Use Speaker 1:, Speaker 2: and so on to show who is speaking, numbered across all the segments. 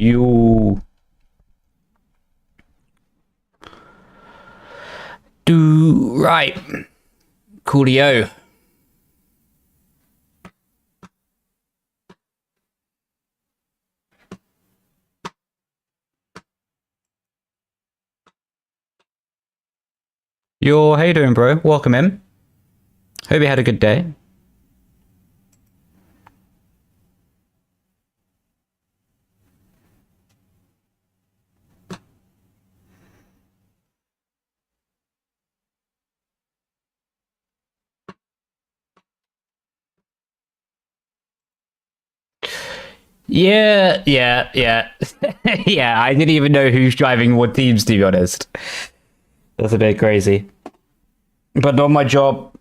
Speaker 1: You do right. Coolio. How you doing, bro? Welcome in. Hope you had a good day. Yeah. Yeah, I didn't even know who's driving what teams, to be honest. That's a bit crazy. But not my job.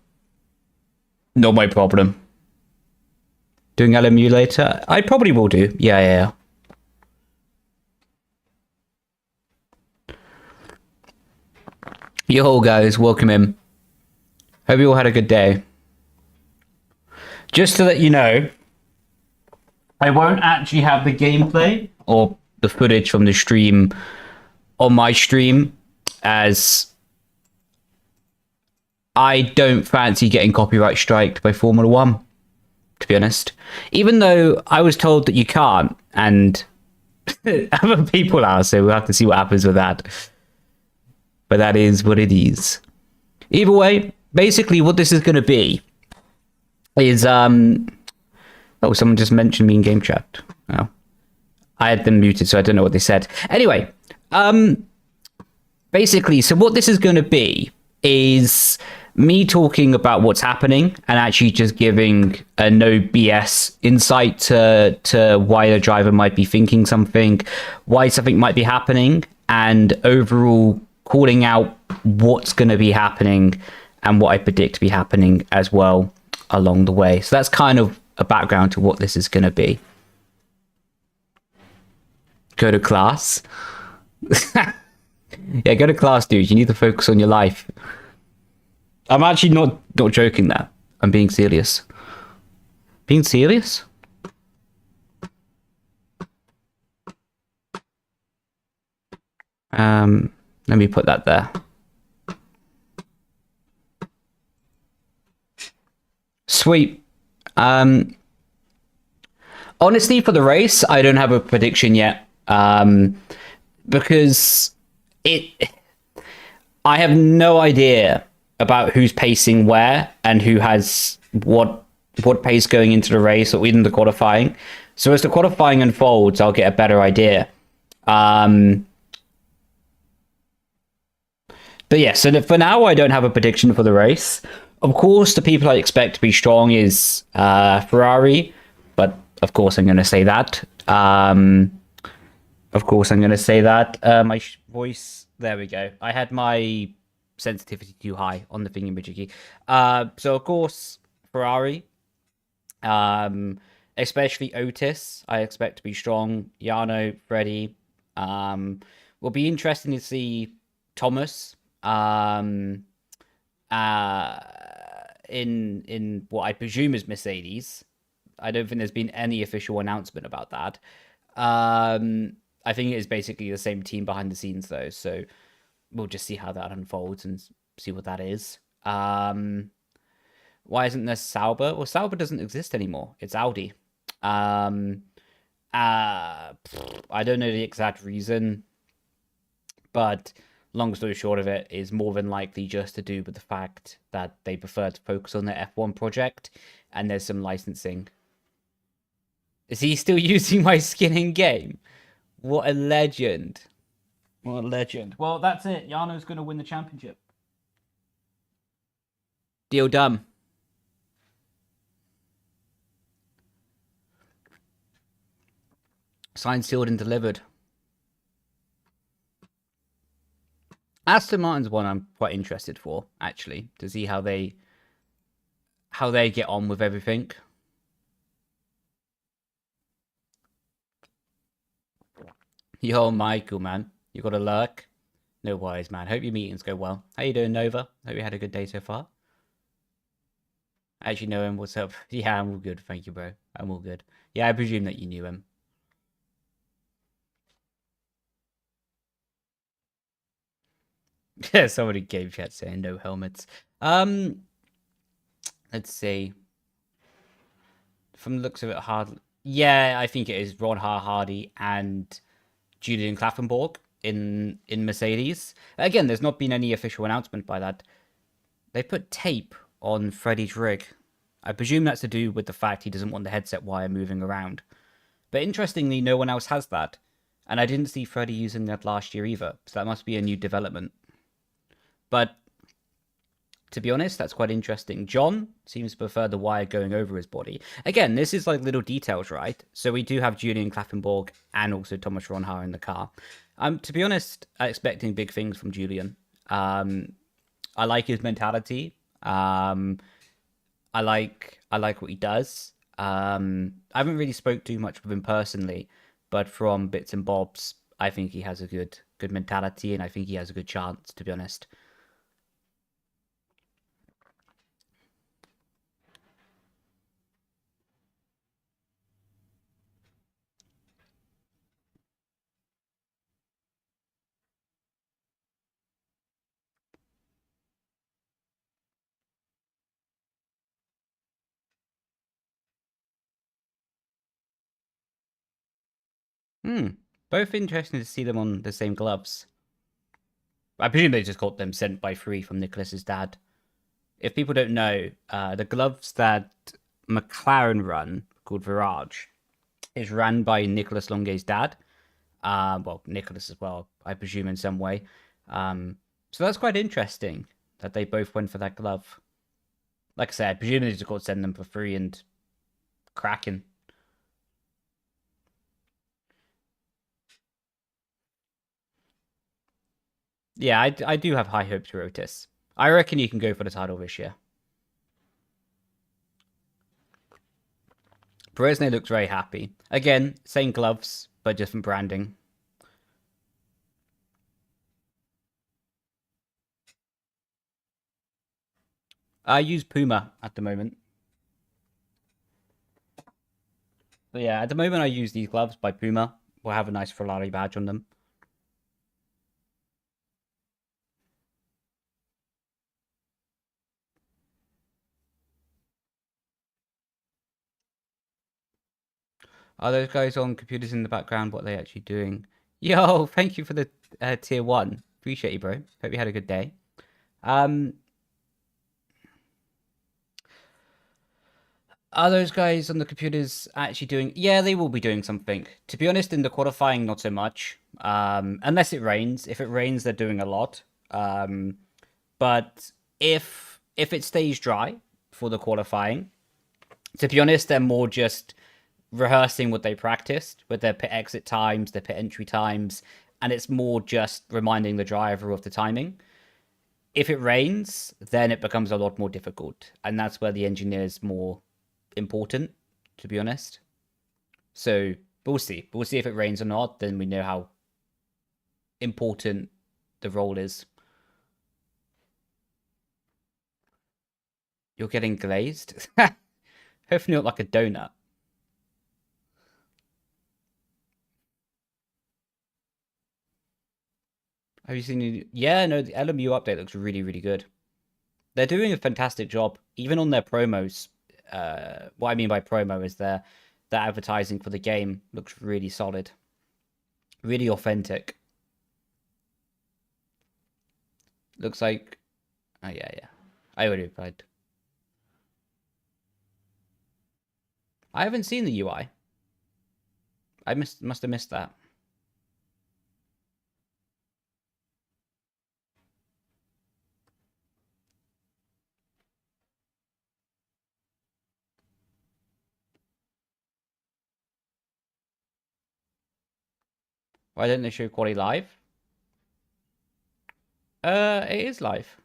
Speaker 1: Not my problem. Doing LMU later? I probably will do. Yeah. Yo, guys, welcome in. Hope you all had a good day. Just to let you know, I won't actually have the gameplay or the footage from the stream on my stream, as I don't fancy getting copyright striked by Formula One, to be honest. Even though I was told that you can't, and other people are, so we'll have to see what happens with that. But that is what it is. Either way, basically what this is going to be is oh, someone just mentioned me in game chat. Oh, I had them muted, so I don't know what they said. Anyway, basically, so what this is going to be is me talking about what's happening and actually just giving a no BS insight to why the driver might be thinking something, why something might be happening, and overall calling out what's going to be happening and what I predict to be happening as well along the way. So that's kind of a background to what this is going to be. Go to class. Yeah, go to class, dude. You need to focus on your life. I'm actually not joking there. I'm being serious. Being serious? Let me put that there. Sweet. Honestly, for the race, I don't have a prediction yet. Because I have no idea about who's pacing where and who has what pace going into the race or even the qualifying. So as the qualifying unfolds, I'll get a better idea. But yeah, so for now, I don't have a prediction for the race. Of course, the people I expect to be strong is Ferrari, but of course I'm going to say that. Of course I'm going to say that. My voice, there we go. I had my sensitivity too high on the thingamajiggy. So of course, Ferrari, especially Otis, I expect to be strong. Jarno, Freddie. Will be interesting to see Thomas in what I presume is Mercedes. I don't think there's been any official announcement about that. I think it is basically the same team behind the scenes, though, so we'll just see how that unfolds and see what that is. Why isn't there Sauber? Well, Sauber doesn't exist anymore. It's Audi. I don't know the exact reason, but long story short of it is more than likely just to do with the fact that they prefer to focus on their F1 project, and there's some licensing. Is he still using my skin in game? What a legend. What a legend. Well, that's it. Jarno's going to win the championship. Deal done. Signed, sealed, and delivered. Aston Martin's one I'm quite interested for, actually, to see how they get on with everything. Yo, Michael, man. You got a lurk? No worries, man. Hope your meetings go well. How you doing, Nova? Hope you had a good day so far. I actually know him. What's up? Yeah, I'm all good. Thank you, bro. I'm all good. Yeah, I presume that you knew him. Yeah, somebody gave chat saying no helmets. Let's see. From the looks of it, yeah, I think it is Ron Hardy and Julian Klaffenborg in Mercedes. Again, there's not been any official announcement by that. They put tape on Freddie's rig. I presume that's to do with the fact he doesn't want the headset wire moving around. But interestingly, no one else has that. And I didn't see Freddie using that last year either, so that must be a new development. But to be honest, that's quite interesting. John seems to prefer the wire going over his body. Again, this is like little details, right? So we do have Julian Klaffenborg and also Thomas Ronhar in the car. To be honest, I'm expecting big things from Julian. I like his mentality. I like what he does. I haven't really spoke too much with him personally, but from bits and bobs, I think he has a good mentality, and I think he has a good chance, to be honest. Both interesting to see them on the same gloves. I presume they just got them sent by free from Nicholas's dad. If people don't know, the gloves that McLaren run, called Virage, is ran by Nicholas Longuet's dad. Well, Nicholas as well, I presume in some way. So that's quite interesting that they both went for that glove. Like I said, I presume they just got to send them for free and cracking. Yeah, I do have high hopes for Otis. I reckon you can go for the title this year. Bresne looks very happy. Again, same gloves, but different branding. I use Puma at the moment. But yeah, at the moment I use these gloves by Puma. Will have a nice Ferrari badge on them. Are those guys on computers in the background? What are they actually doing? Yo, thank you for the tier 1. Appreciate you, bro. Hope you had a good day. Are those guys on the computers actually doing... Yeah, they will be doing something. To be honest, in the qualifying, not so much. Unless it rains. If it rains, they're doing a lot. But if it stays dry for the qualifying, to be honest, they're more just rehearsing what they practiced with their pit exit times, their pit entry times, and it's more just reminding the driver of the timing. If it rains, then it becomes a lot more difficult, and that's where the engineer is more important, to be honest. So we'll see. We'll see if it rains or not. Then we know how important the role is. You're getting glazed? Hopefully not like a donut. Have you seen it? Yeah, no, the LMU update looks really, really good. They're doing a fantastic job, even on their promos. What I mean by promo is their advertising for the game looks really solid, really authentic. Looks like, oh yeah, yeah. I already replied. I haven't seen the UI. I must have missed that. Why didn't they show quality live? It is live.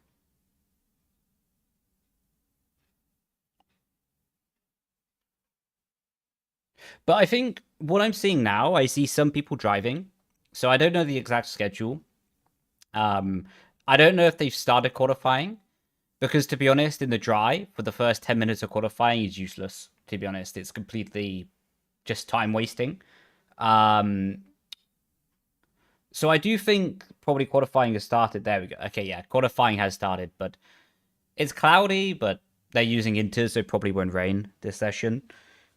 Speaker 1: But I think what I'm seeing now, I see some people driving. So I don't know the exact schedule. I don't know if they've started qualifying. Because to be honest, in the dry, for the first 10 minutes of qualifying is useless. To be honest, it's completely just time wasting. So I do think probably qualifying has started. There we go. Okay, yeah, qualifying has started, but it's cloudy, but they're using inters, so it probably won't rain this session.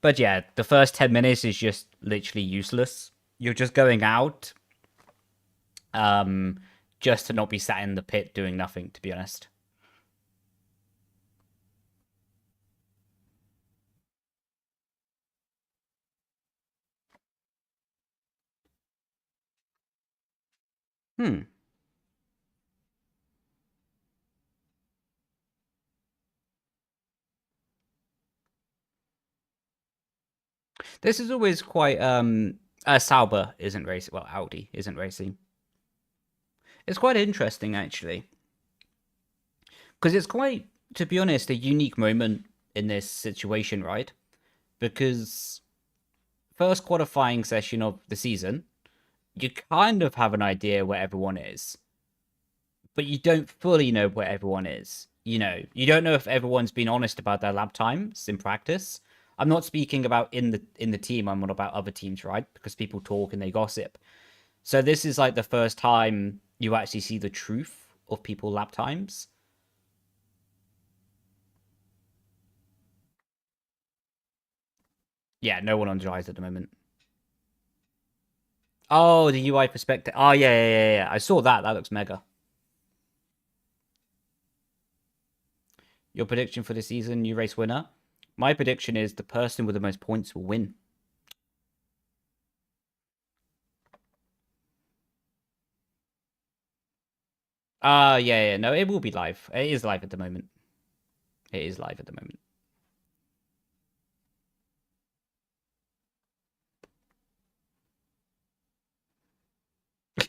Speaker 1: But yeah, the first 10 minutes is just literally useless. You're just going out um, just to not be sat in the pit doing nothing, to be honest. Hmm. This is always quite Sauber isn't racing. Well, Audi isn't racing. It's quite interesting actually, because it's quite, to be honest, a unique moment in this situation, right? Because first qualifying session of the season, you kind of have an idea where everyone is, but you don't fully know where everyone is. You know, you don't know if everyone's been honest about their lap times in practice. I'm not speaking about in the team. I'm not about other teams, right? Because people talk and they gossip. So this is like the first time you actually see the truth of people lap times. Yeah, no one on dries at the moment. Oh, the UI perspective. Oh yeah. I saw that. That looks mega. Your prediction for the season, new race winner? My prediction is the person with the most points will win. Yeah. No, it will be live. It is live at the moment. It is live at the moment.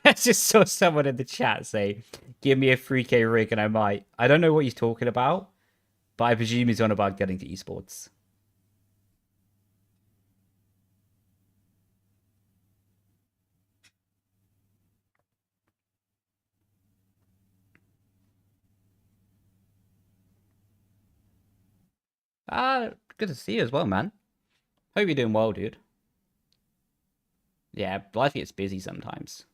Speaker 1: I just saw someone in the chat say, "Give me a 3K rig and I might." I don't know what he's talking about, but I presume he's on about getting to esports. Good to see you as well, man. Hope you're doing well, dude. Yeah, life gets busy sometimes.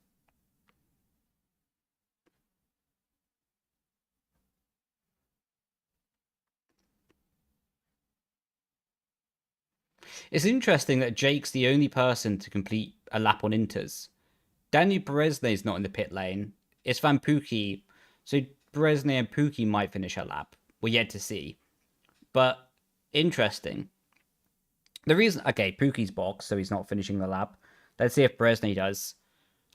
Speaker 1: It's interesting that Jake's the only person to complete a lap on Inters. Daniel Beresney's not in the pit lane. It's Van Pookie. So Beresney and Pookie might finish a lap. We're yet to see. But interesting. The reason, okay, Pookie's box, so he's not finishing the lap. Let's see if Beresney does.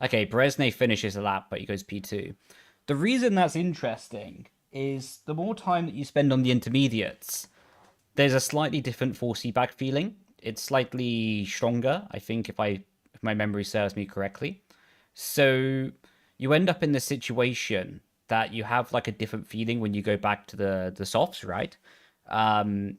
Speaker 1: Okay, Beresney finishes a lap, but he goes P2. The reason that's interesting is the more time that you spend on the intermediates, there's a slightly different force feedback feeling. It's slightly stronger, I think, if my memory serves me correctly. So you end up in the situation that you have like a different feeling when you go back to the softs, right? Um,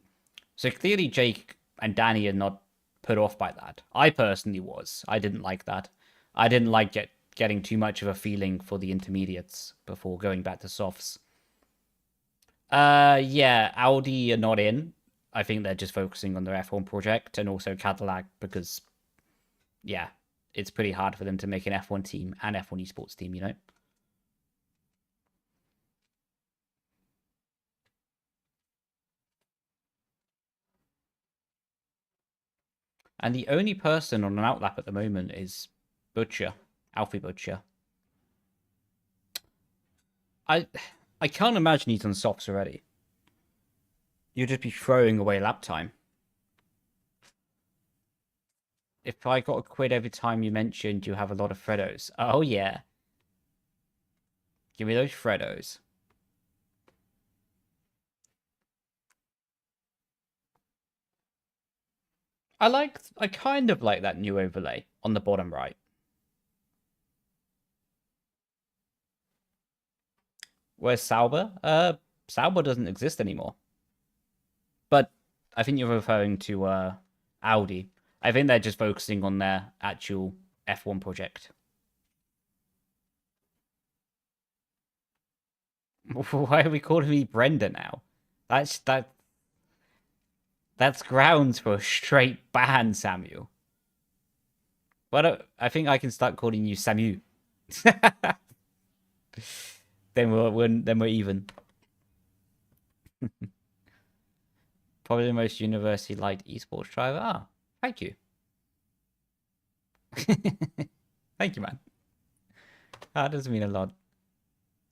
Speaker 1: so clearly Jake and Danny are not put off by that. I personally was. I didn't like that. I didn't like getting too much of a feeling for the intermediates before going back to softs. Yeah, Audi are not in. I think they're just focusing on their F1 project and also Cadillac because, yeah, it's pretty hard for them to make an F1 team and F1 esports team, you know? And the only person on an outlap at the moment is Butcher, Alfie Butcher. I I can't imagine he's on softs already. You'd just be throwing away lap time. If I got a quid every time you mentioned you have a lot of Freddos. Oh yeah. Give me those Freddos. I kind of like that new overlay on the bottom right. Where's Sauber? Sauber doesn't exist anymore. But I think you're referring to Audi. I think they're just focusing on their actual F1 project. Why are we calling me Brendon now? That's that that's grounds for a straight ban, Samuel. But I think I can start calling you Samu. Then we're even. Probably the most universally liked esports driver. Ah, thank you. Thank you, man. That does mean a lot.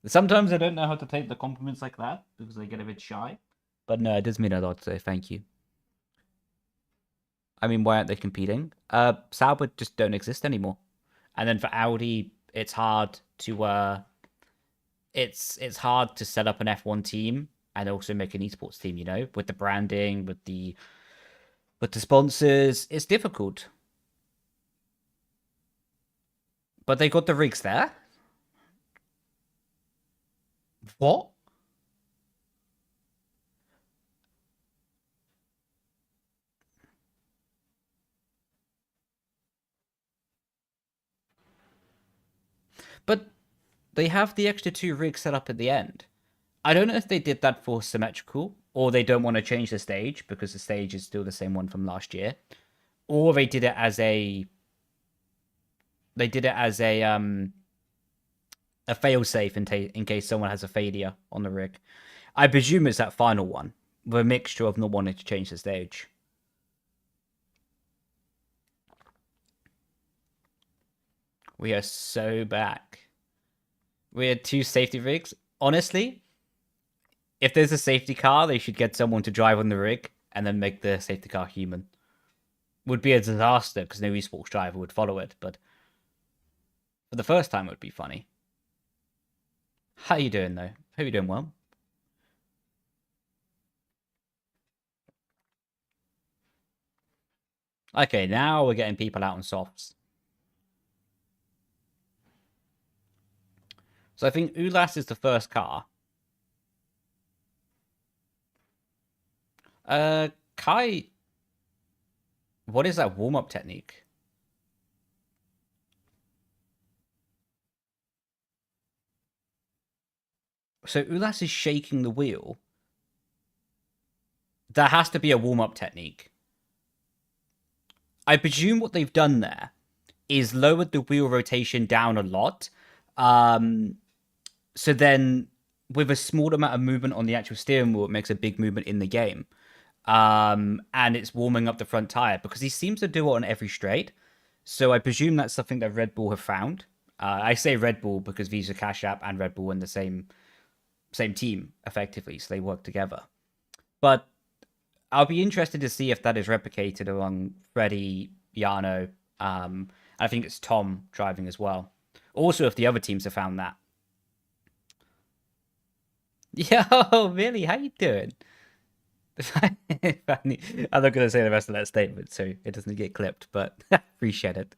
Speaker 1: Sometimes I don't know how to take the compliments like that because I get a bit shy. But no, it does mean a lot, so thank you. I mean, why aren't they competing? Sauber just don't exist anymore. And then for Audi, it's hard to it's hard to set up an F1 team and also make an esports team, you know, with the branding, with the sponsors. It's difficult. But they got the rigs there. What? But they have the extra 2 rigs set up at the end. I don't know if they did that for symmetrical, or they don't want to change the stage because the stage is still the same one from last year, or they did it as a fail-safe in case someone has a failure on the rig. I presume it's that final one, with a mixture of not wanting to change the stage. We are so back. We had 2 safety rigs. Honestly, if there's a safety car, they should get someone to drive on the rig and then make the safety car human. Would be a disaster because no esports driver would follow it, but for the first time it would be funny. How you doing though? Hope you're doing well. Okay, now we're getting people out on softs. So I think Ulas is the first car. Kai, what is that warm-up technique? So Ulas is shaking the wheel. That has to be a warm-up technique. I presume what they've done there is lowered the wheel rotation down a lot. So then with a small amount of movement on the actual steering wheel, it makes a big movement in the game. And it's warming up the front tire because he seems to do it on every straight. So I presume that's something that Red Bull have found. I say Red Bull because Visa Cash App and Red Bull are in the same team effectively, so they work together. But I'll be interested to see if that is replicated among Freddie, Yano, I think it's Tom driving as well. Also, if the other teams have found that. Yo, Billy, how you doing? I'm not going to say the rest of that statement, so it doesn't get clipped, but appreciate it.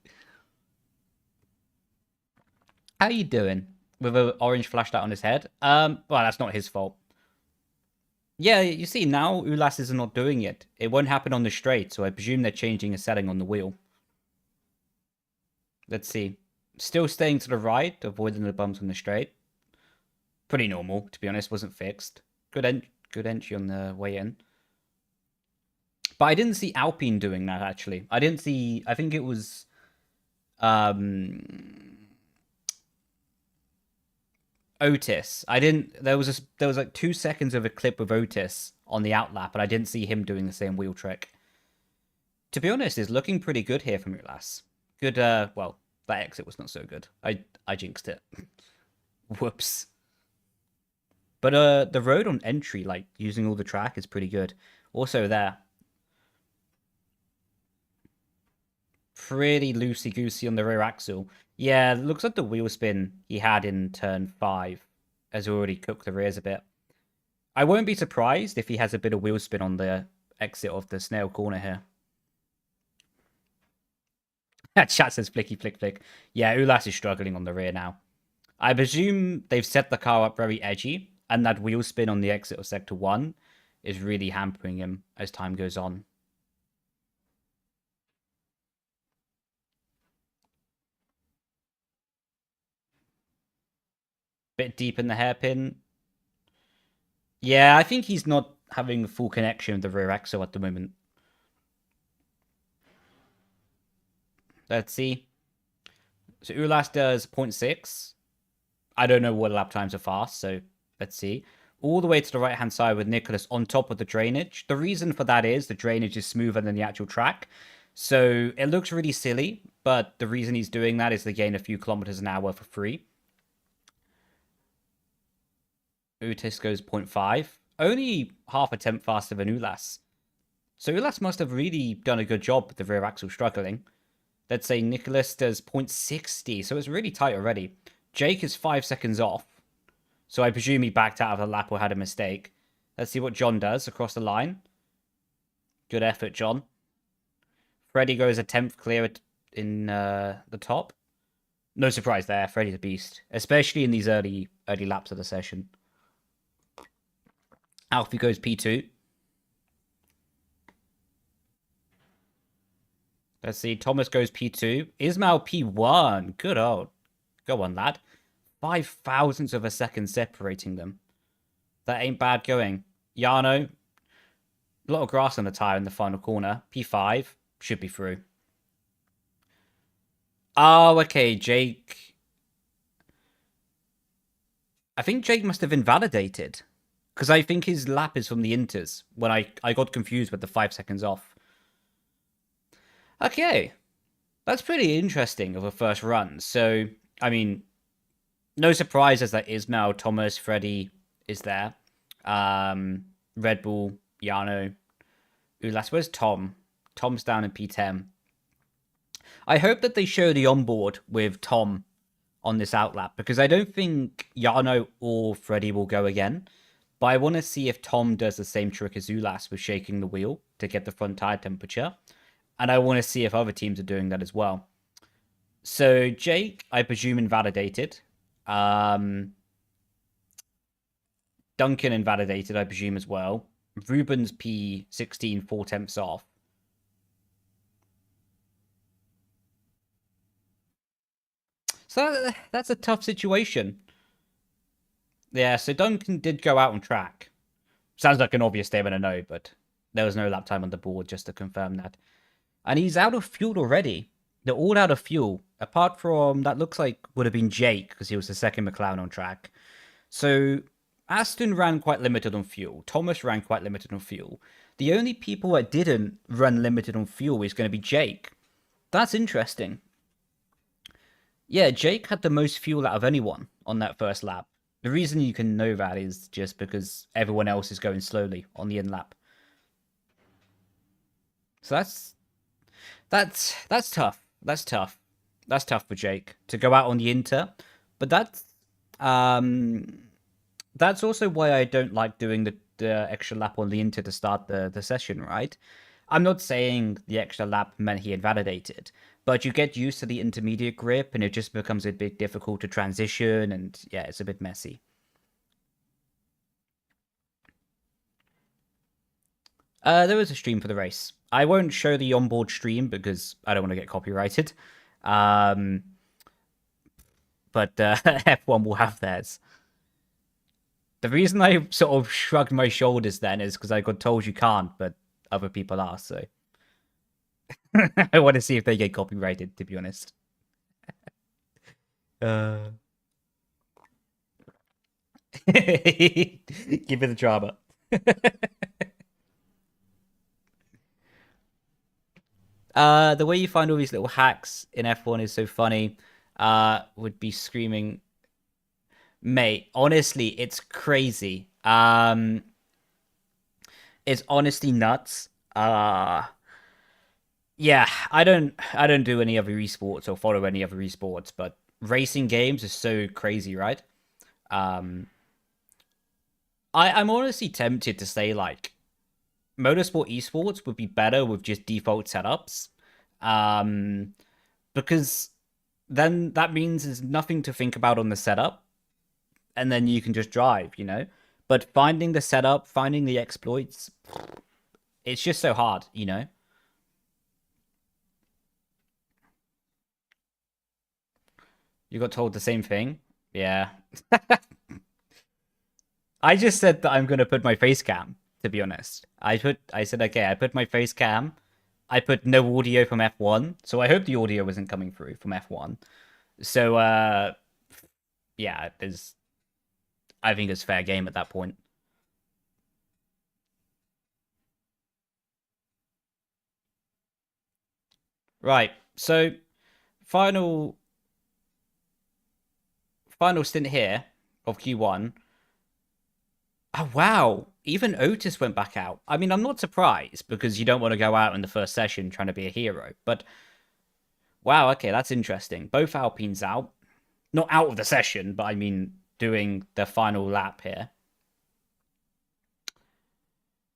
Speaker 1: How you doing? With an orange flashlight on his head? Well, that's not his fault. Yeah, you see, now Ulas is not doing it. It won't happen on the straight, so I presume they're changing a setting on the wheel. Let's see. Still staying to the right, avoiding the bumps on the straight. Pretty normal, to be honest. Wasn't fixed. Good entry on the way in. But I didn't see Alpine doing that, actually. I didn't see... I think it was... Otis. I didn't... There was like 2 seconds of a clip of Otis on the outlap, and I didn't see him doing the same wheel trick. To be honest, it's looking pretty good here from Ulas. Good, well, that exit was not so good. I jinxed it. Whoops. But the road on entry, like, using all the track is pretty good. Also there. Pretty loosey-goosey on the rear axle. Yeah, looks like the wheel spin he had in turn 5 has already cooked the rears a bit. I won't be surprised if he has a bit of wheel spin on the exit of the snail corner here. Chat says flicky flick flick. Yeah, Ulas is struggling on the rear now. I presume they've set the car up very edgy, and that wheel spin on the exit of Sector 1 is really hampering him as time goes on. Bit deep in the hairpin. Yeah, I think he's not having full connection with the rear axle at the moment. Let's see. So Ulas does 0.6. I don't know what lap times are fast, so let's see. All the way to the right-hand side with Nicholas on top of the drainage. The reason for that is the drainage is smoother than the actual track. So it looks really silly, but the reason he's doing that is to gain a few kilometers an hour for free. Utis goes 0.5. Only half a tenth faster than Ulas. So Ulas must have really done a good job with the rear axle struggling. Let's say Nicholas does 0.60, so it's really tight already. Jake is 5 seconds off. So I presume he backed out of the lap or had a mistake. Let's see what John does across the line. Good effort, John. Freddie goes a 10th clear in the top. No surprise there. Freddie's a beast, especially in these early laps of the session. Alfie goes P2. Let's see. Thomas goes P2. Ismail P1. Good old. Go on, lad. 5 thousandths of a second separating them. That ain't bad going. Yano. A lot of grass on the tyre in the final corner. P5. Should be through. Oh, okay. Jake. I think Jake must have invalidated. Because I think his lap is from the inters. When I got confused with the 5 seconds off. Okay. That's pretty interesting of a first run. So, I mean, no surprises that Ismail, Thomas, Freddie is there. Red Bull, Yano, Ulas. Where's Tom? Tom's down in P10. I hope that they show the onboard with Tom on this outlap, because I don't think Yano or Freddie will go again. But I want to see if Tom does the same trick as Ulas with shaking the wheel to get the front tire temperature. And I want to see if other teams are doing that as well. So Jake, I presume, invalidated. Duncan invalidated, I presume, as well. Ruben's P16, 4 tenths off. So that's a tough situation. Yeah, so Duncan did go out on track. Sounds like an obvious statement, I know, but there was no lap time on the board just to confirm that. And he's out of fuel already. They're all out of fuel. Apart from, that looks like would have been Jake, because he was the second McLaren on track. So Aston ran quite limited on fuel. Thomas ran quite limited on fuel. The only people that didn't run limited on fuel is going to be Jake. That's interesting. Yeah, Jake had the most fuel out of anyone on that first lap. The reason you can know that is just because everyone else is going slowly on the in lap. So that's tough. That's tough. That's tough for Jake to go out on the Inter. But that's also why I don't like doing the extra lap on the Inter to start the session, right? I'm not saying the extra lap meant he invalidated, but you get used to the intermediate grip and it just becomes a bit difficult to transition, and yeah, it's a bit messy. There was a stream for the race. I won't show the onboard stream because I don't want to get copyrighted. But F1 will have theirs. The reason I sort of shrugged my shoulders then is because I got told you can't, but other people are, so I want to see if they get copyrighted, to be honest. Give it the drama. The way you find all these little hacks in F1 is so funny. Would be screaming, mate. Honestly, it's crazy. It's honestly nuts. Yeah, I don't do any other esports or follow any other esports, but racing games is so crazy, right? I'm honestly tempted to say like motorsport esports would be better with just default setups. Because then that means there's nothing to think about on the setup, and then you can just drive, you know? But finding the setup, finding the exploits, it's just so hard, you know? You got told the same thing? Yeah. I just said that I'm going to put my face cam, to be honest. I said, okay, I put my face cam. I put no audio from F1, so I hope the audio wasn't coming through from F1. So, yeah, I think it's fair game at that point. Right. So, final stint here of Q1. Oh, wow. Even Otis went back out. I mean, I'm not surprised because you don't want to go out in the first session trying to be a hero. But wow, okay, that's interesting. Both Alpines out. Not out of the session, but I mean doing the final lap here.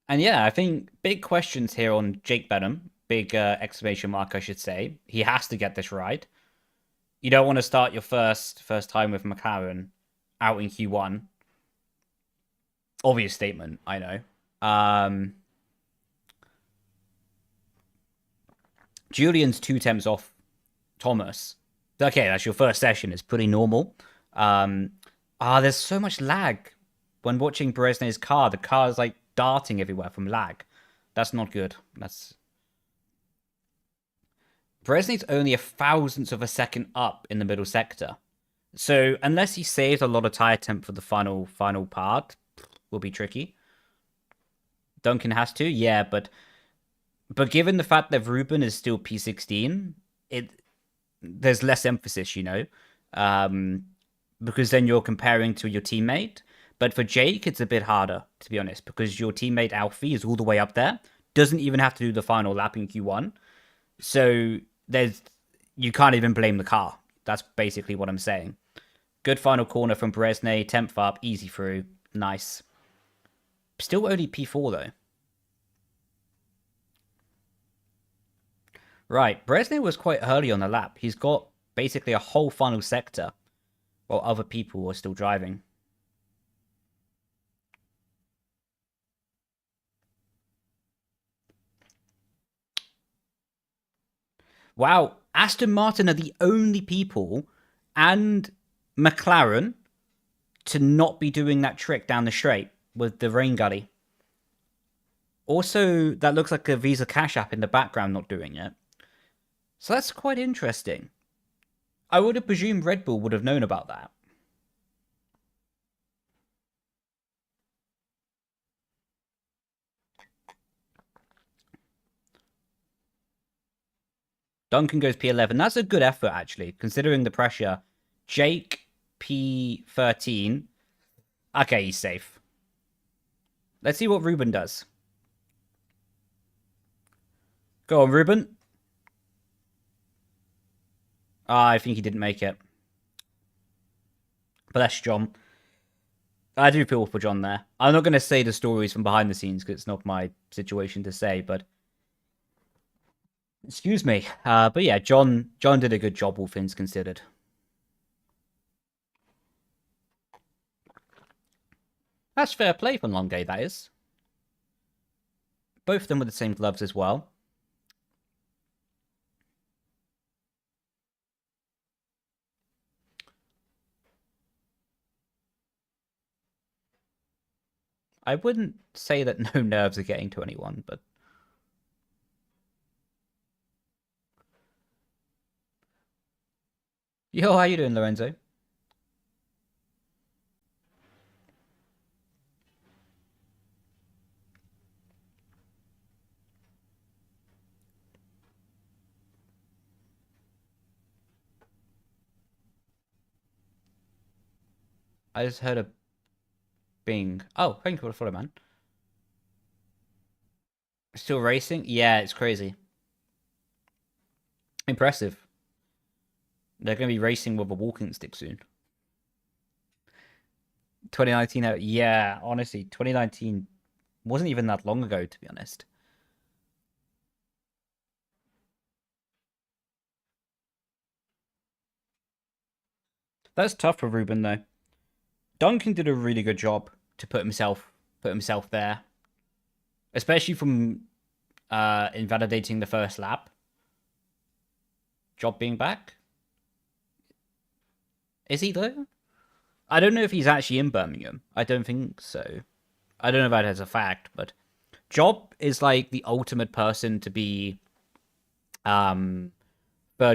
Speaker 1: And yeah, I think big questions here on Jake Benham. Big exclamation mark, I should say. He has to get this right. You don't want to start your first time with McLaren out in Q1. Obvious statement, I know. Julian's 2 temps off Thomas. Okay, that's your first session. It's pretty normal. There's so much lag when watching Beresne's car. The car is like darting everywhere from lag. That's not good. Beresne's only a thousandth of a second up in the middle sector. So unless he saves a lot of tire temp for the final part, will be tricky. Duncan has to, yeah, but given the fact that Ruben is still P16, there's less emphasis, you know, because then you're comparing to your teammate. But for Jake, it's a bit harder, to be honest, because your teammate Alfie is all the way up there, doesn't even have to do the final lap in Q1. So you can't even blame the car. That's basically what I'm saying. Good final corner from Beresne, 10th up, easy through, nice. Still only P4 though. Right, Beresne was quite early on the lap. He's got basically a whole final sector while other people were still driving. Wow, Aston Martin are the only people and McLaren to not be doing that trick down the straight with the rain gully. Also, that looks like a Visa Cash app in the background not doing it. So that's quite interesting. I would have presumed Red Bull would have known about that. Duncan goes P11. That's a good effort, actually, considering the pressure. Jake, P13. Okay, he's safe. Let's see what Ruben does. Go on, Ruben. I think he didn't make it. But that's John. I do feel for John there. I'm not going to say the stories from behind the scenes because it's not my situation to say, but... Excuse me. But yeah, John did a good job, all things considered. That's fair play from Longay, that is. Both of them with the same gloves as well. I wouldn't say that no nerves are getting to anyone, but... Yo, how you doing, Lorenzo? I just heard a bing. Oh, thank you for the follow, man. Still racing? Yeah, it's crazy. Impressive. They're going to be racing with a walking stick soon. 2019, yeah, honestly, 2019 wasn't even that long ago, to be honest. That's tough for Ruben, though. Duncan did a really good job to put himself there, especially from invalidating the first lap. Job being back. Is he though? I don't know if he's actually in Birmingham. I don't think so. I don't know if that as a fact, but Job is like the ultimate person to be third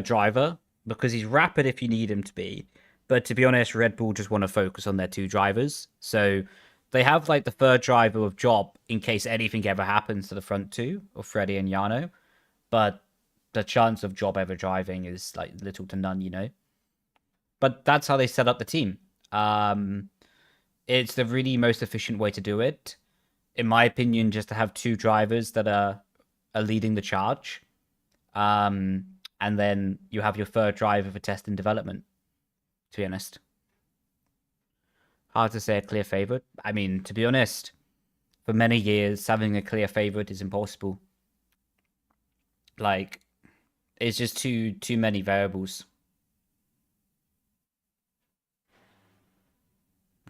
Speaker 1: driver because he's rapid if you need him to be. But to be honest, Red Bull just want to focus on their two drivers. So they have like the third driver of Job in case anything ever happens to the front two of Freddie and Yano. But the chance of Job ever driving is like little to none, you know. But that's how they set up the team. It's the really most efficient way to do it, in my opinion, just to have two drivers that are leading the charge. And then you have your third driver for test and development, to be honest. Hard to say a clear favorite. I mean, to be honest, for many years, having a clear favorite is impossible. Like, it's just too many variables.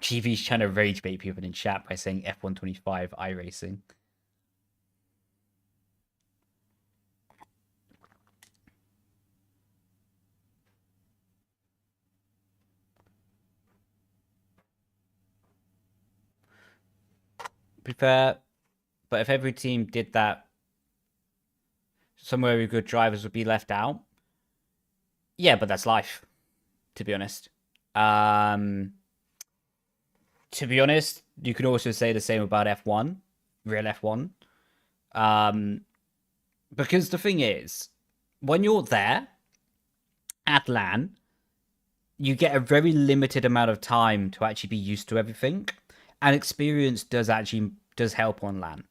Speaker 1: GV's trying to rage bait people in chat by saying F125 iRacing. Be fair, but if every team did that, somewhere with good drivers would be left out. Yeah, but that's life, to be honest. To be honest, you can also say the same about F1, real F1. Because the thing is, when you're there at LAN, you get a very limited amount of time to actually be used to everything, and experience does help on LAN.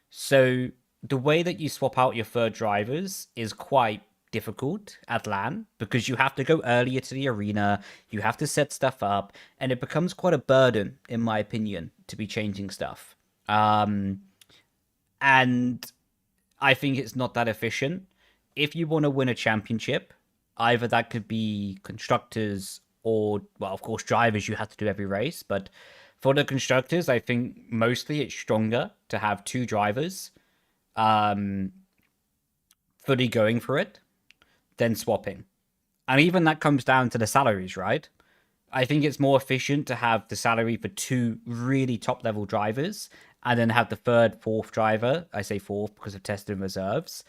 Speaker 1: So the way that you swap out your third drivers is quite difficult at LAN because you have to go earlier to the arena, you have to set stuff up, and it becomes quite a burden, in my opinion, to be changing stuff. And I think it's not that efficient. If you want to win a championship, either that could be constructors or, well, of course, drivers, you have to do every race. But for the constructors, I think mostly it's stronger to have two drivers fully going for it than swapping. And even that comes down to the salaries, right? I think it's more efficient to have the salary for two really top level drivers and then have the third, fourth driver. I say fourth because of tested reserves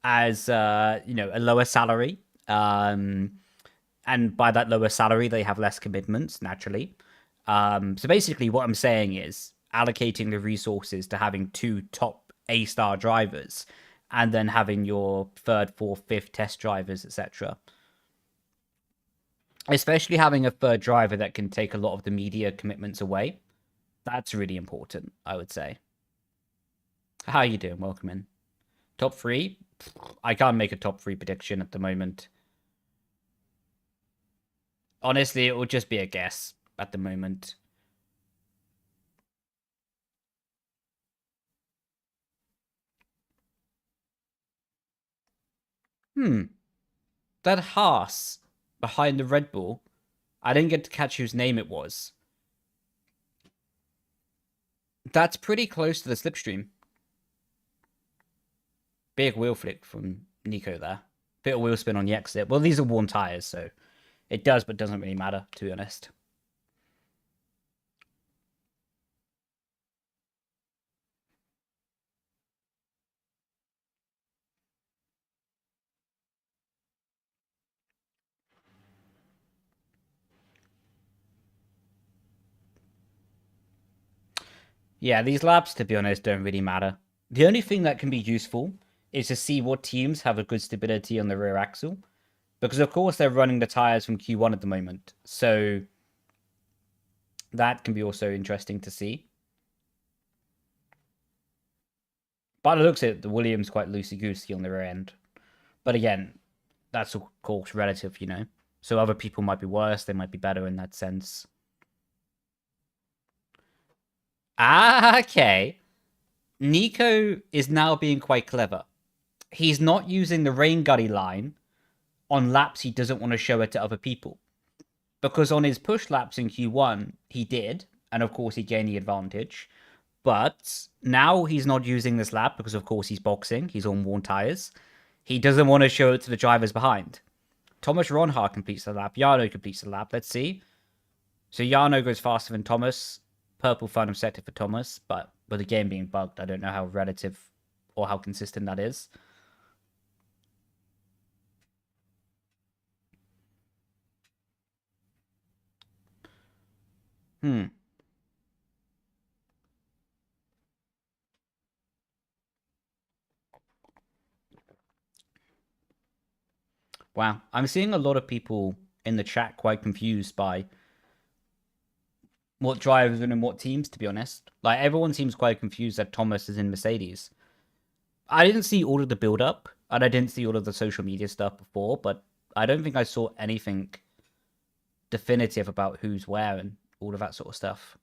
Speaker 1: as, a lower salary. And by that lower salary, they have less commitments naturally. So basically what I'm saying is allocating the resources to having two top A-star drivers and then having your third, fourth, fifth test drivers, etc. Especially having a third driver that can take a lot of the media commitments away. That's really important, I would say. How are you doing? Welcome in. Top 3? I can't make a top 3 prediction at the moment. Honestly, it will just be a guess at the moment. That Haas behind the Red Bull, I didn't get to catch whose name it was. That's pretty close to the slipstream. Big wheel flick from Nico there. Bit of wheel spin on the exit. Well, these are worn tires, so it does, but doesn't really matter, to be honest. Yeah, these laps, to be honest, don't really matter. The only thing that can be useful is to see what teams have a good stability on the rear axle. Because, of course, they're running the tires from Q1 at the moment. So that can be also interesting to see. By the looks of it, the Williams quite loosey-goosey on the rear end. But again, that's of course relative, you know. So other people might be worse, they might be better in that sense. Ah, okay. Nico is now being quite clever. He's not using the rain gully line on laps he doesn't want to show it to other people. Because on his push laps in Q1, he did, and of course he gained the advantage. But now he's not using this lap because of course he's boxing, he's on worn tyres. He doesn't want to show it to the drivers behind. Thomas Ronhard completes the lap, Jarno completes the lap, let's see. So Jarno goes faster than Thomas. Purple final sector for Thomas, but with the game being bugged, I don't know how relative or how consistent that is. Wow. I'm seeing a lot of people in the chat quite confused by what drivers and in what teams, to be honest. Like, everyone seems quite confused that Thomas is in Mercedes. I didn't see all of the build up, and I didn't see all of the social media stuff before, but I don't think I saw anything definitive about who's where and all of that sort of stuff.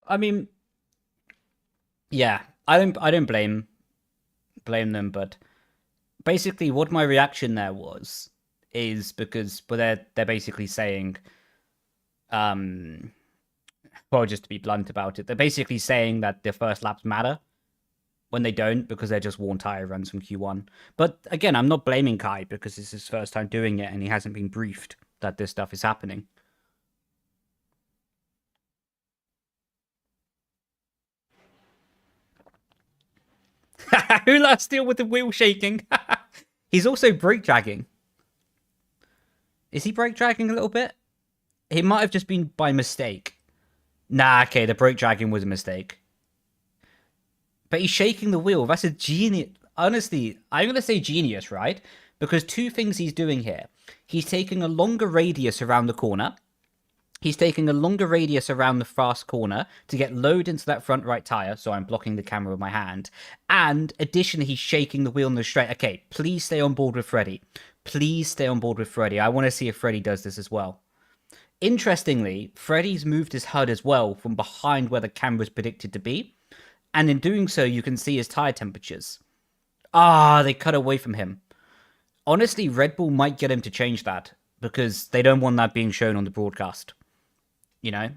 Speaker 1: I mean, yeah, I don't blame them, but basically what my reaction there was is because they're basically saying, well, just to be blunt about it, they're basically saying that the first laps matter when they don't, because they're just worn tire runs from Q1. But again, I'm not blaming Kai because it's his first time doing it and he hasn't been briefed that this stuff is happening. Ula's still with the wheel shaking. He's also brake dragging. Is he brake dragging a little bit? He might have just been by mistake. Nah, okay, the brake dragging was a mistake. But he's shaking the wheel. That's a genius. Honestly, I'm going to say genius, right? Because two things he's doing here. He's taking a longer radius around the corner. He's taking a longer radius around the fast corner to get load into that front right tire, so I'm blocking the camera with my hand. And additionally, he's shaking the wheel in the straight. Okay, please stay on board with Freddy. Please stay on board with Freddy. I want to see if Freddy does this as well. Interestingly, Freddy's moved his HUD as well from behind where the camera's predicted to be. And in doing so, you can see his tire temperatures. Ah, they cut away from him. Honestly, Red Bull might get him to change that because they don't want that being shown on the broadcast. You know?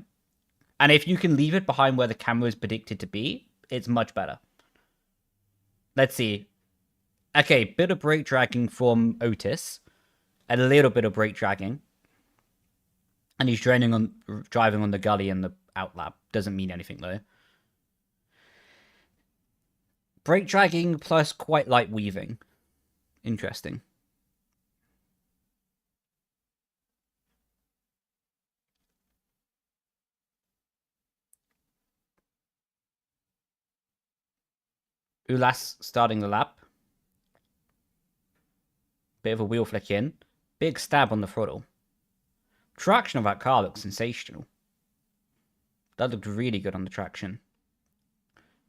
Speaker 1: And if you can leave it behind where the camera is predicted to be, it's much better. Let's see. Okay, bit of brake dragging from Otis. A little bit of brake dragging. And he's driving on the gully and the outlap. Doesn't mean anything, though. Brake dragging plus quite light weaving. Interesting. Ulas starting the lap. Bit of a wheel flick in. Big stab on the throttle. Traction of that car looks sensational. That looked really good on the traction.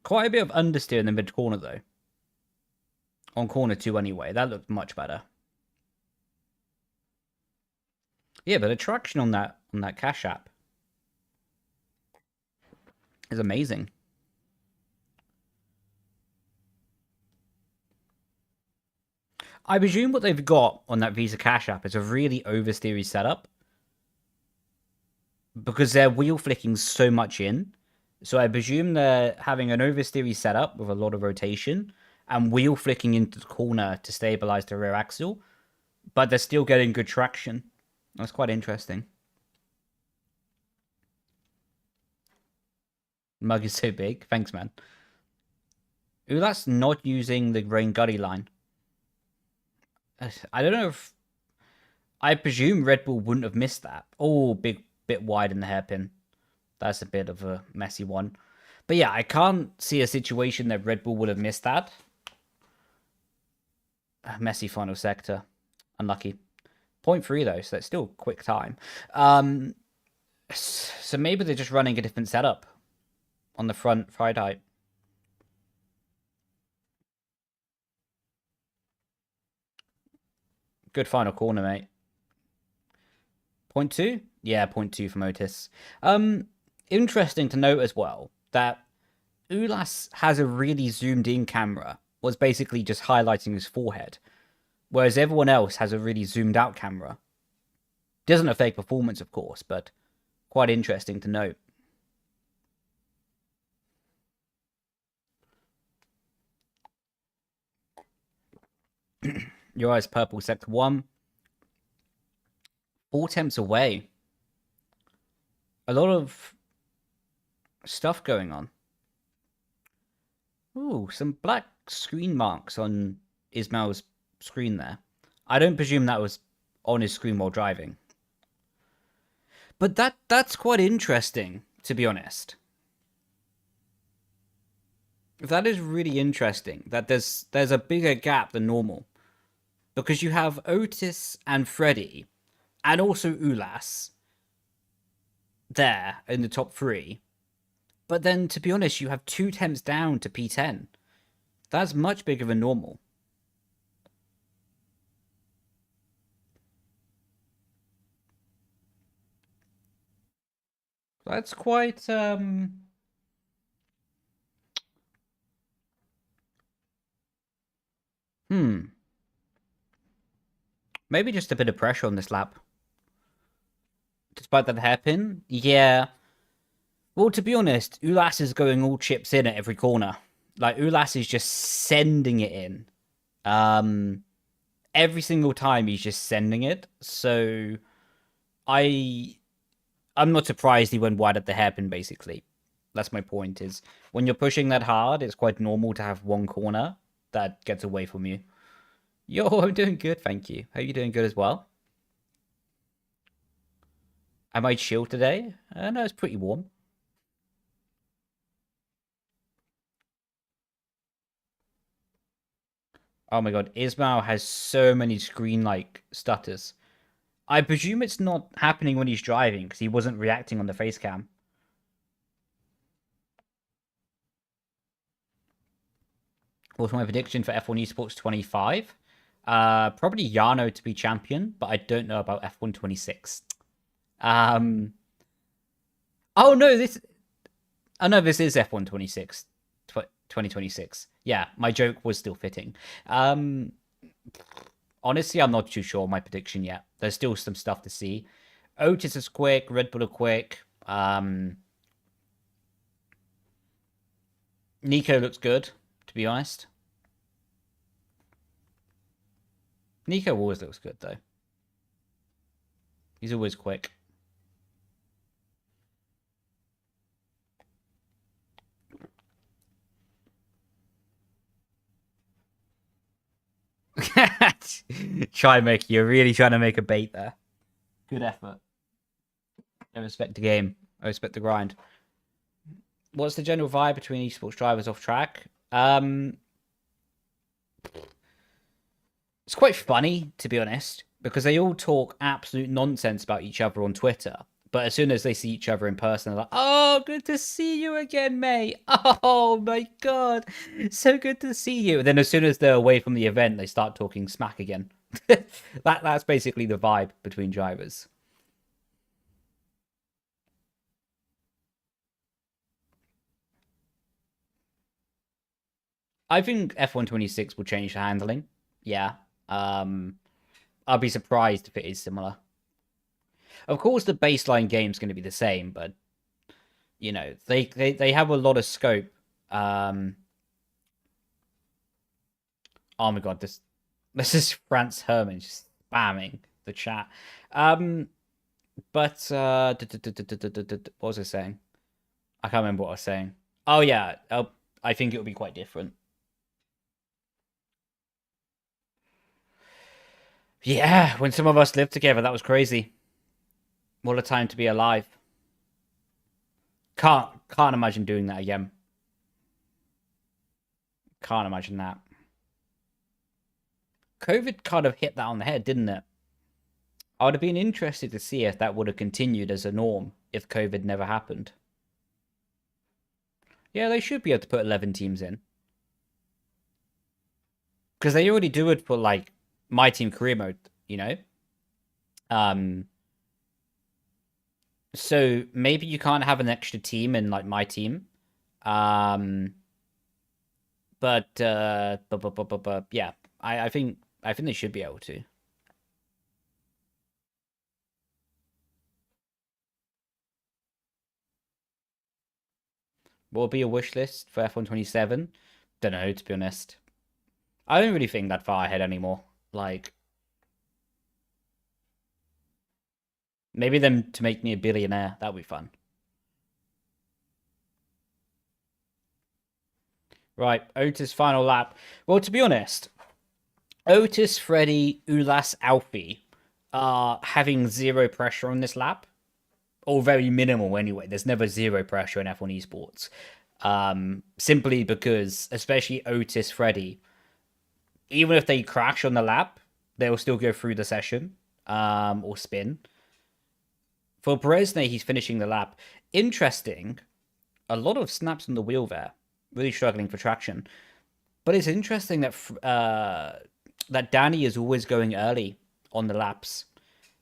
Speaker 1: Quite a bit of understeer in the mid-corner, though. On corner 2 anyway. That looked much better. Yeah, but the traction on that Cash App is amazing. I presume what they've got on that Visa Cash App is a really oversteery setup. Because they're wheel flicking so much in. So I presume they're having an oversteery setup with a lot of rotation and wheel flicking into the corner to stabilize the rear axle. But they're still getting good traction. That's quite interesting. Mug is so big. Thanks, man. Ooh, that's not using the Rain Gully line. I don't know if... I presume Red Bull wouldn't have missed that. Oh, bit wide in the hairpin. That's a bit of a messy one. But yeah, I can't see a situation that Red Bull would have missed that. A messy final sector. Unlucky. 0.3 though, so that's still quick time. So maybe they're just running a different setup on the front ride height. Good final corner, mate. 0.2? Yeah, 0.2 from Otis. Interesting to note as well that Ulas has a really zoomed in camera, was basically just highlighting his forehead. whereas everyone else has a really zoomed out camera. Doesn't affect performance, of course, but quite interesting to note. Your eyes purple, sector 1. 4 temps away. A lot of stuff going on. Ooh, some black screen marks on Ismail's screen there. I don't presume that was on his screen while driving. But that's quite interesting, to be honest. That is really interesting, that there's a bigger gap than normal. Because you have Otis and Freddy, and also Ulas, there in the top 3. But then, to be honest, you have 2 temps down to P10. That's much bigger than normal. That's quite, Maybe just a bit of pressure on this lap. Despite that hairpin? Yeah. Well, to be honest, Ulas is going all chips in at every corner. Like, Ulas is just sending it in. Every single time he's just sending it. So, I'm not surprised he went wide at the hairpin, basically. That's my point, is when you're pushing that hard, it's quite normal to have one corner that gets away from you. Yo, I'm doing good, thank you. Are you doing good as well? Am I chill today? No, it's pretty warm. Oh my god, Ismail has so many screen-like stutters. I presume it's not happening when he's driving, because he wasn't reacting on the face cam. What's my prediction for F1 Esports 25? Probably Yano to be champion, but I don't know about F1 26. Oh no, this is F1 26. 2026. Yeah, my joke was still fitting. Honestly, I'm not too sure on my prediction yet. There's still some stuff to see. Otis is quick, Red Bull are quick. Nico looks good, to be honest. Nico always looks good, though. He's always quick. You're really trying to make a bait there. Good effort. I respect the game. I respect the grind. What's the general vibe between esports drivers off track? It's quite funny, to be honest, because they all talk absolute nonsense about each other on Twitter. But as soon as they see each other in person, they're like, oh, good to see you again, mate. Oh, my God. So good to see you. And then as soon as they're away from the event, they start talking smack again. That's basically the vibe between drivers. I think F1 26 will change the handling. Yeah. I'll be surprised if it is similar. Of course, the baseline game's going to be the same, but you know they have a lot of scope. Oh my god, this is France Herman just spamming the chat. But what was I saying? I can't remember what I was saying. Oh yeah, I think it will be quite different. Yeah, when some of us lived together, that was crazy. What a time to be alive. Can't imagine doing that again. Can't imagine that. COVID kind of hit that on the head, didn't it? I would have been interested to see if that would have continued as a norm if COVID never happened. Yeah, they should be able to put 11 teams in. Because they already do it for, like, my team career mode, you know? So maybe you can't have an extra team in, like, my team. But yeah, I think I think they should be able to. What will be a wish list for F127? Don't know, to be honest. I don't really think that far ahead anymore. Like, maybe them to make me a billionaire. That would be fun. Right, Otis final lap. Well, to be honest, Otis, Freddy, Ulas, Alfie are having zero pressure on this lap. Or very minimal anyway. There's never zero pressure in F1 esports. Simply because, especially Otis, Freddy, even if they crash on the lap, they'll still go through the session or spin. For Bresne, he's finishing the lap. Interesting. A lot of snaps on the wheel there. Really struggling for traction. But it's interesting that that Danny is always going early on the laps.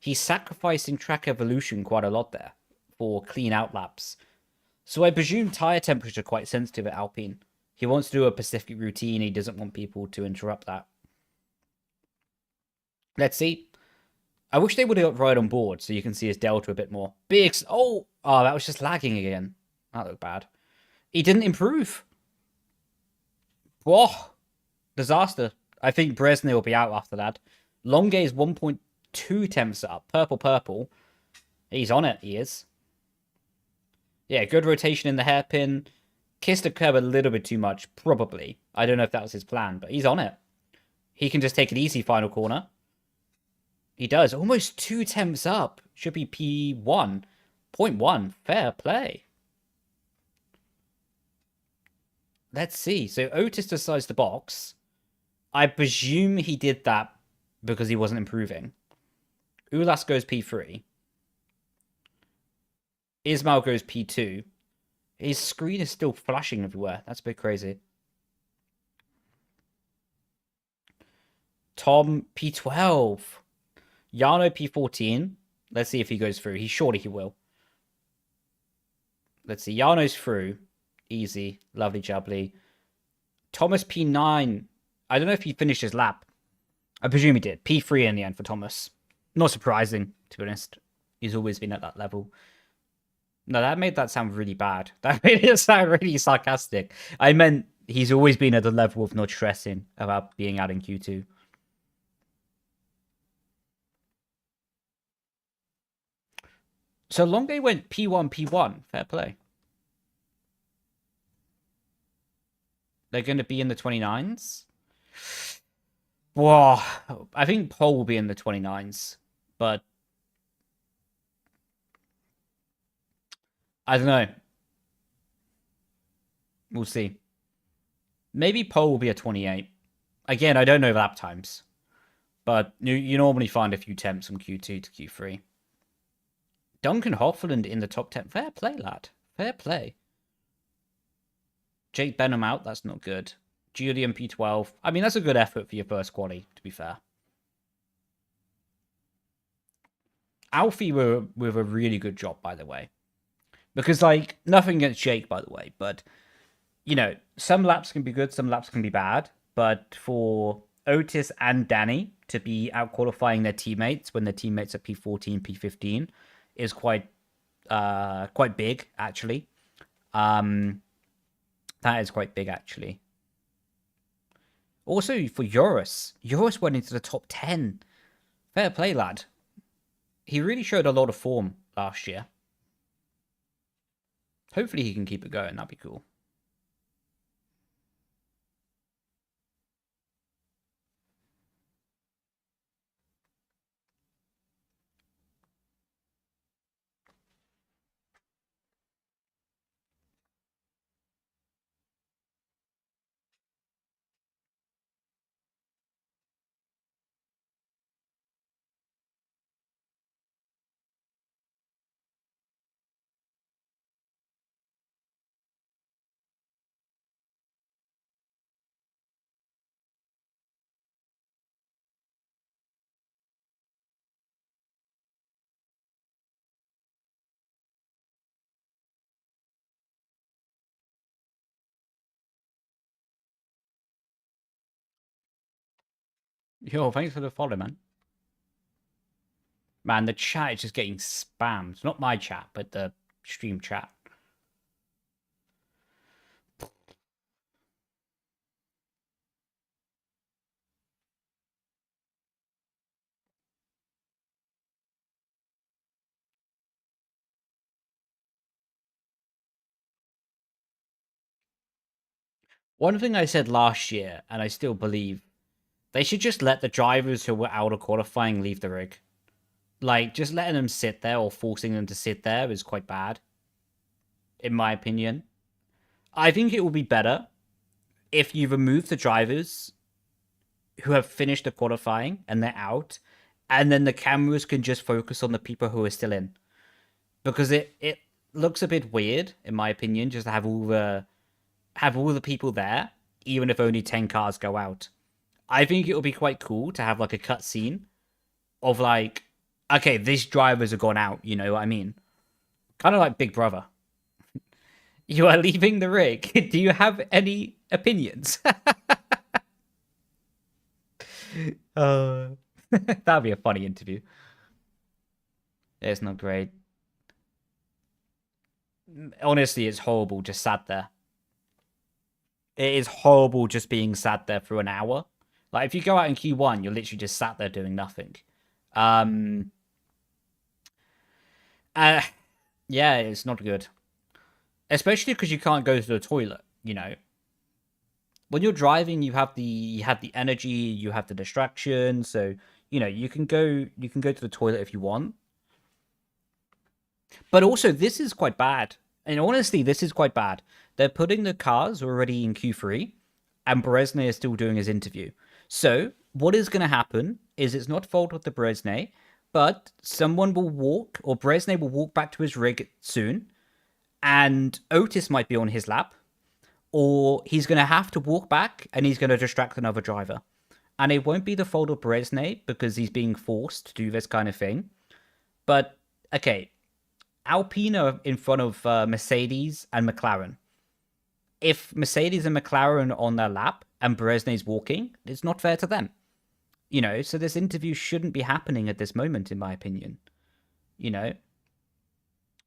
Speaker 1: He's sacrificing track evolution quite a lot there for clean out laps. So I presume tire temperature quite sensitive at Alpine. He wants to do a Pacific routine. He doesn't want people to interrupt that. Let's see. I wish they would have got right on board so you can see his delta a bit more. Oh, that was just lagging again. That looked bad. He didn't improve. Whoa. Disaster. I think Bresne will be out after that. Longue is 1.2 temps up. Purple. He's on it. He is. Yeah, good rotation in the hairpin. Kissed the curb a little bit too much, probably. I don't know if that was his plan, but he's on it. He can just take an easy final corner. He does. Almost 2 temps up. Should be P1. 0.1. Fair play. Let's see. So Otis decides to box. I presume he did that because he wasn't improving. Ulas goes P3. Ismail goes P2. His screen is still flashing everywhere. That's a bit crazy. Tom P12. Yano P14. Let's see if he goes through. Surely he will. Let's see. Yano's through. Easy. Lovely jubbly. Thomas P9. I don't know if he finished his lap. I presume he did. P3 in the end for Thomas. Not surprising, to be honest. He's always been at that level. No, that made that sound really bad. That made it sound really sarcastic. I meant he's always been at the level of not stressing about being out in Q2. So Longue went P1. Fair play. They're going to be in the 29s? Whoa. I think Paul will be in the 29s. But I don't know. We'll see. Maybe Poe will be a 28. Again, I don't know lap times. But you normally find a few temps from Q2 to Q3. Duncan Hofland in the top 10. Fair play, lad. Fair play. Jake Benham out. That's not good. Julian P12. I mean, that's a good effort for your first quali, to be fair. Alfie with a really good job, by the way. Because, like, nothing against Jake, by the way, but, you know, some laps can be good, some laps can be bad, but for Otis and Danny to be out-qualifying their teammates when their teammates are P14, P15 is quite big, actually. That is quite big, actually. Also, for Eurus went into the top 10. Fair play, lad. He really showed a lot of form last year. Hopefully he can keep it going. That'd be cool. Yo, thanks for the follow, man. Man, the chat is just getting spammed. Not my chat, but the stream chat. One thing I said last year, and I still believe, they should just let the drivers who were out of qualifying leave the rig. Like, just letting them sit there or forcing them to sit there is quite bad, in my opinion. I think it would be better if you remove the drivers who have finished the qualifying and they're out, and then the cameras can just focus on the people who are still in. Because it looks a bit weird, in my opinion, just to have all the people there, even if only 10 cars go out. I think it would be quite cool to have like a cutscene of like, okay, these drivers have gone out, you know what I mean? Kind of like Big Brother. You are leaving the rig. Do you have any opinions? That'd be a funny interview. It's not great. Honestly, it's horrible just sat there. It is horrible just being sat there for an hour. Like, if you go out in Q1, you're literally just sat there doing nothing. Yeah, it's not good. Especially because you can't go to the toilet, you know. When you're driving, you have the energy, you have the distraction, so you know you can go to the toilet if you want. But also, this is quite bad. And honestly, this is quite bad. They're putting the cars already in Q3, and Brezhnev is still doing his interview. So what is going to happen is it's not fault of the Brezhnev, but someone will walk, or Brezhnev will walk back to his rig soon, and Otis might be on his lap, or he's going to have to walk back, and he's going to distract another driver. And it won't be the fault of Brezhnev, because he's being forced to do this kind of thing. But, okay, Alpine are in front of Mercedes and McLaren. If Mercedes and McLaren are on their lap and Brezhnev's walking, it's not fair to them. You know, so this interview shouldn't be happening at this moment, in my opinion. You know?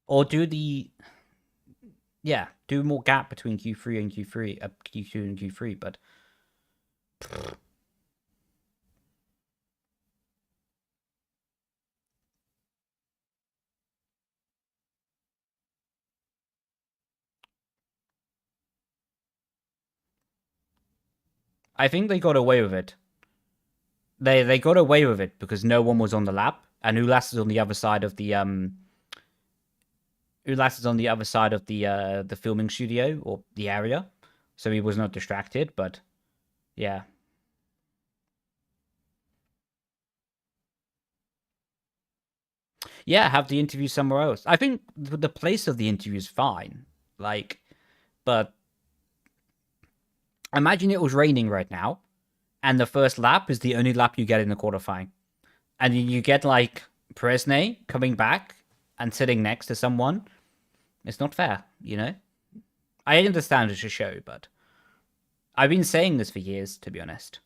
Speaker 1: Or do more gap between Q3 and Q2 and Q3, but... I think they got away with it. They got away with it because no one was on the lap, and Ulas is on the other side of the the filming studio or the area, so he was not distracted. But yeah, have the interview somewhere else. I think the place of the interview is fine, like, but imagine it was raining right now, and the first lap is the only lap you get in the qualifying, and you get like Brezhnev coming back and sitting next to someone. It's not fair, you know? I understand it's a show, but I've been saying this for years, to be honest.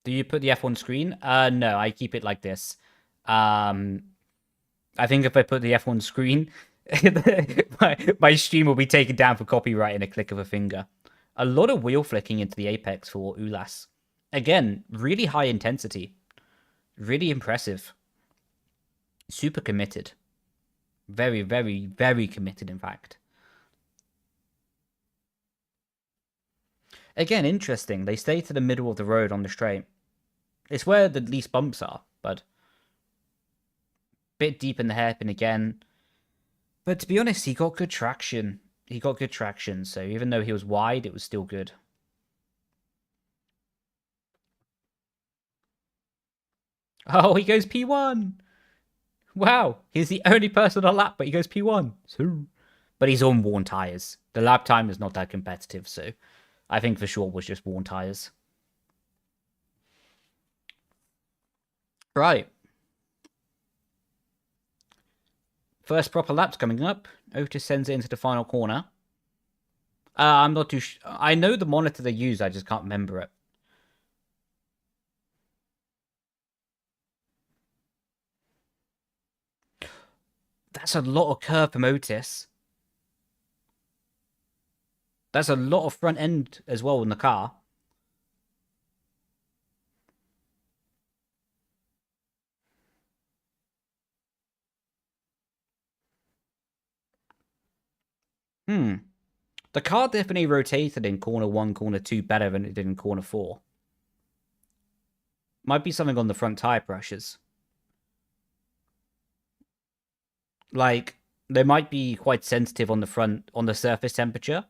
Speaker 1: Do you put the F1 screen? No, I keep it like this. I think if I put the F1 screen, my stream will be taken down for copyright in a click of a finger. A lot of wheel flicking into the apex for Ulas. Again, really high intensity. Really impressive. Super committed. Very, very, very committed, in fact. Again, interesting. They stay to the middle of the road on the straight. It's where the least bumps are, but... bit deep in the hairpin again. But to be honest, he got good traction. So even though he was wide, it was still good. Oh, he goes P1! Wow, he's the only person on lap, but he goes P1. So... but he's on worn tyres. The lap time is not that competitive, so I think for sure was just worn tyres. Right. First proper lap's coming up. Otis sends it into the final corner. I'm not too I know the monitor they use, I just can't remember it. That's a lot of curve from Otis. That's a lot of front end as well in the car. The car definitely rotated in corner 1, corner 2 better than it did in corner 4. Might be something on the front tire pressures. Like, they might be quite sensitive on the front, on the surface temperature.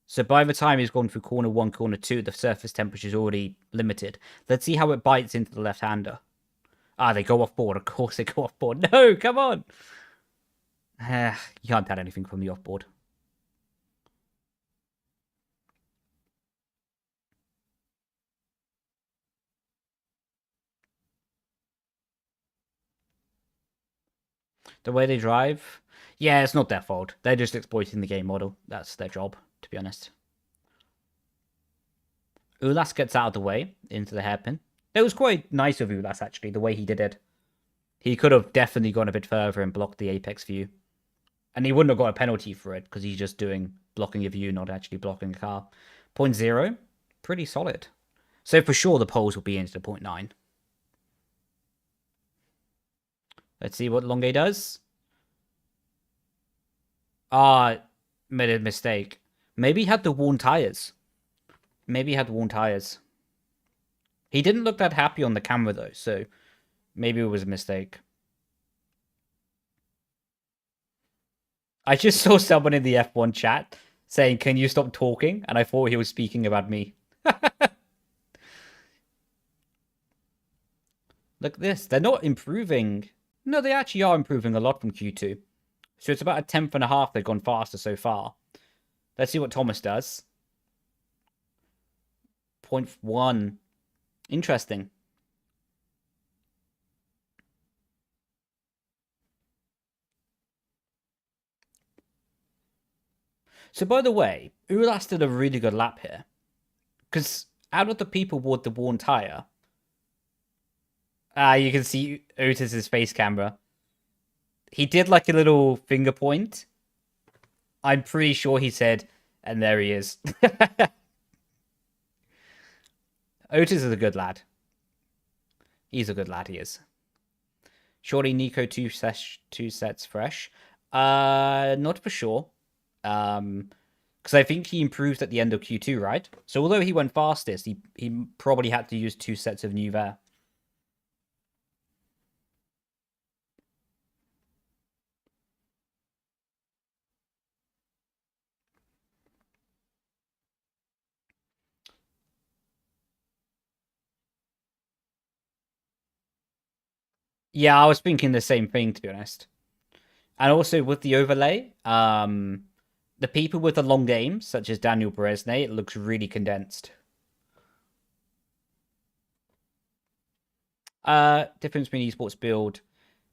Speaker 1: So by the time he's gone through corner 1, corner 2, the surface temperature is already limited. Let's see how it bites into the left-hander. Ah, they go off board. Of course they go off board. No, come on. You can't tell anything from the off board. The way they drive, yeah, it's not their fault. They're just exploiting the game model. That's their job, to be honest. Ulas gets out of the way into the hairpin. It was quite nice of Ulas, actually, the way he did it. He could have definitely gone a bit further and blocked the apex view. And he wouldn't have got a penalty for it, because he's just blocking a view, not actually blocking a car. 0.0, pretty solid. So for sure the poles will be into the 0.9. Let's see what Longe does. Ah, made a mistake. Maybe he had the worn tires. Maybe he had worn tires. He didn't look that happy on the camera, though, so maybe it was a mistake. I just saw someone in the F1 chat saying, "Can you stop talking?" And I thought he was speaking about me. Look at this. They're not improving. No, they actually are improving a lot from Q2. So it's about a 10th and a half they've gone faster so far. Let's see what Thomas does. 0.1. Interesting. So by the way, Ulas did a really good lap here. Because out of the people with the worn tyre, you can see Otis's face camera. He did like a little finger point. I'm pretty sure he said, and there he is. Otis is a good lad. He's a good lad, he is. Surely Nico two sets fresh. Not for sure. Because I think he improved at the end of Q2, right? So although he went fastest, he probably had to use 2 sets of new there. Yeah, I was thinking the same thing, to be honest. And also with the overlay, the people with the long games, such as Daniel Beresne, it looks really condensed. Difference between esports build.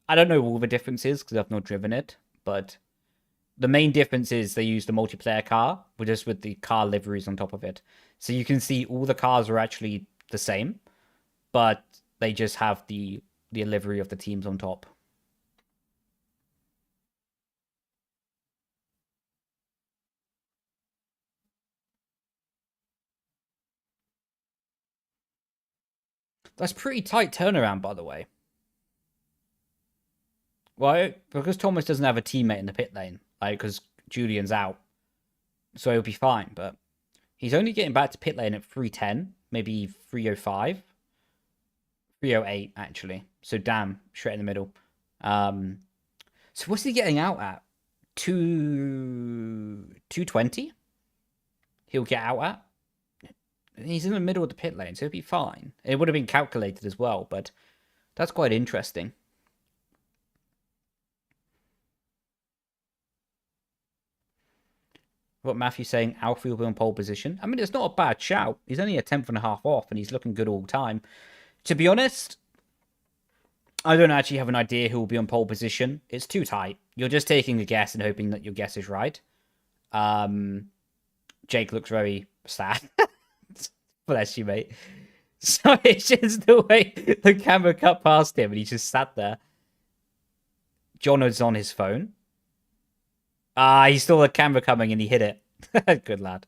Speaker 1: I don't know all the differences because I've not driven it, but the main difference is they use the multiplayer car, but just with the car liveries on top of it. So you can see all the cars are actually the same, but they just have the livery of the teams on top. That's pretty tight turnaround, by the way. Well, because Thomas doesn't have a teammate in the pit lane, like, because Julian's out, so he'll be fine. But he's only getting back to pit lane at 310, maybe 305, 308 actually. So damn, straight in the middle. So what's he getting out at? 220? He'll get out at. He's in the middle of the pit lane, so he'll be fine. It would have been calculated as well, but that's quite interesting. What Matthew's saying, Alfie will be on pole position. I mean, it's not a bad shout. He's only a 10th and a half off, and he's looking good all the time. To be honest, I don't actually have an idea who will be on pole position. It's too tight. You're just taking a guess and hoping that your guess is right. Jake looks very sad. Bless you, mate. So it's just the way the camera cut past him and he just sat there. Jono's on his phone. Ah, he saw the camera coming and he hit it. Good lad.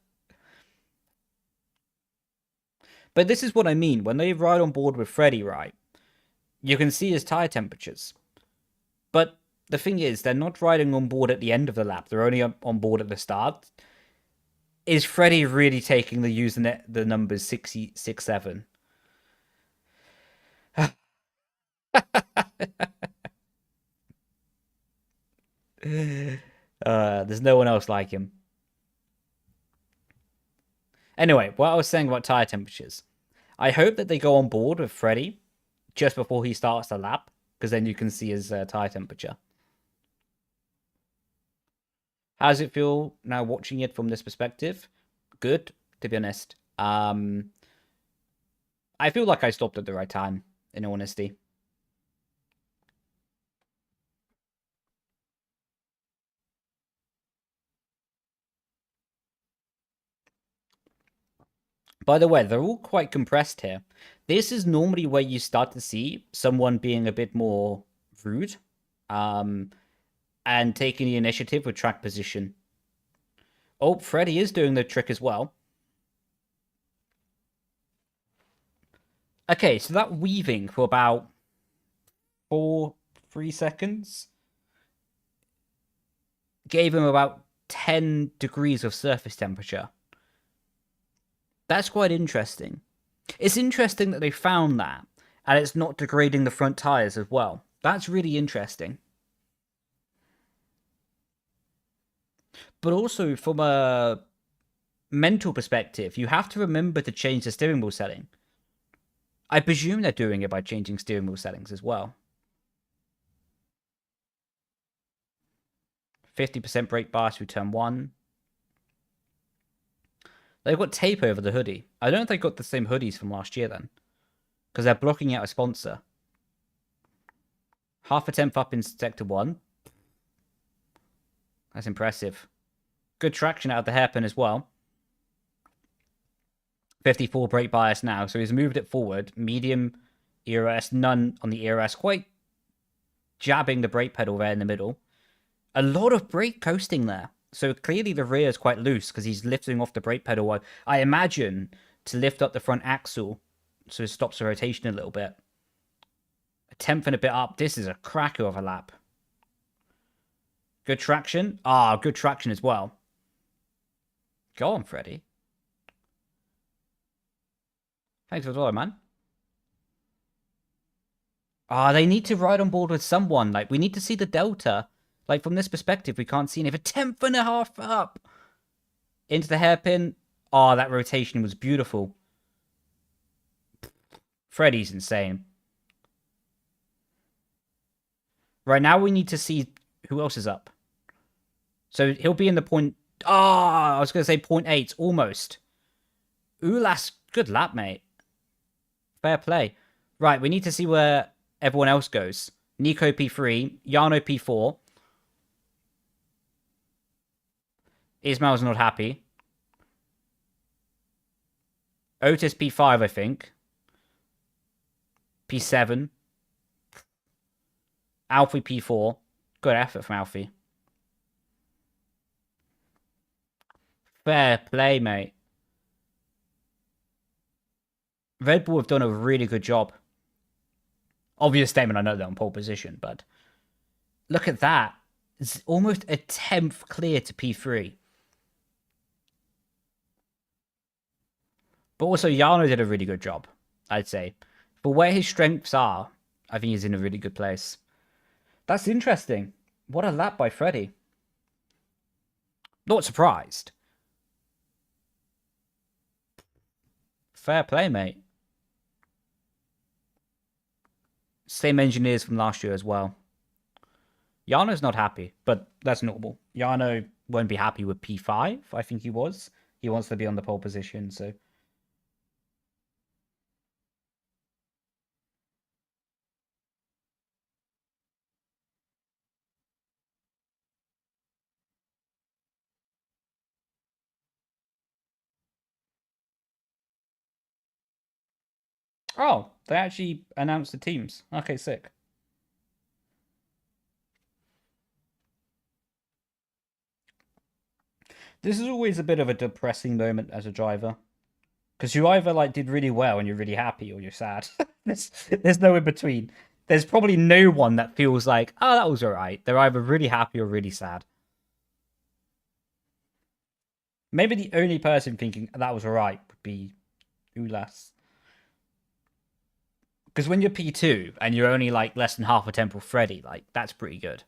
Speaker 1: But this is what I mean. When they ride on board with Freddy, right, you can see his tire temperatures. But the thing is, they're not riding on board at the end of the lap. They're only on board at the start. Is Freddy really taking the user the numbers 667? There's no one else like him. Anyway, what I was saying about tire temperatures. I hope that they go on board with Freddy just before he starts the lap, because then you can see his tire temperature. How does it feel now watching it from this perspective? Good, to be honest. I feel like I stopped at the right time, in honesty. By the way, they're all quite compressed here. This is normally where you start to see someone being a bit more rude and taking the initiative with track position. Oh, Freddy is doing the trick as well. Okay, so that weaving for about 3 seconds gave him about 10 degrees of surface temperature. That's quite interesting. It's interesting that they found that, and it's not degrading the front tires as well. That's really interesting. But also, from a mental perspective, you have to remember to change the steering wheel setting. I presume they're doing it by changing steering wheel settings as well. 50% brake bias through turn 1. They've got tape over the hoodie. I don't know if they got the same hoodies from last year then, because they're blocking out a sponsor. Half a tenth up in sector 1. That's impressive. Good traction out of the hairpin as well. 54 brake bias now, so he's moved it forward. Medium ERS, none on the ERS. Quite jabbing the brake pedal there in the middle. A lot of brake coasting there. So clearly the rear is quite loose because he's lifting off the brake pedal. I imagine to lift up the front axle so it stops the rotation a little bit. A tenth and a bit up. This is a cracker of a lap. Good traction. Ah, good traction as well. Go on, Freddy. Thanks for the follow, man. Ah, they need to ride on board with someone. Like, we need to see the delta. Like, from this perspective, we can't see any. A tenth and a half up. Into the hairpin. Ah, that rotation was beautiful. Freddy's insane. Right now, we need to see who else is up. So he'll be in the point. Ah, I was going to say 0.8, almost. Ooh, that's good lap, mate. Fair play. Right, we need to see where everyone else goes. Nico P3, Jarno P4. Ismail's not happy. Otis P5, I think. P7. Alfie P4. Good effort from Alfie. Fair play, mate. Red Bull have done a really good job. Obvious statement, I know they're on pole position, but look at that. It's almost a tenth clear to P3. But also, Jarno did a really good job, I'd say. For where his strengths are, I think he's in a really good place. That's interesting. What a lap by Freddy. Not surprised. Fair play, mate. Same engineers from last year as well. Jarno's not happy, but that's normal. Jarno won't be happy with P5, I think he was. He wants to be on the pole position, so... Oh, they actually announced the teams. Okay, sick. This is always a bit of a depressing moment as a driver. Because you either like did really well and you're really happy, or you're sad. there's no in between. There's probably no one that feels like, oh, that was alright. They're either really happy or really sad. Maybe the only person thinking that was alright would be Ulas. Because when you're P2 and you're only like less than half a temple Freddy, like that's pretty good.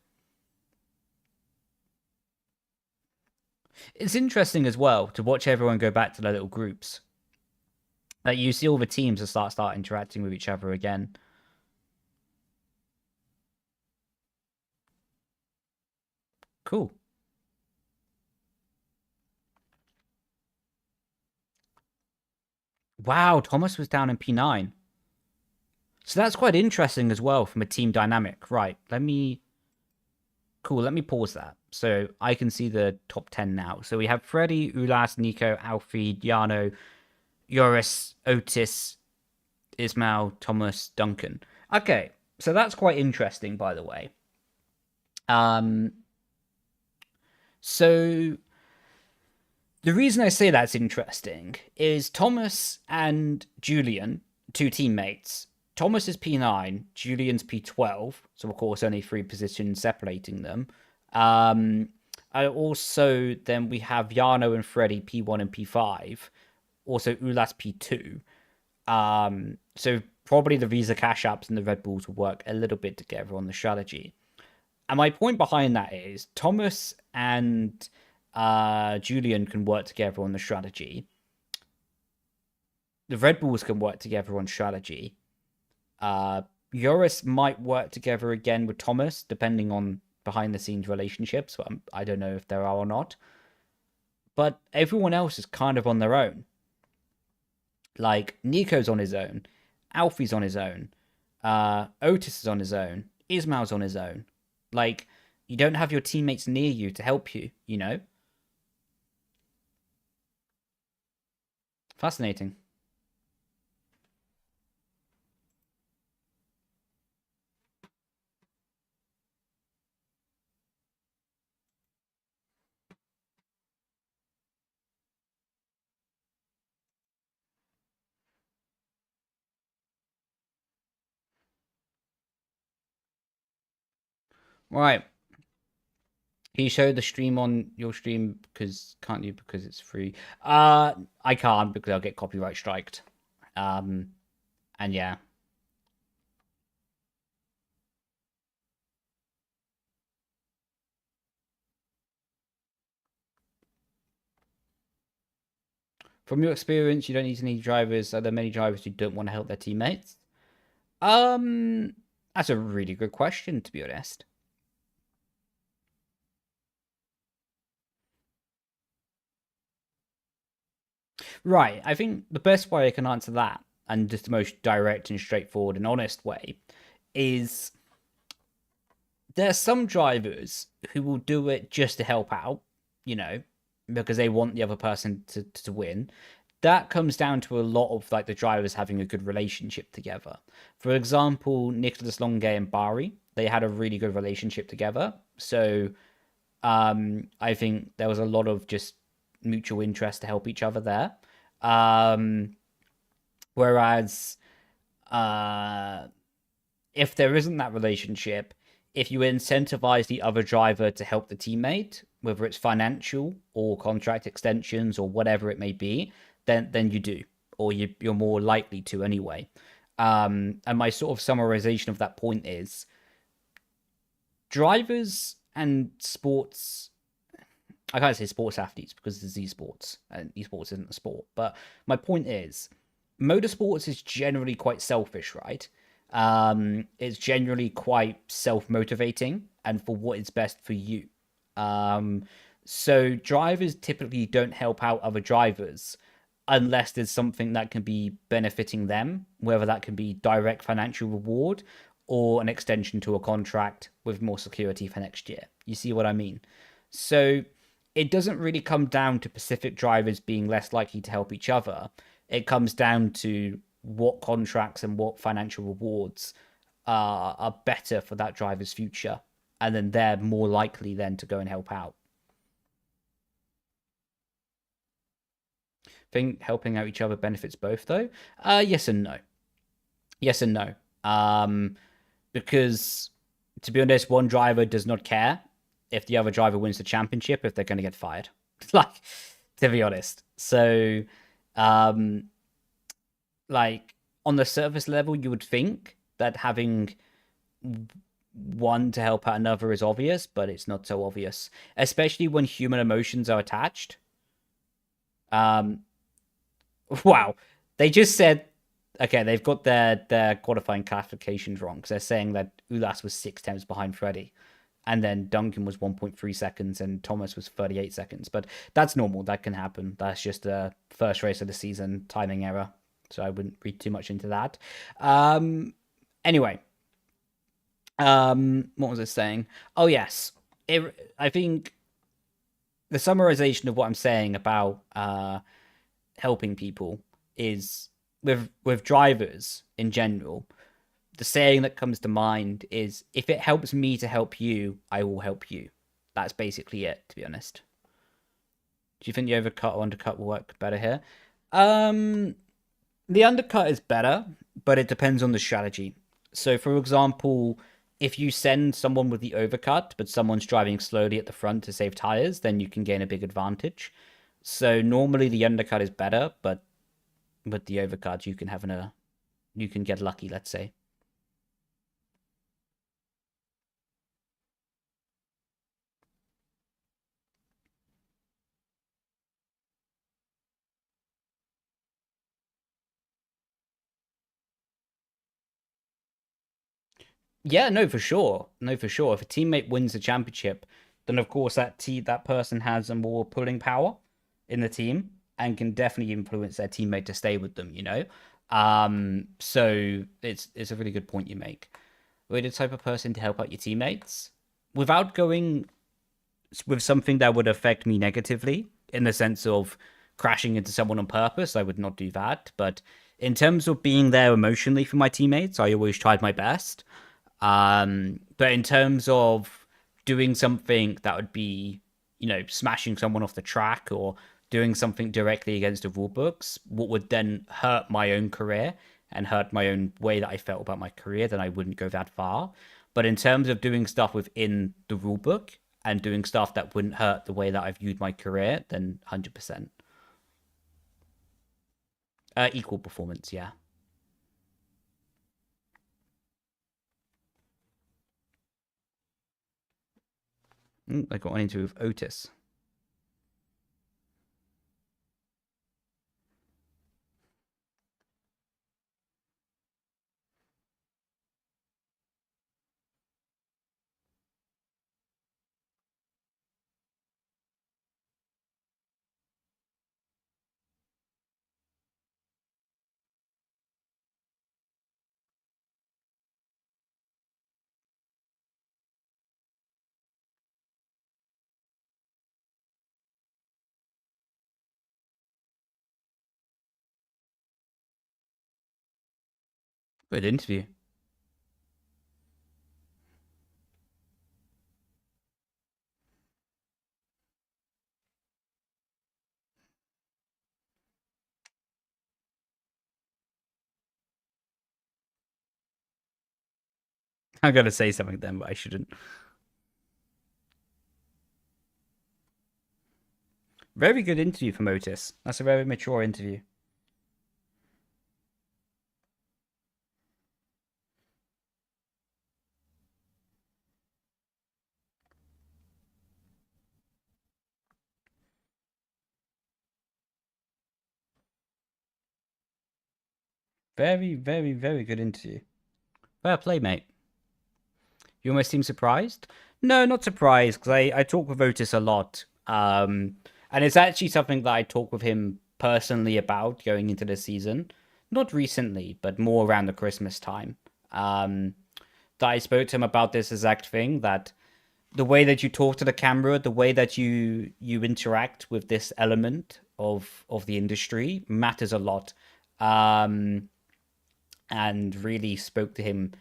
Speaker 1: It's interesting as well to watch everyone go back to their little groups. Like you see all the teams that start interacting with each other again. Cool. Wow, Thomas was down in P9. So that's quite interesting as well from a team dynamic. Right, let me pause that. So I can see the top 10 now. So we have Freddy, Ulas, Nico, Alfie, Yano, Joris, Otis, Ismail, Thomas, Duncan. Okay, so that's quite interesting, by the way. So the reason I say that's interesting is Thomas and Julian, two teammates. Thomas is P9, Julian's P12, so of course only 3 positions separating them. Also, then we have Yano and Freddy P1 and P5. Also, Ulas P2. So probably the Visa Cash Apps and the Red Bulls will work a little bit together on the strategy. And my point behind that is Thomas and Julian can work together on the strategy. The Red Bulls can work together on strategy. Joris might work together again with Thomas, depending on behind the scenes relationships. I don't know if there are or not. But everyone else is kind of on their own. Like, Nico's on his own. Alfie's on his own. Otis is on his own. Ismail's on his own. Like, you don't have your teammates near you to help you, you know? Fascinating. Right. Can you show the stream on your stream? Because can't you? Because it's free. I can't because I'll get copyright striked. And yeah. From your experience, you don't need any drivers. Are there many drivers who don't want to help their teammates? That's a really good question, to be honest. Right. I think the best way I can answer that, and just the most direct and straightforward and honest way, is there are some drivers who will do it just to help out, you know, because they want the other person to win. That comes down to a lot of like the drivers having a good relationship together. For example, Nicholas Longe and Bari, they had a really good relationship together. So I think there was a lot of just mutual interest to help each other there. Whereas if there isn't that relationship, if you incentivize the other driver to help the teammate, whether it's financial or contract extensions or whatever it may be, then you do, or you're more likely to anyway. And my sort of summarization of that point is drivers and sports. I can't say sports athletes because it's esports, and esports isn't a sport. But my point is, motorsports is generally quite selfish, right? It's generally quite self-motivating and for what is best for you. So drivers typically don't help out other drivers unless there's something that can be benefiting them, whether that can be direct financial reward or an extension to a contract with more security for next year. You see what I mean? So it doesn't really come down to Pacific drivers being less likely to help each other. It comes down to what contracts and what financial rewards are better for that driver's future. And then they're more likely then to go and help out. Think helping out each other benefits both, though? Yes and no. Yes and no. Because, to be honest, one driver does not care if the other driver wins the championship if they're going to get fired. Like, to be honest. So, um, like, on the surface level, you would think that having one to help out another is obvious, but it's not so obvious, especially when human emotions are attached. Wow, they just said, okay, they've got their qualifying classifications wrong because they're saying that Ulas was 6 tenths behind Freddie, and then Duncan was 1.3 seconds and Thomas was 38 seconds. But that's normal. That can happen. That's just a first race of the season timing error. So I wouldn't read too much into that. Anyway, what was I saying? Oh yes, I think the summarization of what I'm saying about helping people is with drivers in general. The saying that comes to mind is, if it helps me to help you, I will help you. That's basically it, to be honest. Do you think the overcut or undercut will work better here? The undercut is better, but it depends on the strategy. So, for example, if you send someone with the overcut, but someone's driving slowly at the front to save tires, then you can gain a big advantage. So normally the undercut is better, but with the overcut you can get lucky, let's say. Yeah, no, for sure. No, for sure. If a teammate wins the championship, then of course that person has a more pulling power in the team and can definitely influence their teammate to stay with them, you know? So it's a really good point you make. We're the type of person to help out your teammates without going with something that would affect me negatively in the sense of crashing into someone on purpose. I would not do that. But in terms of being there emotionally for my teammates, I always tried my best. But in terms of doing something that would be, smashing someone off the track or doing something directly against the rule books, what would then hurt my own career and hurt my own way that I felt about my career, then I wouldn't go that far. But in terms of doing stuff within the rule book and doing stuff that wouldn't hurt the way that I viewed my career, then 100%. Equal performance, yeah. I got one into with Otis. Good interview. I'm going to say something then, but I shouldn't. Very good interview from Otis. That's a very mature interview. Very, very, very good interview. Fair play, mate. You almost seem surprised. No, not surprised, because I talk with Otis a lot. And it's actually something that I talk with him personally about going into the season. Not recently, but more around the Christmas time. That I spoke to him about this exact thing, that the way that you talk to the camera, the way that you interact with this element of the industry matters a lot. And really spoke to him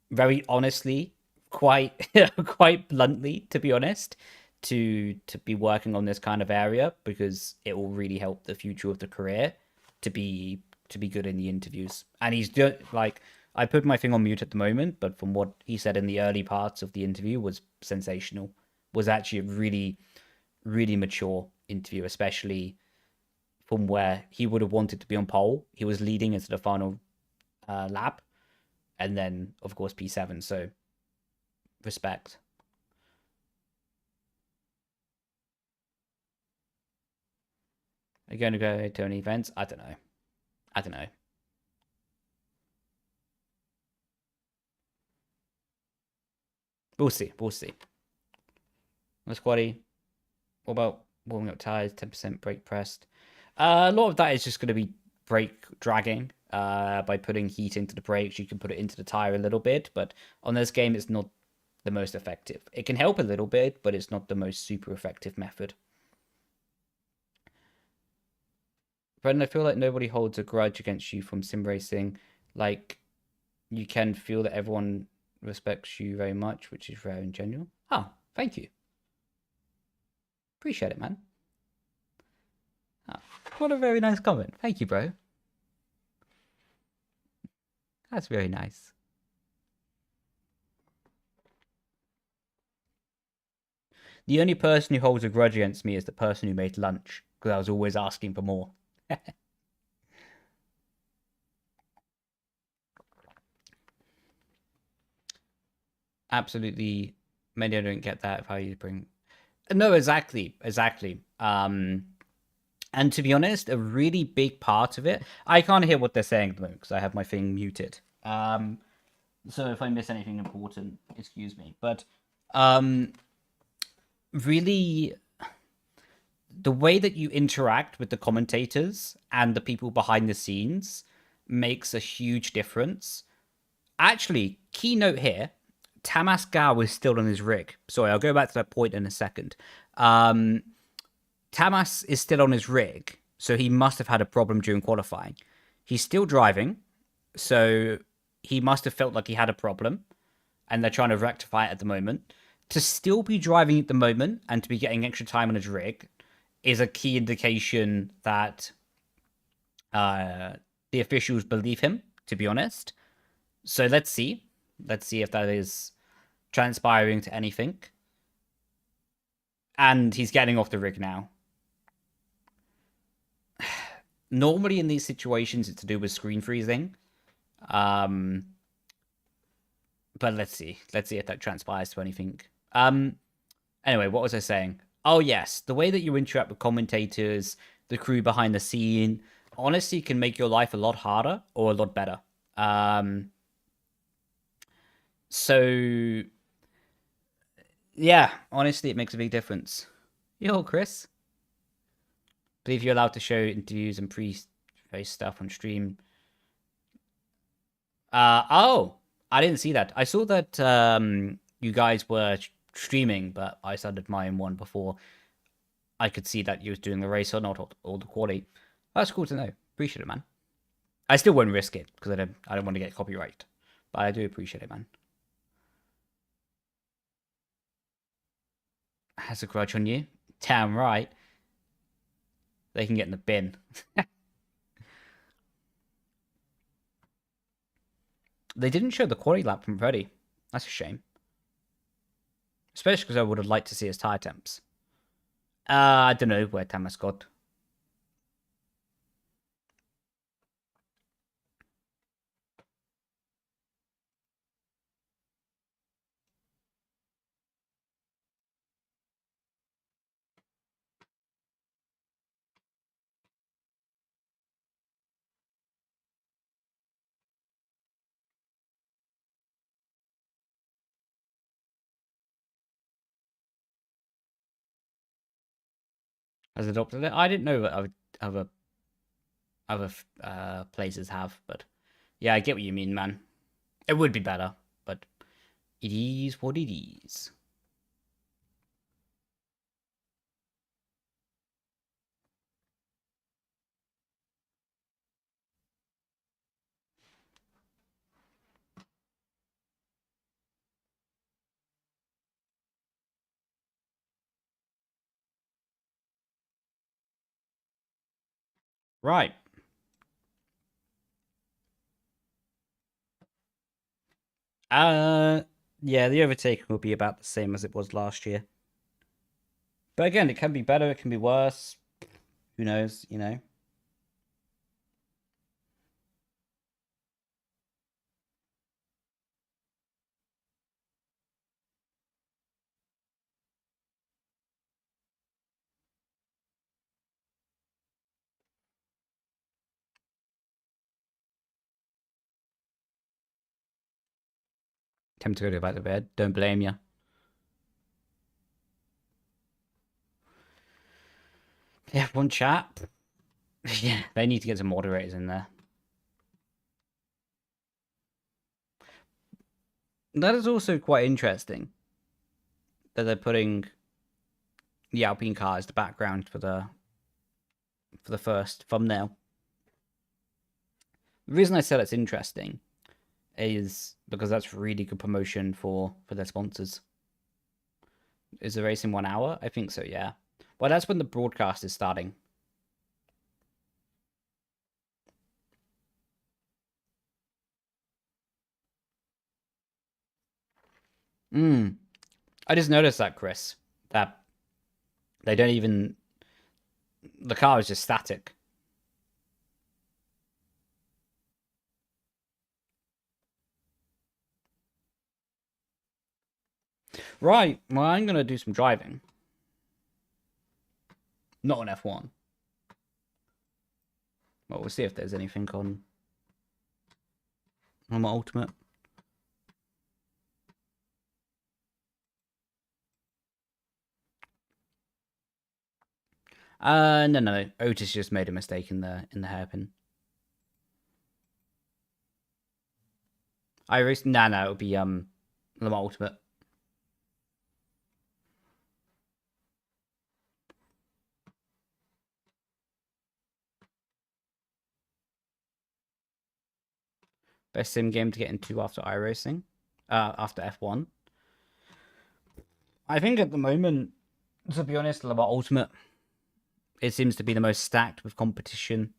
Speaker 1: very honestly, quite quite bluntly, to be honest, to be working on this kind of area because it will really help the future of the career to be good in the interviews. And he's like, I put my thing on mute at the moment, but from what he said in the early parts of the interview was sensational. Was actually a really, really mature interview, especially from where he would have wanted to be on pole. He was leading into the final lap, and then of course P7. So respect. Are you going to go to any events? I don't know. I don't know. We'll see. We'll see. Squatty. What about warming up tires? 10% brake pressed. A lot of that is just going to be brake dragging. By putting heat into the brakes, you can put it into the tire a little bit, but on this game, it's not the most effective. It can help a little bit, but it's not the most super effective method. Brendon, I feel like nobody holds a grudge against you from sim racing. Like, you can feel that everyone respects you very much, which is rare and genuine. Oh, thank you. Appreciate it, man. Oh, what a very nice comment. Thank you, bro. That's very nice. The only person who holds a grudge against me is the person who made lunch, because I was always asking for more. Absolutely, many don't get that how you bring. No, exactly. And to be honest, a really big part of it, I can't hear what they're saying at the moment because I have my thing muted. So if I miss anything important, excuse me. But really, the way that you interact with the commentators and the people behind the scenes makes a huge difference. Actually, keynote here, Tamas Gao is still on his rig. Sorry, I'll go back to that point in a second. Tamas is still on his rig, so he must have had a problem during qualifying. He's still driving, so he must have felt like he had a problem, and they're trying to rectify it at the moment. To still be driving at the moment and to be getting extra time on his rig is a key indication that the officials believe him, to be honest. So let's see. Let's see if that is transpiring to anything. And he's getting off the rig now. Normally in these situations, it's to do with screen freezing. But let's see. Let's see if that transpires to anything. Anyway, what was I saying? Oh, yes. The way that you interact with commentators, the crew behind the scene, honestly can make your life a lot harder or a lot better. So, yeah, honestly, it makes a big difference. Yo, Chris. Believe you're allowed to show interviews and pre-race stuff on stream. Oh, I didn't see that. I saw that you guys were streaming, but I started my own one before I could see that you was doing the race or not, all the quality. That's cool to know. Appreciate it, man. I still won't risk it because I don't want to get copyright, but I do appreciate it, man. Has a grudge on you? Damn right. They can get in the bin. They didn't show the quality lap from Freddie. That's a shame. Especially because I would have liked to see his tire temps. I don't know where Tamas got. Has adopted it. I didn't know that other places have, but yeah, I get what you mean, man. It would be better, but it is what it is. Right. Yeah, the overtaking will be about the same as it was last year. But again, it can be better, it can be worse. Who knows, you know? Tempted to go back to bed. Don't blame you. Yeah, one chat. Yeah, they need to get some moderators in there. That is also quite interesting that they're putting the Alpine car as the background for the first thumbnail. The reason I said it's interesting is because that's really good promotion for their sponsors. Is the race in 1 hour? I think so, yeah. Well, that's when the broadcast is starting. I just noticed that, Chris, that they don't even... The car is just static. Right, well, I'm going to do some driving. Not on F1. Well, we'll see if there's anything on my Ultimate. No. Otis just made a mistake in the hairpin. Iris? No, it'll be Le Mans Ultimate. Best sim game to get into after iRacing, after F1. I think at the moment, to be honest, Le Mans Ultimate, it seems to be the most stacked with competition.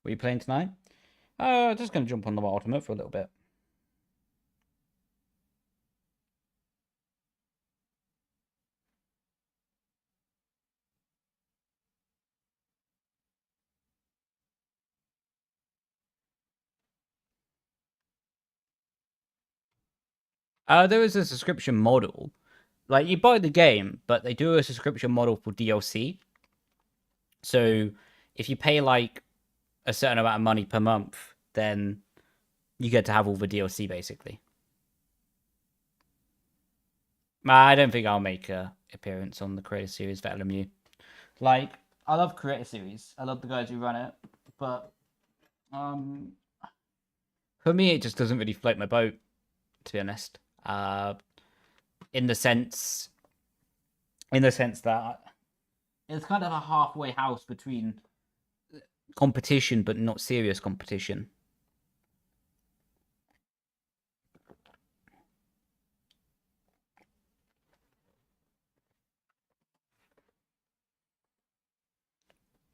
Speaker 1: What are you playing tonight? Just going to jump on the Ultimate for a little bit. There is a subscription model. Like, you buy the game, but they do a subscription model for DLC. So, if you pay, like, a certain amount of money per month, then you get to have all the DLC, basically. I don't think I'll make a appearance on the Creator Series for LMU. Like, I love Creator Series. I love the guys who run it, but for me, it just doesn't really float my boat, to be honest. In the sense that it's kind of a halfway house between competition but not serious competition.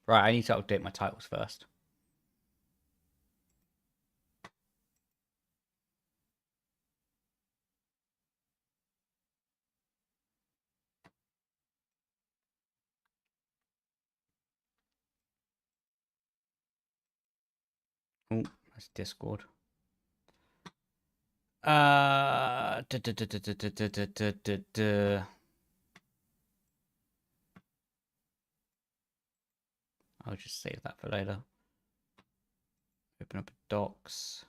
Speaker 1: Right, I need to update my titles first. Oh, that's Discord. I'll just save that for later. Open up docs.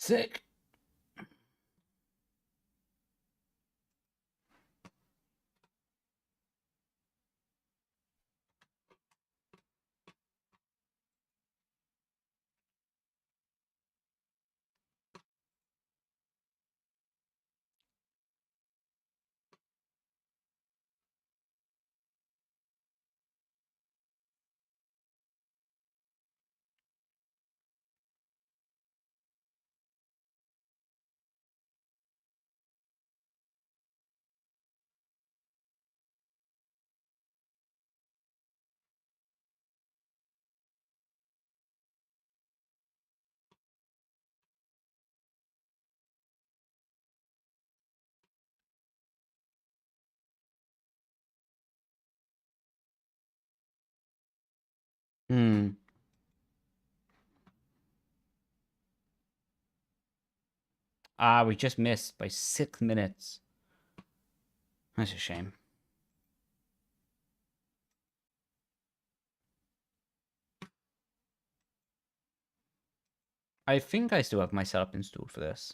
Speaker 1: Sick. Hmm. Ah, we just missed by 6 minutes. That's a shame. I think I still have my setup installed for this.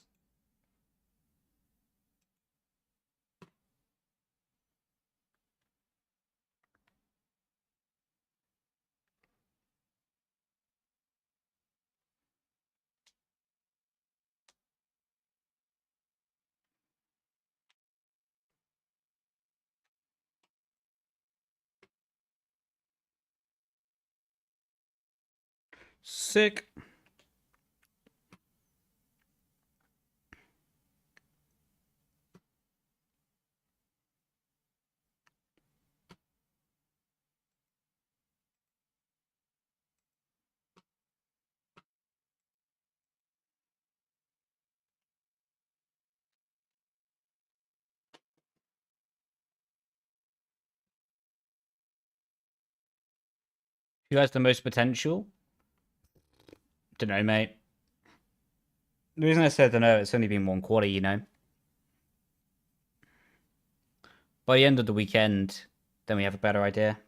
Speaker 1: Sick. Who has the most potential? Don't know, mate. The reason I said don't know, it's only been 1 quarter, you know. By the end of the weekend, then we have a better idea.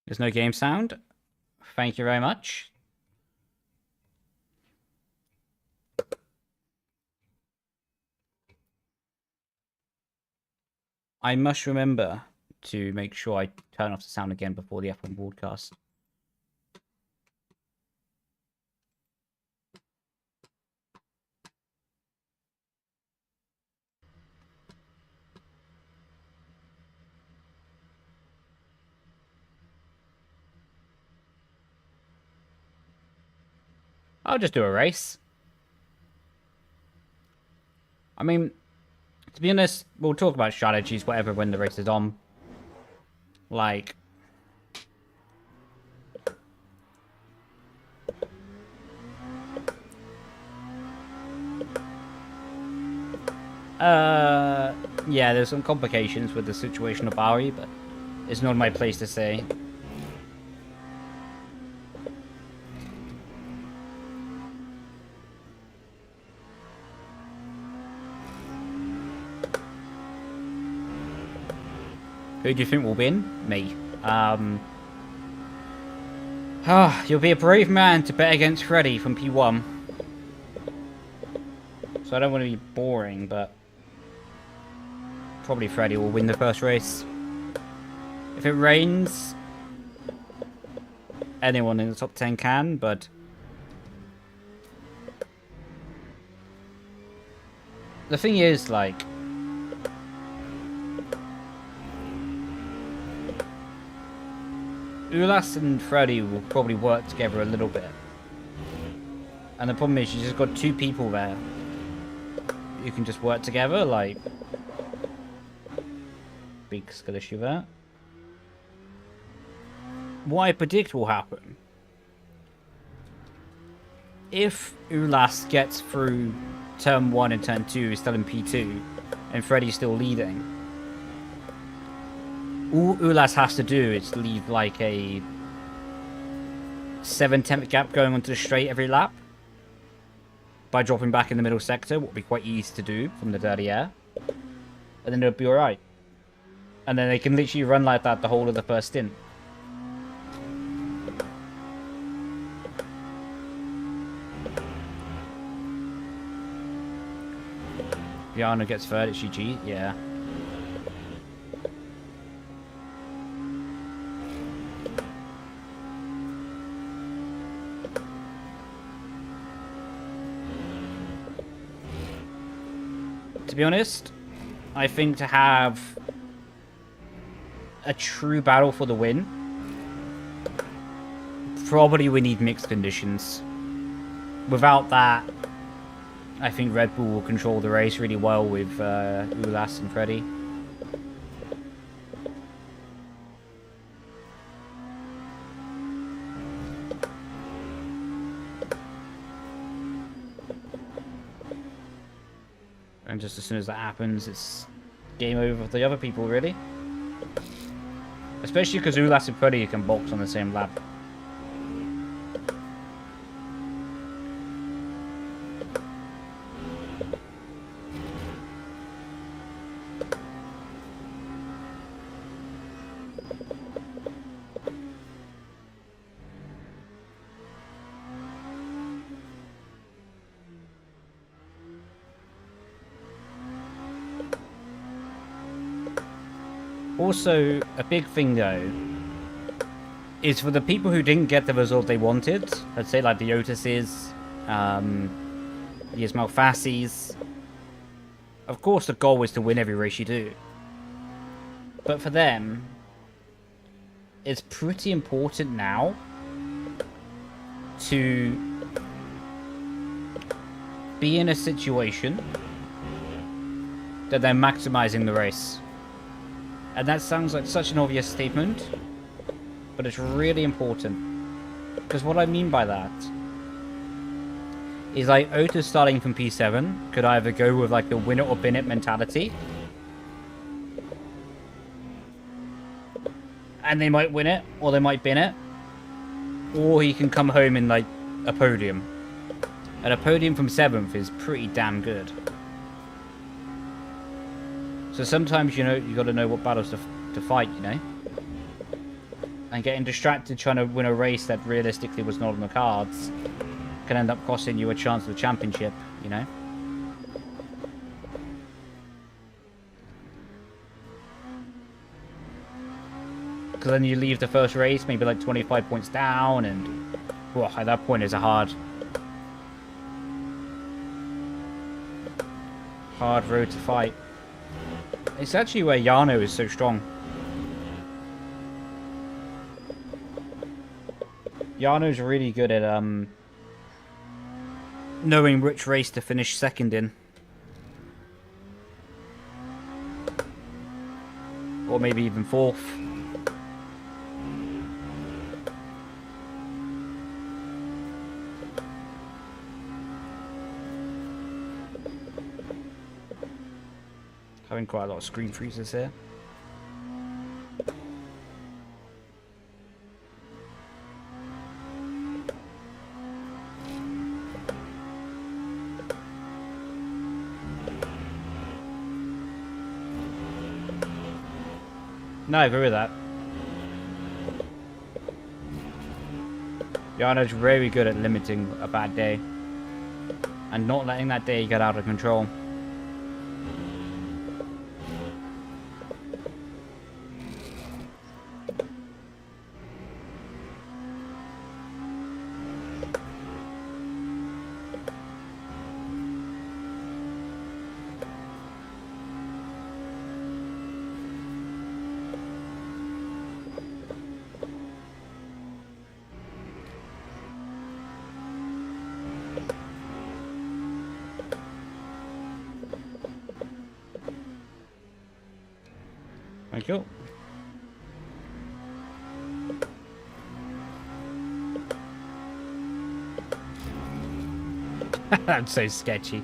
Speaker 1: There's no game sound. Thank you very much. I must remember to make sure I turn off the sound again before the F1 broadcast. I'll just do a race. I mean, to be honest, we'll talk about strategies, whatever, when the race is on. Like... yeah, there's some complications with the situation of Bari, but it's not my place to say. Who do you think will win? Me. You'll be a brave man to bet against Freddy from P1. So I don't want to be boring, but... probably Freddy will win the first race. If it rains... anyone in the top 10 can, but... the thing is, like... Ulas and Freddy will probably work together a little bit. And the problem is you just got 2 people there. You can just work together, like... Big skill issue there. What I predict will happen... If Ulas gets through turn 1 and turn 2, is still in P2, and Freddy's still leading, all Ulas has to do is leave like a 7/10 gap going onto the straight every lap by dropping back in the middle sector, what would be quite easy to do from the dirty air, and then it'll be alright. And then they can literally run like that the whole of the first stint. Yana gets third, it's GG, yeah. To be honest, I think to have a true battle for the win, probably we need mixed conditions. Without that, I think Red Bull will control the race really well with Ulas and Freddy. And just as soon as that happens, it's game over for the other people, really. Especially because Ulas and Freddy can box on the same lap. Also, a big thing though, is for the people who didn't get the result they wanted, let's say like the Otises, the Ismail Fassis, of course the goal is to win every race you do. But for them, it's pretty important now to be in a situation that they're maximizing the race. And that sounds like such an obvious statement, but it's really important. Because what I mean by that is like Otis starting from P7 could either go with like the winner or bin it mentality, and they might win it, or they might bin it, or he can come home in like a podium. And a podium from 7th is pretty damn good. So sometimes, you know, you got to know what battles to fight, you know? And getting distracted trying to win a race that realistically was not on the cards can end up costing you a chance at the championship, you know? Because then you leave the first race maybe like 25 points down, and well, at that point it's a hard road to fight. It's actually where Yano is so strong. Yano's really good at knowing which race to finish second in. Or maybe even 4th. Having quite a lot of screen freezes here. No, I agree with that. Yano's very good at limiting a bad day and not letting that day get out of control. Thank you. That's so sketchy.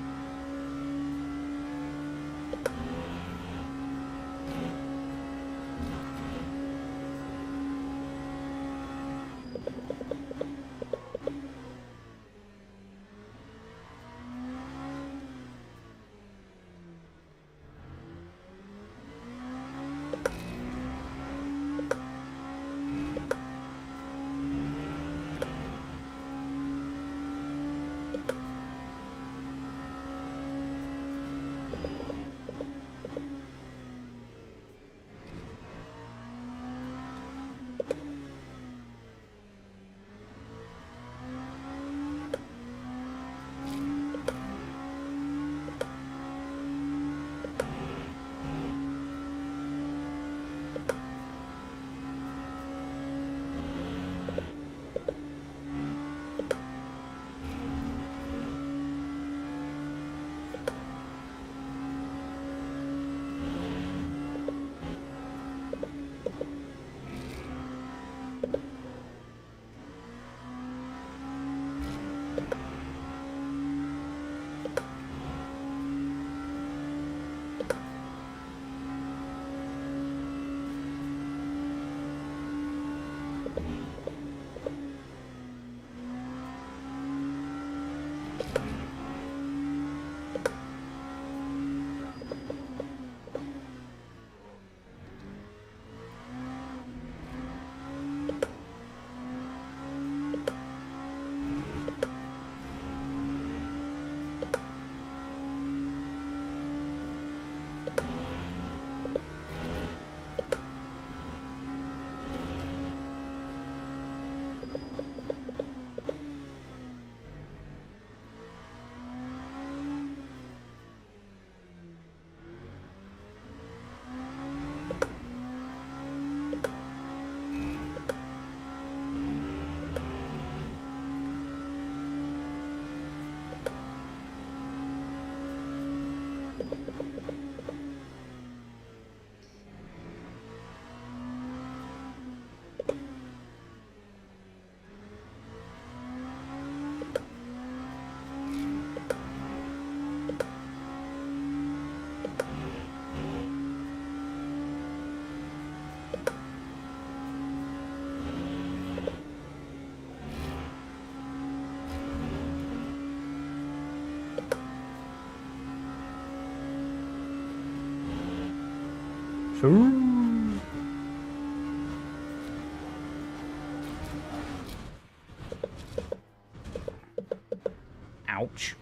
Speaker 1: Ouch.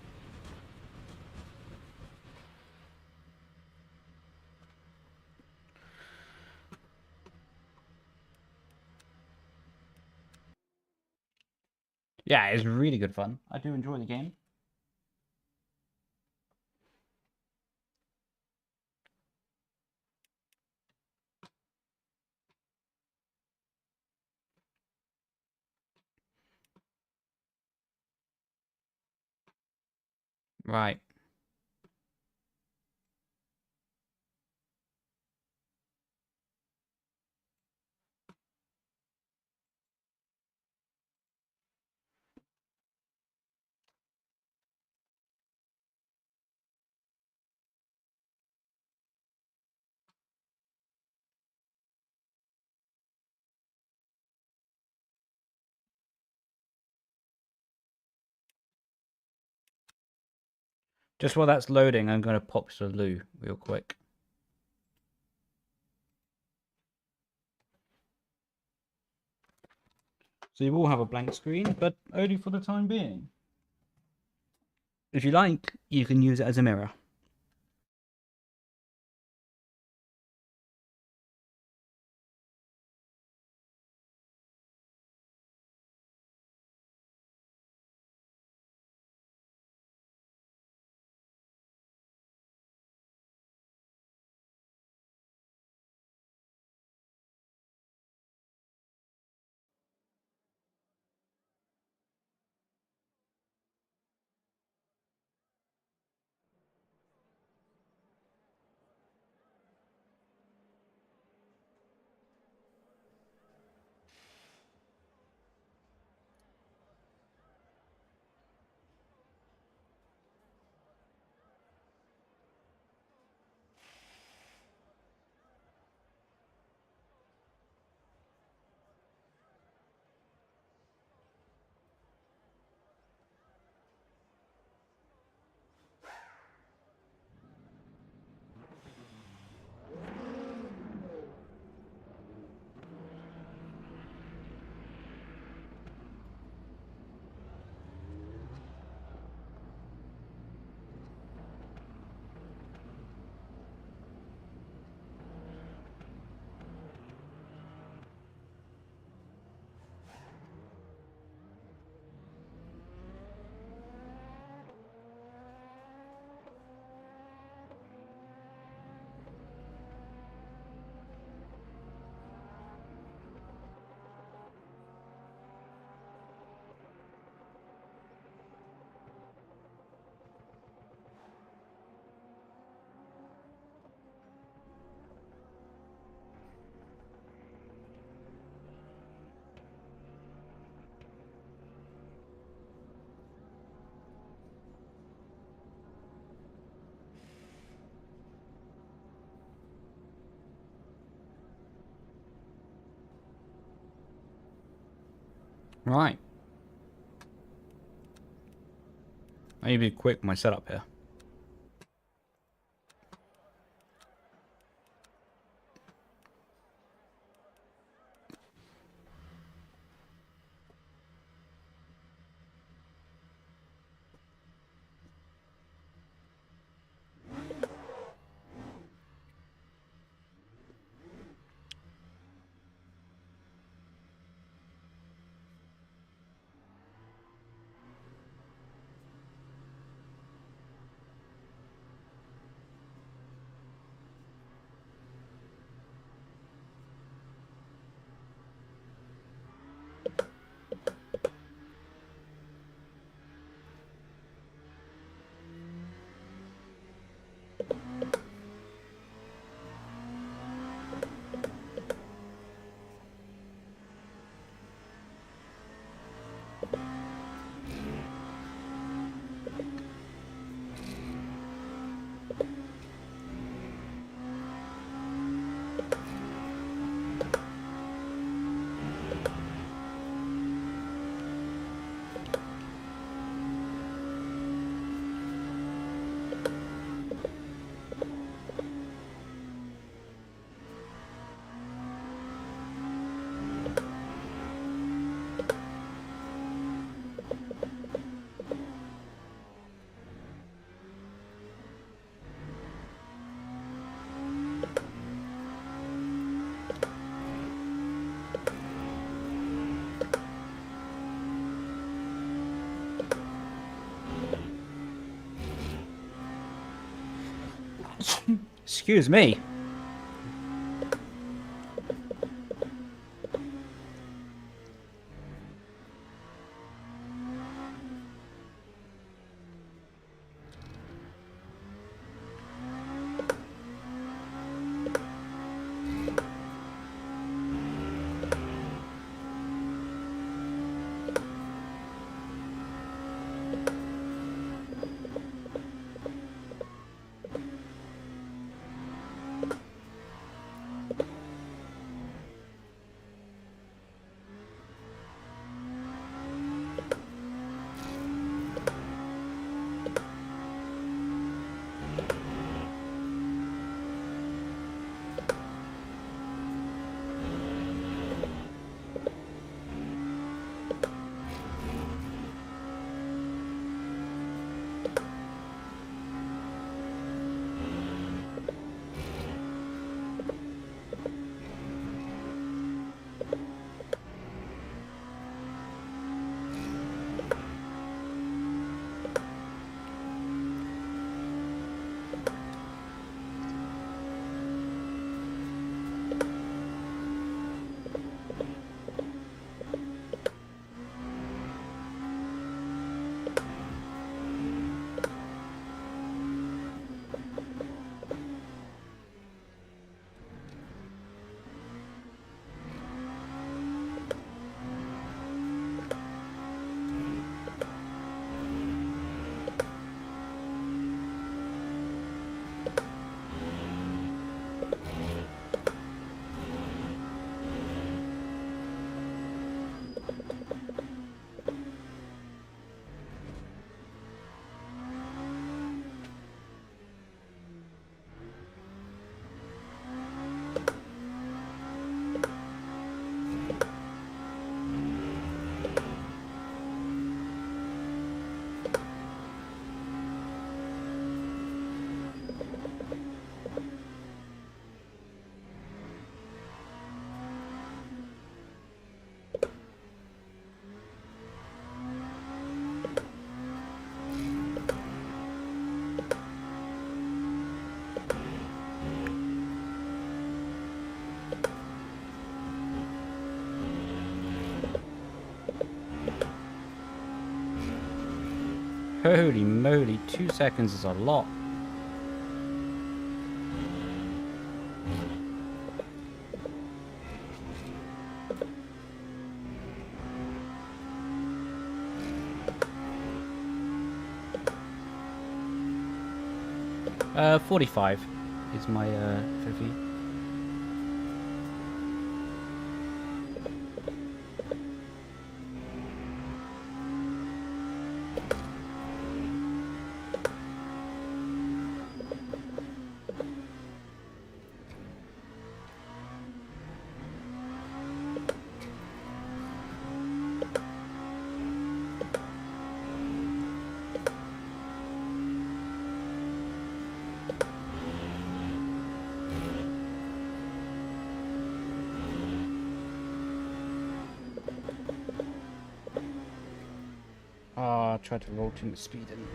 Speaker 1: Yeah, it's really good fun. I do enjoy the game. Right. Just while that's loading, I'm going to pop to loo real quick. So you will have a blank screen, but only for the time being. If you like, you can use it as a mirror. Right. I need to be quick with my setup here. Excuse me. Holy moly, 2 seconds is a lot. Uh, 45 is my FOV. I'll try to roll too much speed in.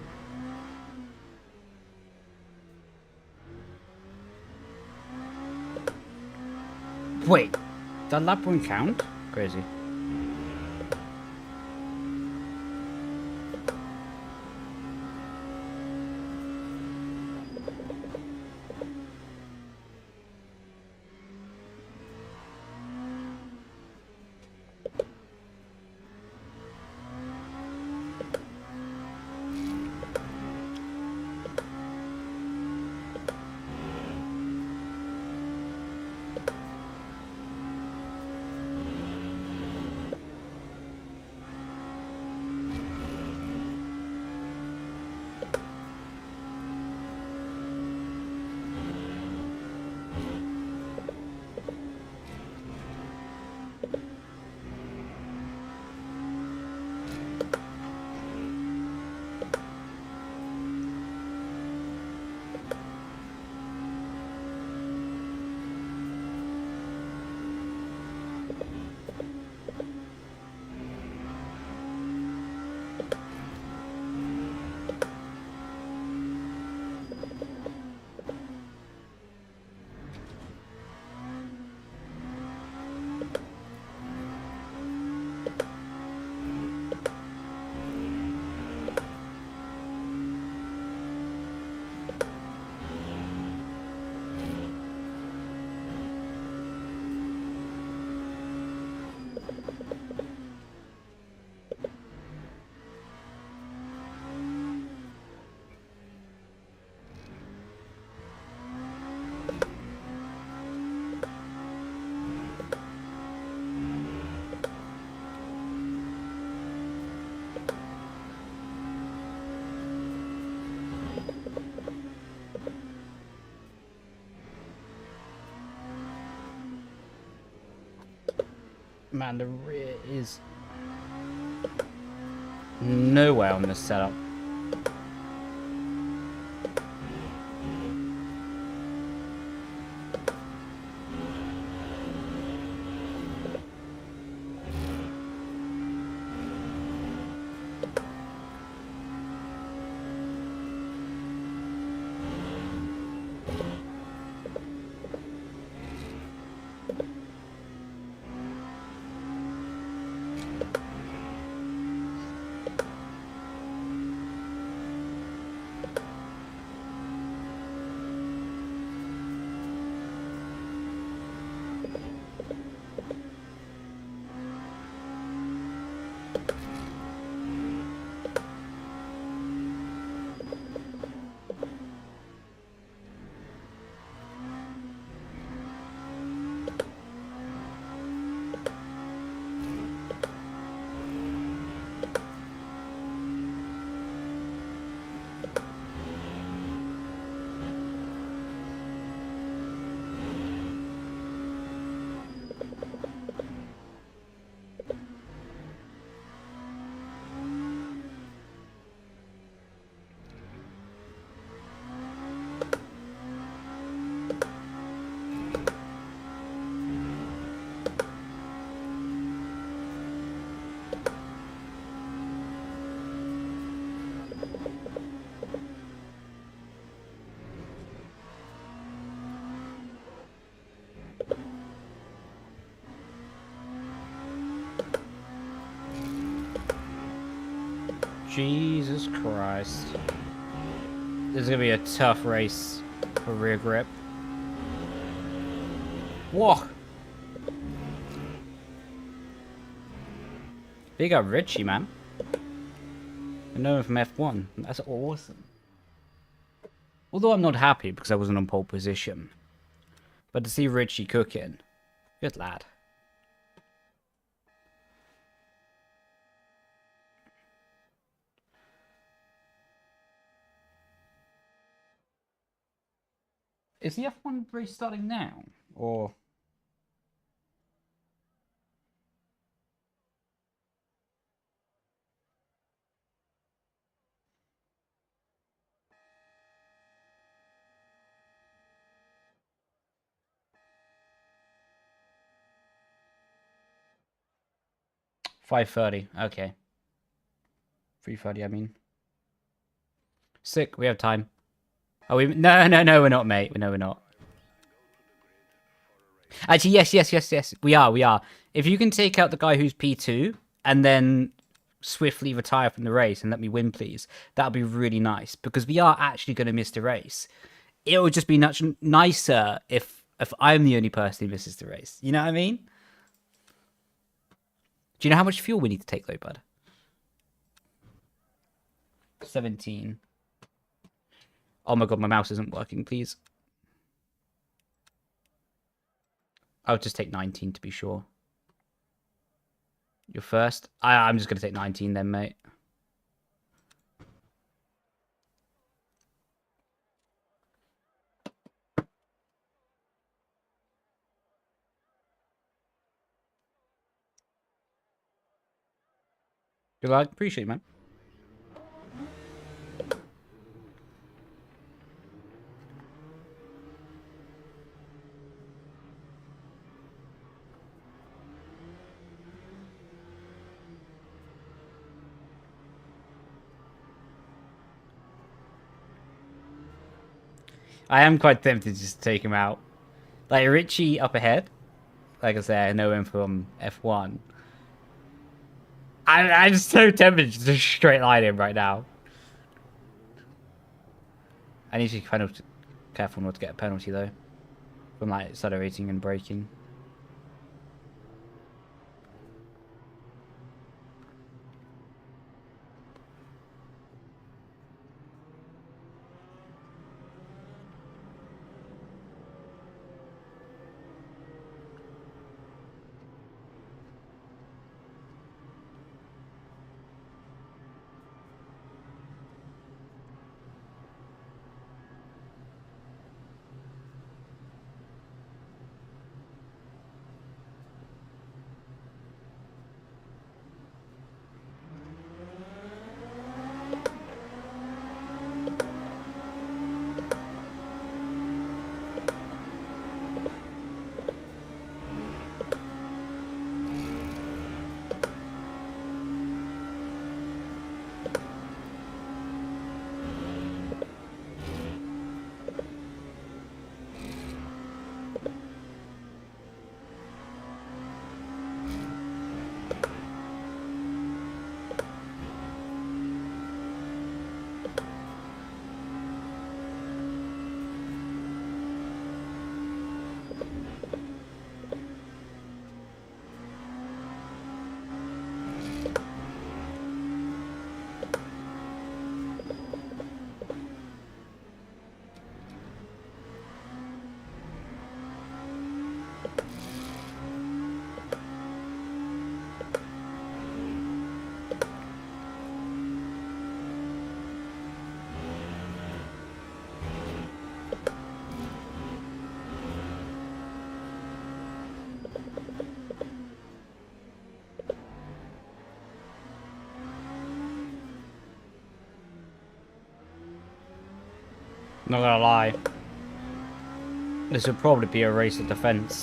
Speaker 1: Wait, that lap won't count? Crazy. Man, the rear is nowhere on this setup. Jesus Christ. This is going to be a tough race for rear grip. Whoa! Big up Richie, man. I know him from F1. That's awesome. Although I'm not happy because I wasn't on pole position. But to see Richie cooking, good lad. Is the F1 race starting now? Or... 5:30, okay. 3:30, I mean. Sick, we have time. Oh, no, we're not, mate. No, we're not. Actually, yes. We are. If you can take out the guy who's P2 and then swiftly retire from the race and let me win, please, that'd be really nice, because we are actually going to miss the race. It would just be much nicer if I'm the only person who misses the race. You know what I mean? Do you know how much fuel we need to take, though, bud? 17. Oh my god, my mouse isn't working, please. I'll just take 19 to be sure. You're first? I'm just going to take 19 then, mate. Good luck. Appreciate it, man. I am quite tempted to just take him out. Like, Richie up ahead. Like I say, I know him from F1. I'm just so tempted to just straight line him right now. I need to be careful not to get a penalty, though. From, like, accelerating and braking. Not gonna lie. This would probably be a race of defense.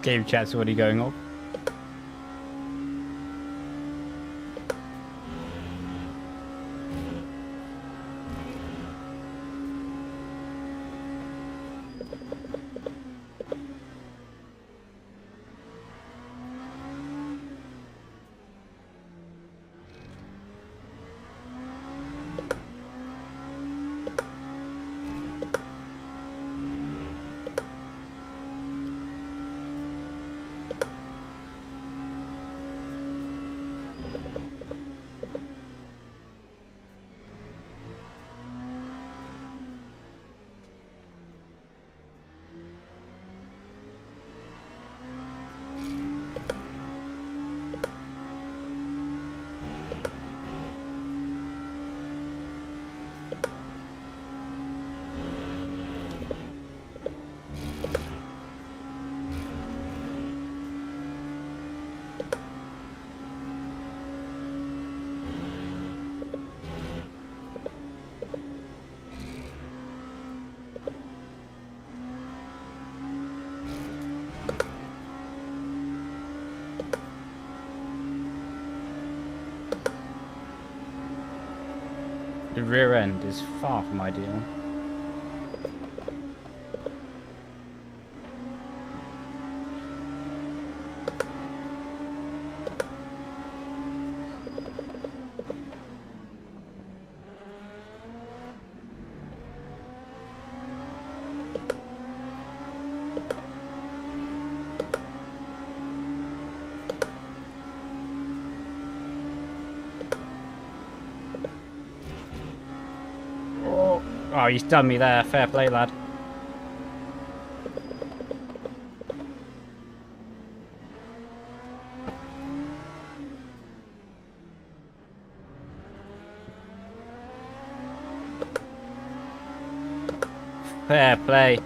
Speaker 1: Game chat's already going off. The rear end is far from ideal. Oh, he's done me there. Fair play, lad. Fair play.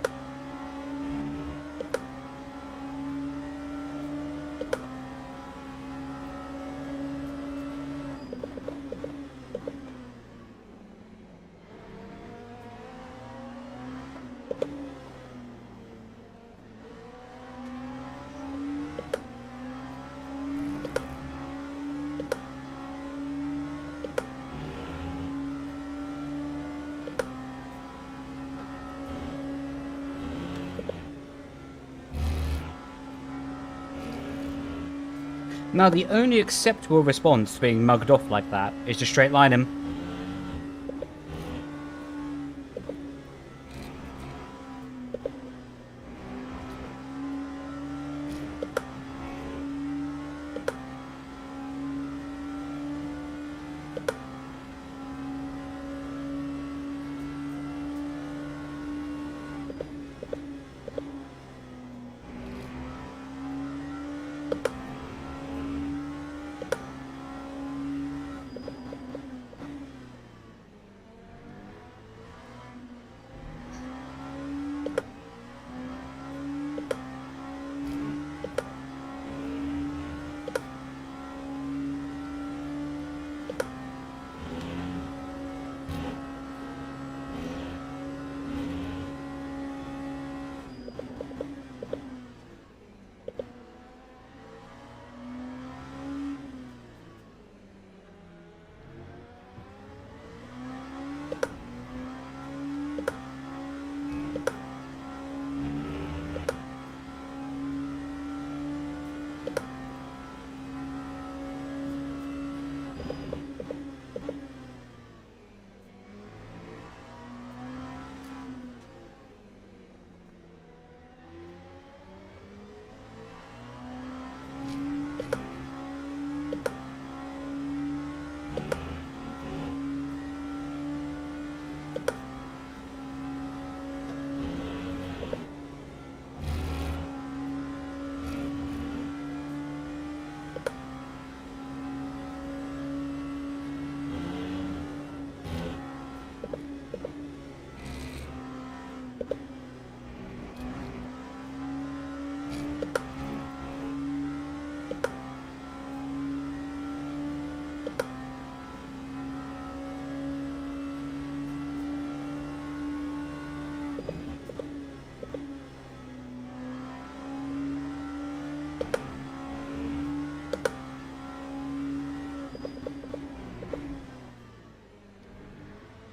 Speaker 1: Now, the only acceptable response to being mugged off like that is to straight line him.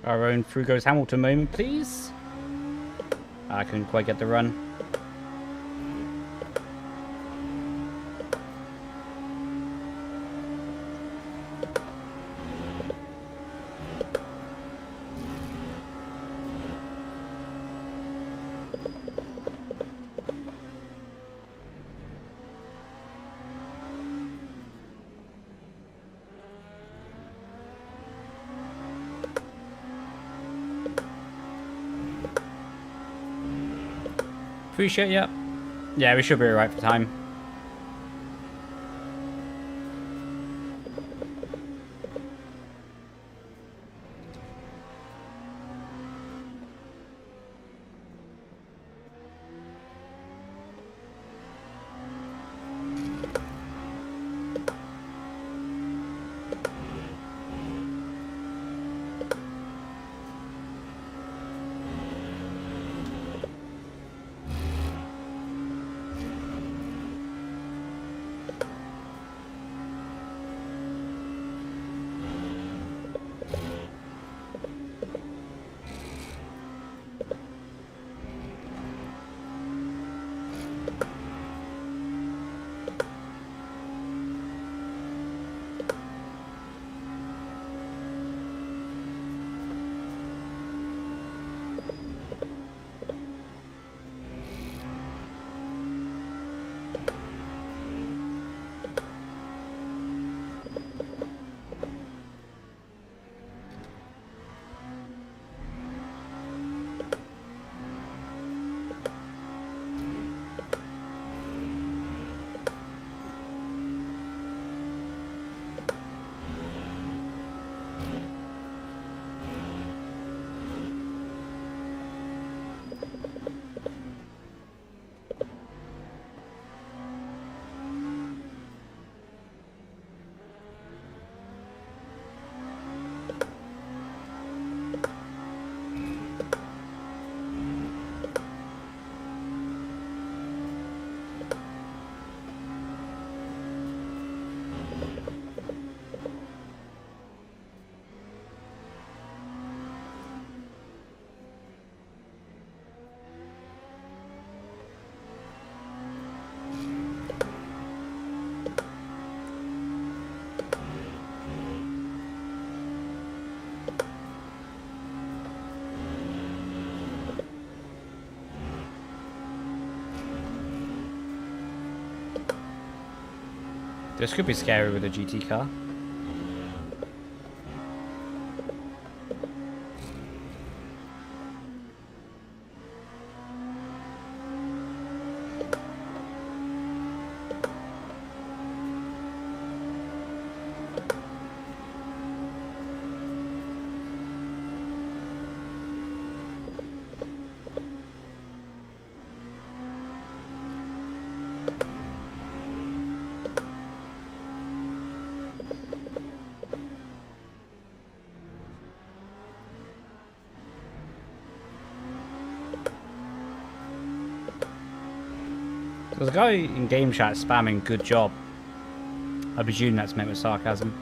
Speaker 1: Our own through goes Hamilton moment, please. I couldn't quite get the run. Appreciate you. Yeah, we should be alright for time. This could be scary with a GT car. There's a guy in game chat spamming "good job." I presume that's meant with sarcasm.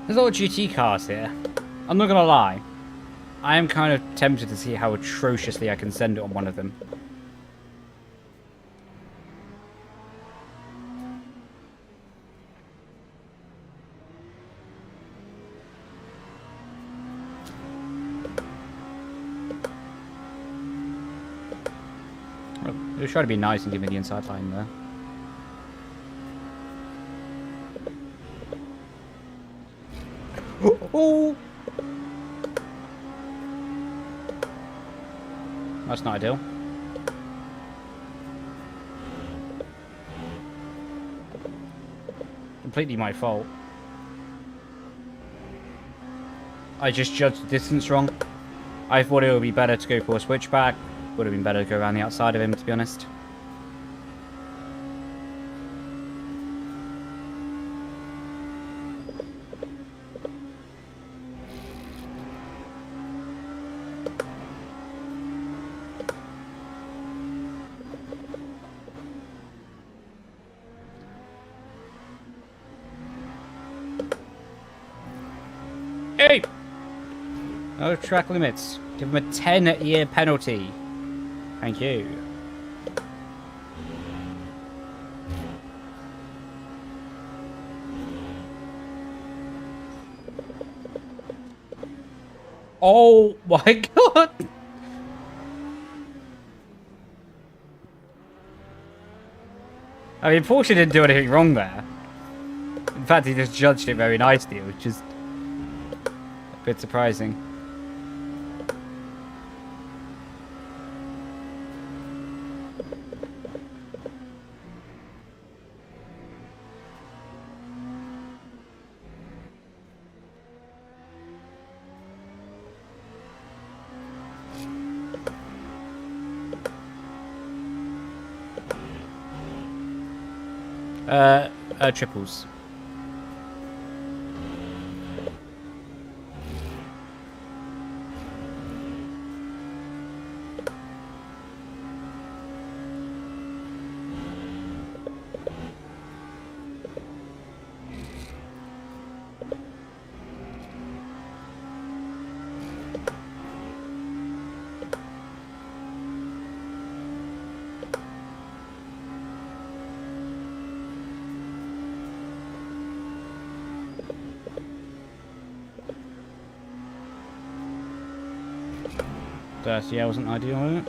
Speaker 1: There's a lot of GT cars here. I'm not gonna lie. I am kind of tempted to see how atrociously I can send it on one of them. Well, try to be nice and give me the inside line there. Oh! That's not ideal. Completely my fault. I just judged the distance wrong. I thought it would be better to go for a switchback. Would have been better to go around the outside of him, to be honest. No track limits. Give him a 10-year penalty. Thank you. Oh my god! I mean, Porsche didn't do anything wrong there. In fact, he just judged it very nicely, which is a bit surprising. Triples. Yeah, wasn't ideal, was it?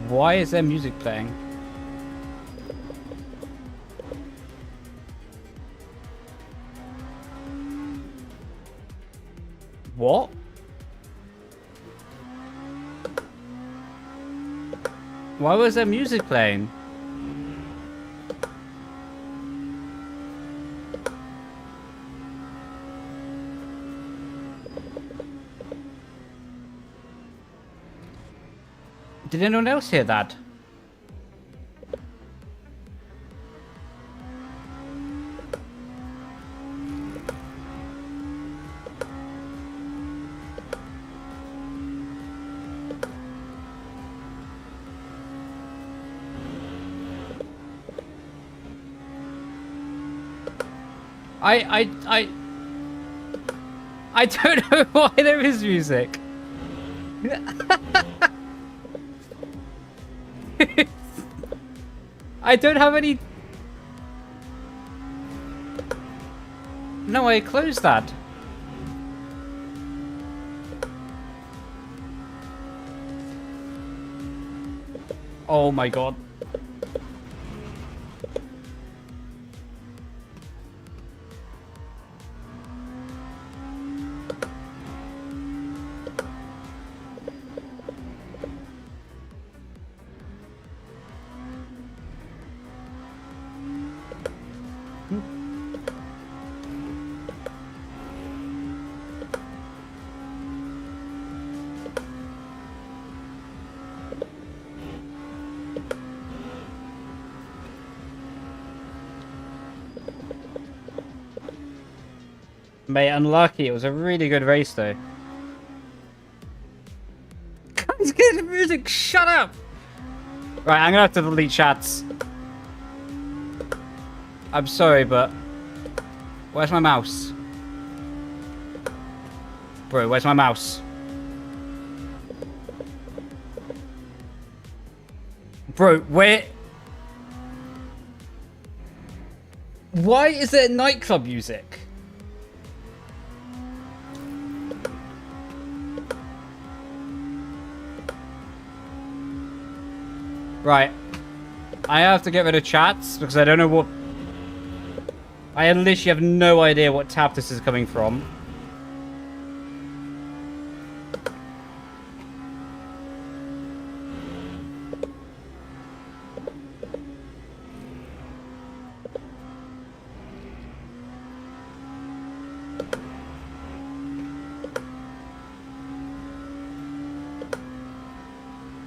Speaker 1: Why is there music playing? What? Why was there music playing? Did anyone else hear that? I don't know why there is music. I don't have any... No, I closed that. Oh my god. Mate, unlucky. It was a really good race, though. Guys, get the music. Shut up. Right, I'm gonna have to delete chats. I'm sorry, but where's my mouse? Bro, where's my mouse? Bro, where? Why is there nightclub music? Right. I have to get rid of chats because I don't know what... I literally have no idea what tab this is coming from.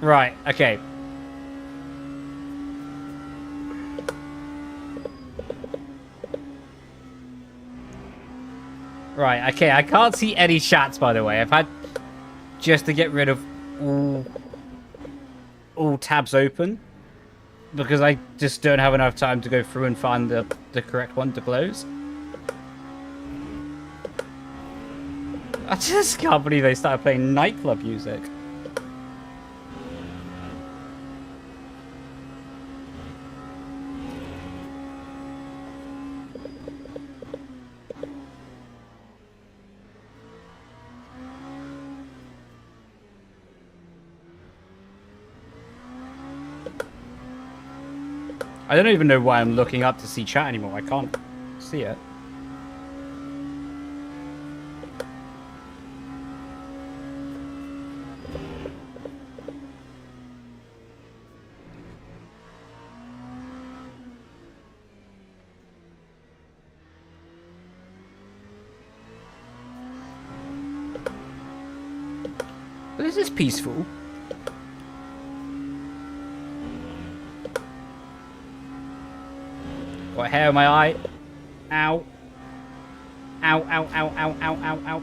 Speaker 1: Right, okay. Right, okay, I can't see any chats, by the way. I've had just to get rid of all tabs open because I just don't have enough time to go through and find the correct one to close. I just can't believe they started playing nightclub music. I don't even know why I'm looking up to see chat anymore. I can't see it. But this is peaceful. Got hair in my eye. Ow. Ow, ow, ow, ow, ow, ow, ow.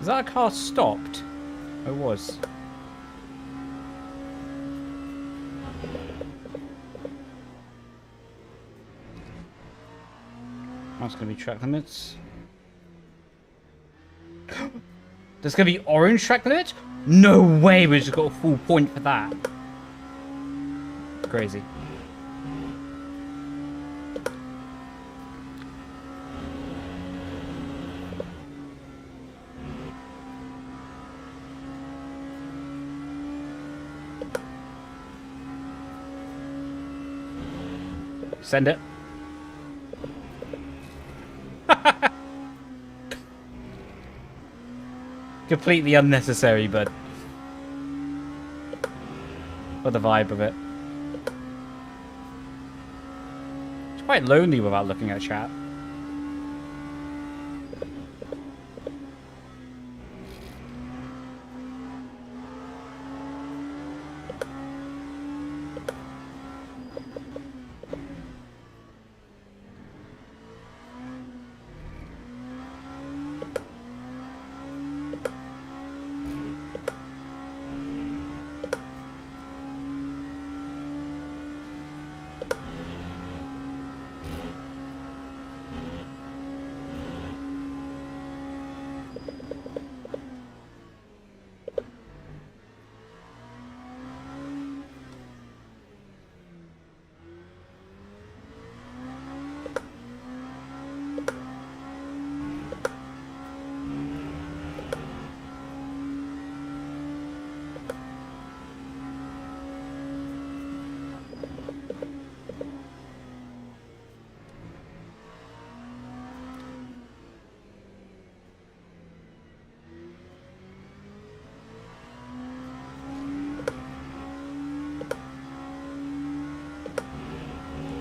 Speaker 1: Is that a car stopped? It was. That's going to be track limits. There's going to be orange track limits? No way we just got a full point for that. Crazy. Send it. Completely unnecessary, but for the vibe of it. It's quite lonely without looking at chat.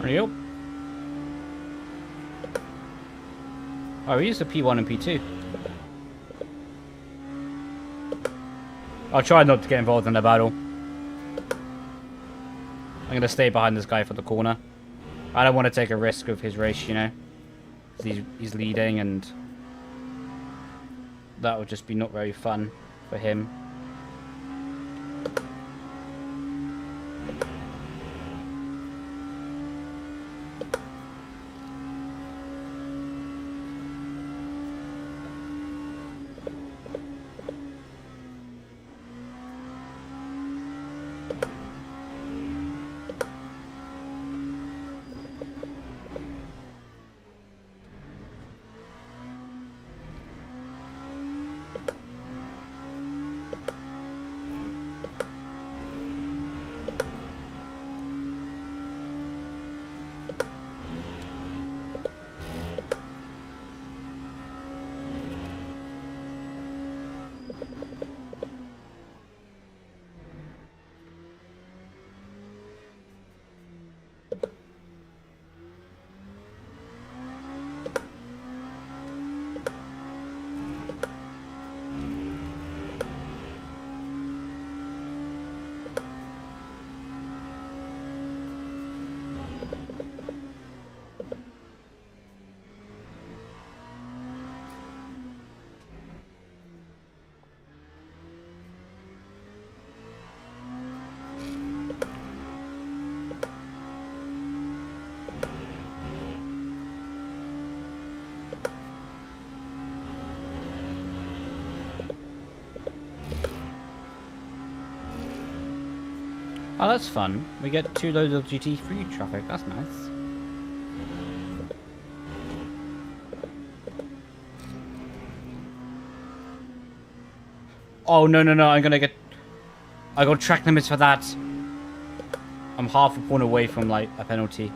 Speaker 1: Yep. Oh, we used the P1 and P2. I'll try not to get involved in the battle. I'm going to stay behind this guy for the corner. I don't want to take a risk with his race, you know. He's leading and that would just be not very fun for him. Oh, that's fun. We get 2 loads of GT3 traffic. That's nice. Oh, no, no, no. I'm gonna get... I got track limits for that. I'm half a point away from, like, a penalty.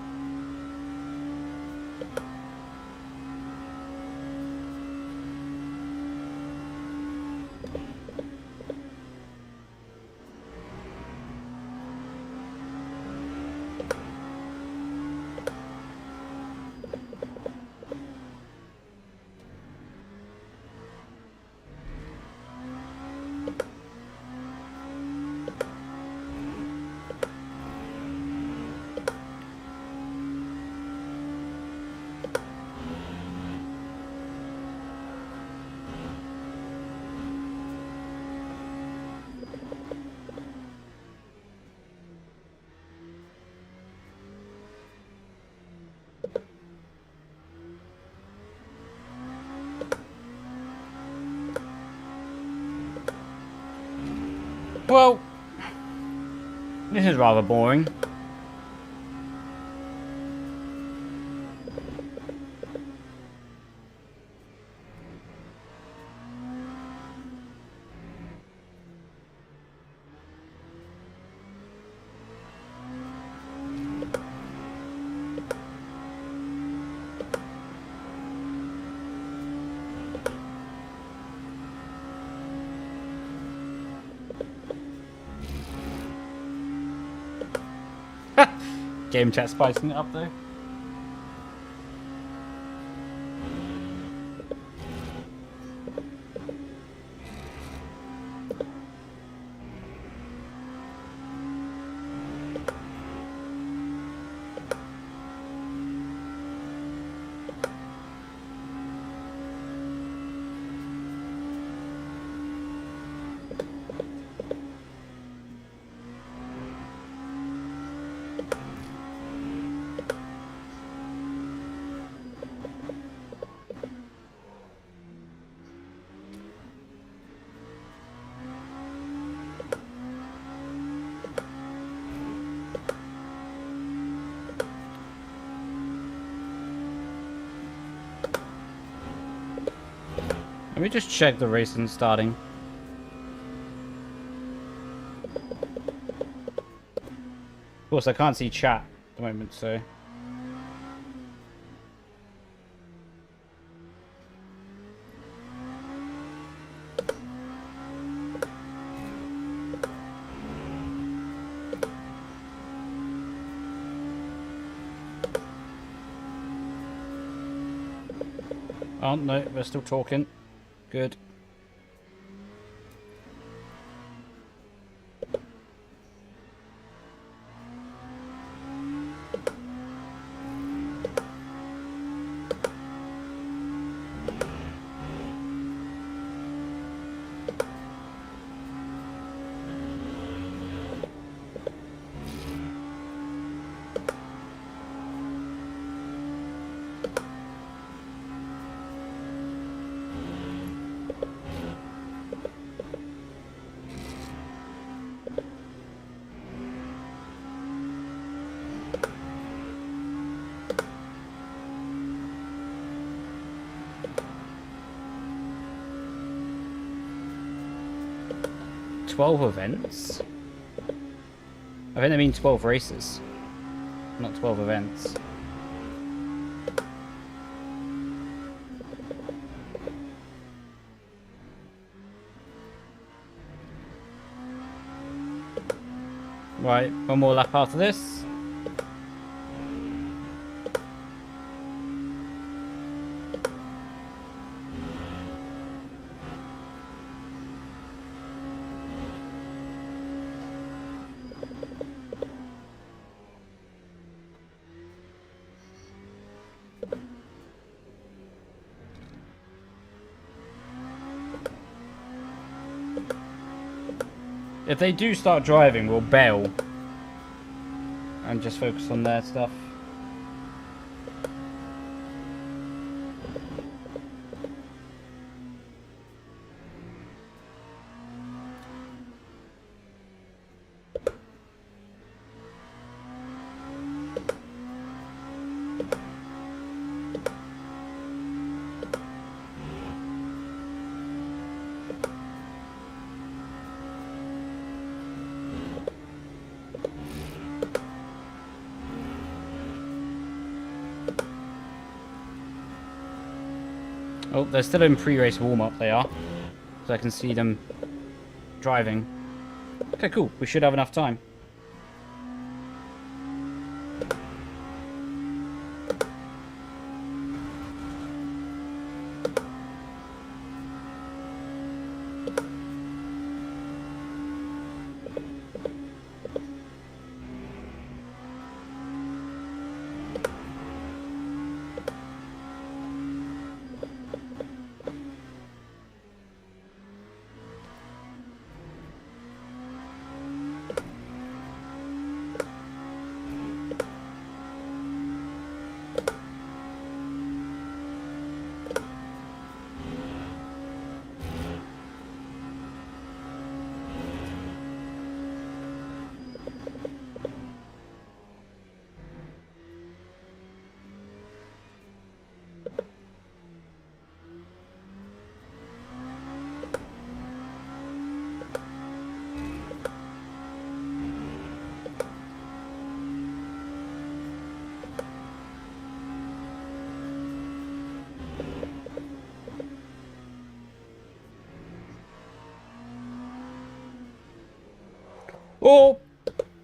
Speaker 1: Well, this is rather boring. Game chat spicing it up though. Let me just check the racing starting. Of course, I can't see chat at the moment, so... Oh, no, we're still talking. Good. Events? I think they mean 12 races, not 12 events. Right, one more lap after this. If they do start driving, we'll bail and just focus on their stuff. Oh, they're still in pre-race warm-up, they are. So I can see them driving. Okay, cool. We should have enough time. Oh!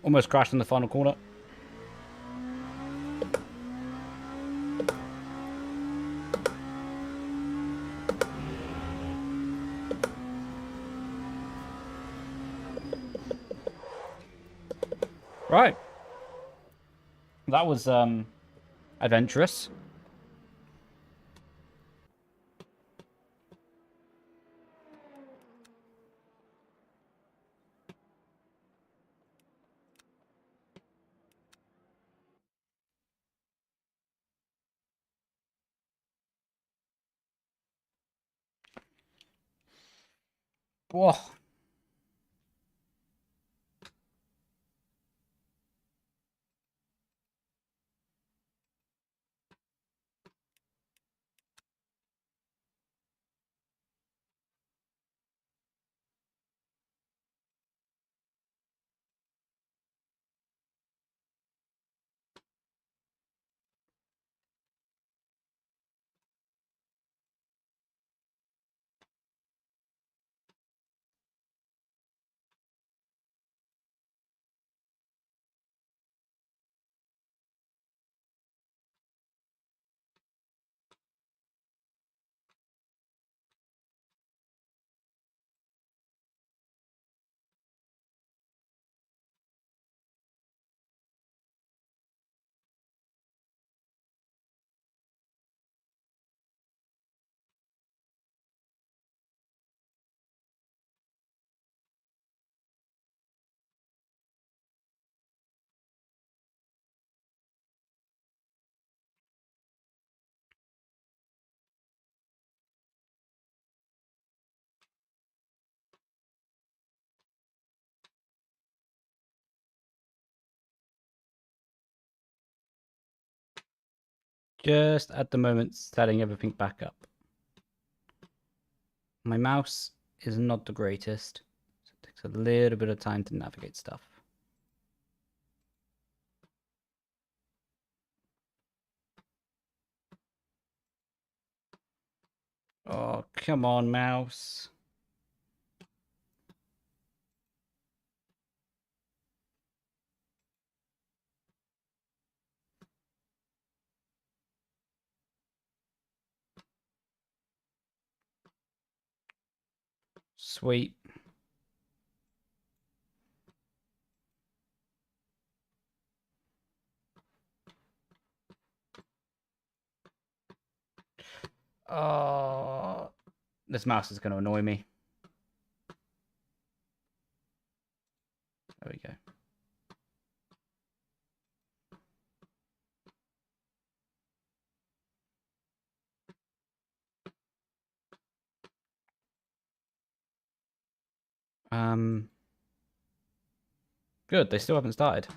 Speaker 1: Almost crashed in the final corner. Right. That was adventurous. Whoa. Just at the moment setting everything back up. My mouse is not the greatest, so it takes a little bit of time to navigate stuff. Oh, come on, mouse. Sweet. Oh, this mouse is going to annoy me. There we go. Good. They still haven't started.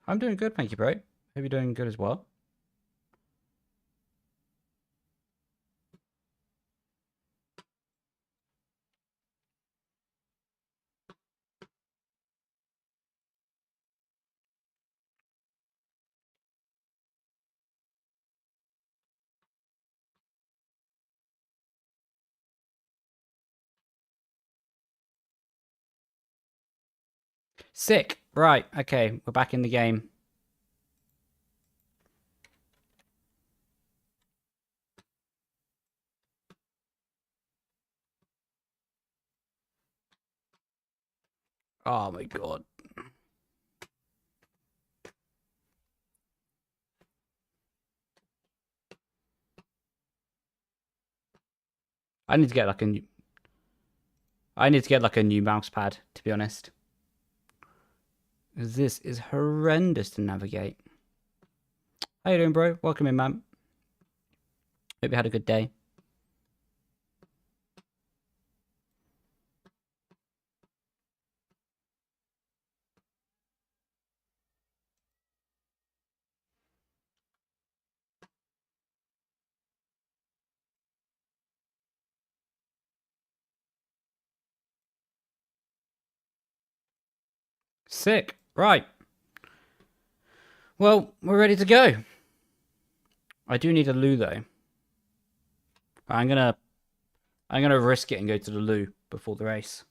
Speaker 1: I'm doing good, thank you, bro. Hope you're doing good as well. Sick. Right. Okay. We're back in the game. Oh my god. I need to get like a new. I need to get like a new mouse pad, to be honest. This is horrendous to navigate. How you doing, bro? Welcome in, man. Hope you had a good day. Sick. Right. Well, we're ready to go. I do need a loo though. I'm gonna risk it and go to the loo before the race.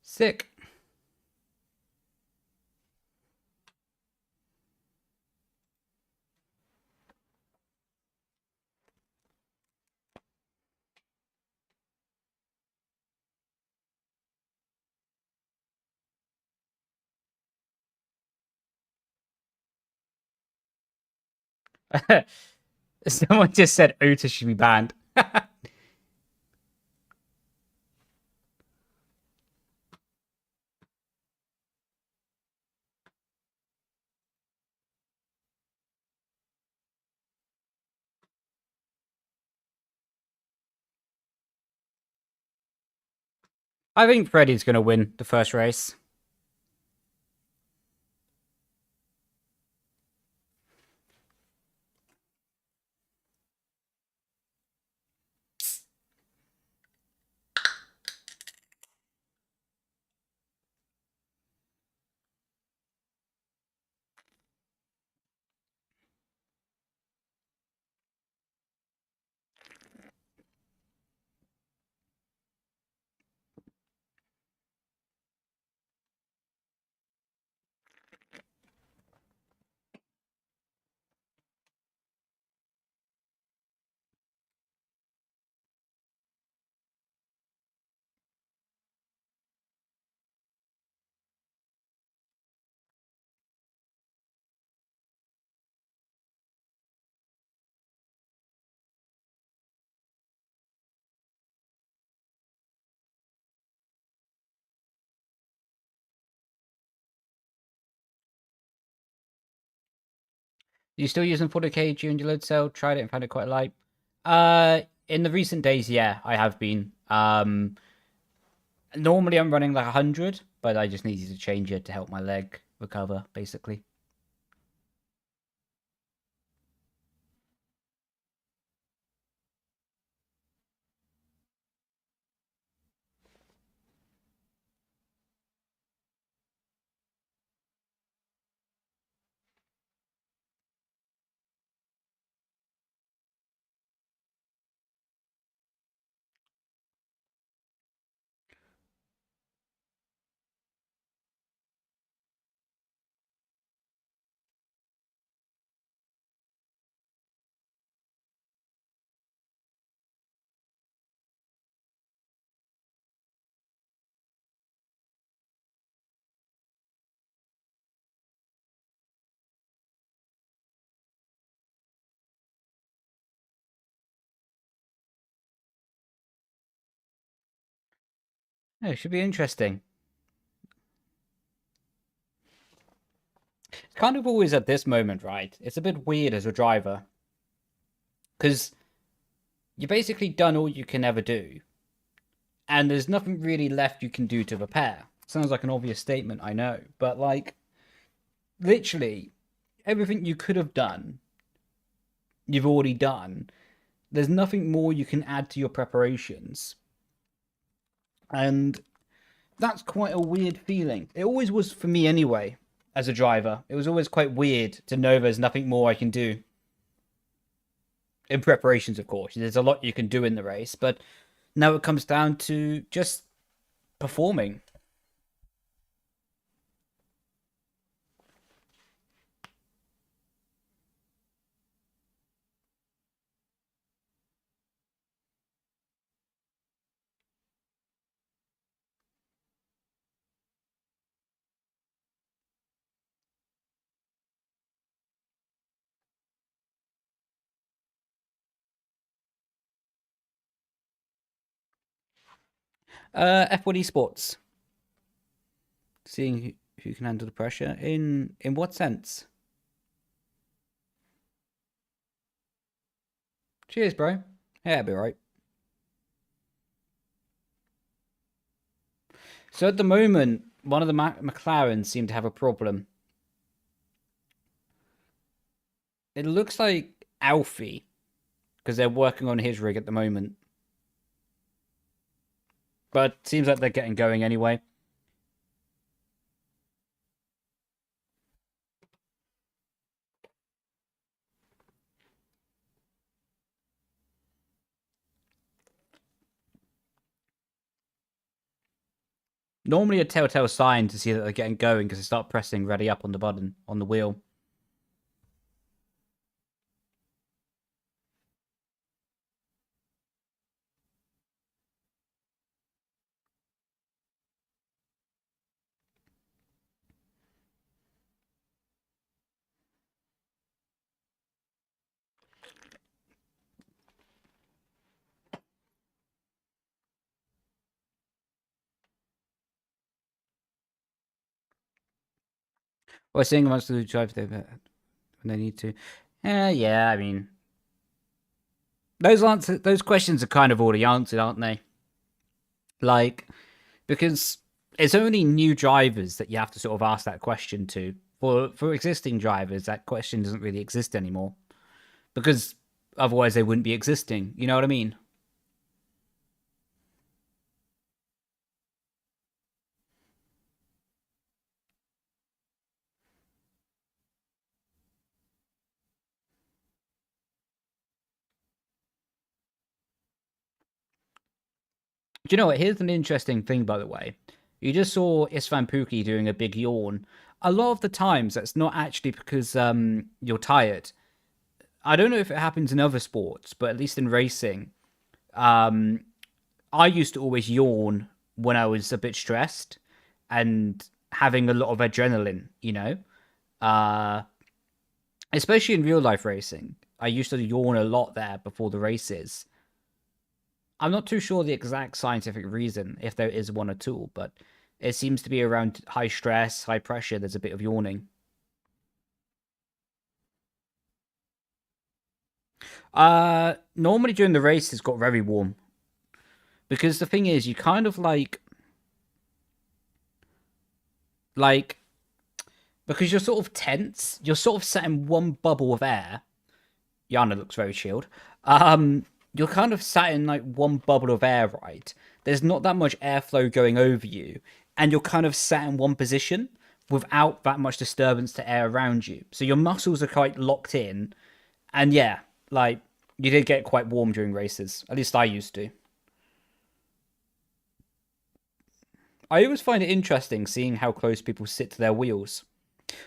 Speaker 1: Sick. Someone just said Otis should be banned. I think Freddie's going to win the first race. You still using 40k during your load cell? Tried it and found it quite light. In the recent days, yeah, I have been. Normally I'm running like 100, but I just needed to change it to help my leg recover, basically. Yeah, it should be interesting. It's kind of always at this moment, right? It's a bit weird as a driver. Because you basically done all you can ever do. And there's nothing really left you can do to repair. Sounds like an obvious statement, I know. But, like, literally, everything you could have done, you've already done. There's nothing more you can add to your preparations. And that's quite a weird feeling. It always was for me anyway, as a driver. It was always quite weird to know there's nothing more I can do. In preparations, of course. There's a lot you can do in the race, but now it comes down to just performing. F1 Esports. Seeing who can handle the pressure. In what sense? Cheers, bro. Yeah, it'll be right. So at the moment, one of the McLarens seem to have a problem. It looks like Alfie, because they're working on his rig at the moment. But seems like they're getting going anyway. Normally a telltale sign to see that they're getting going because they start pressing ready up on the button, on the wheel. Or seeing amongst the drive when they need to. Yeah, I mean, those questions are kind of already answered, aren't they? Like, because it's only new drivers that you have to sort of ask that question to. For existing drivers, that question doesn't really exist anymore, because otherwise they wouldn't be existing. You know what I mean? Do you know what? Here's an interesting thing, by the way. You just saw Isfan Pookie doing a big yawn. A lot of the times, that's not actually because you're tired. I don't know if it happens in other sports, but at least in racing, um, I used to always yawn when I was a bit stressed and having a lot of adrenaline, you know? Uh, Especially in real life racing. I used to yawn a lot there before the races. I'm not too sure the exact scientific reason, if there is one at all, but it seems to be around high stress, high pressure, there's a bit of yawning. Normally during the race, it's got very warm. Because the thing is, you kind of like, because you're sort of tense, you're sort of set in one bubble of air. Yana looks very chilled. You're kind of sat in like one bubble of air, right? There's not that much airflow going over you, and you're kind of sat in one position without that much disturbance to air around you. So your muscles are quite locked in, and yeah, like you did get quite warm during races. At least I used to. I always find it interesting seeing how close people sit to their wheels,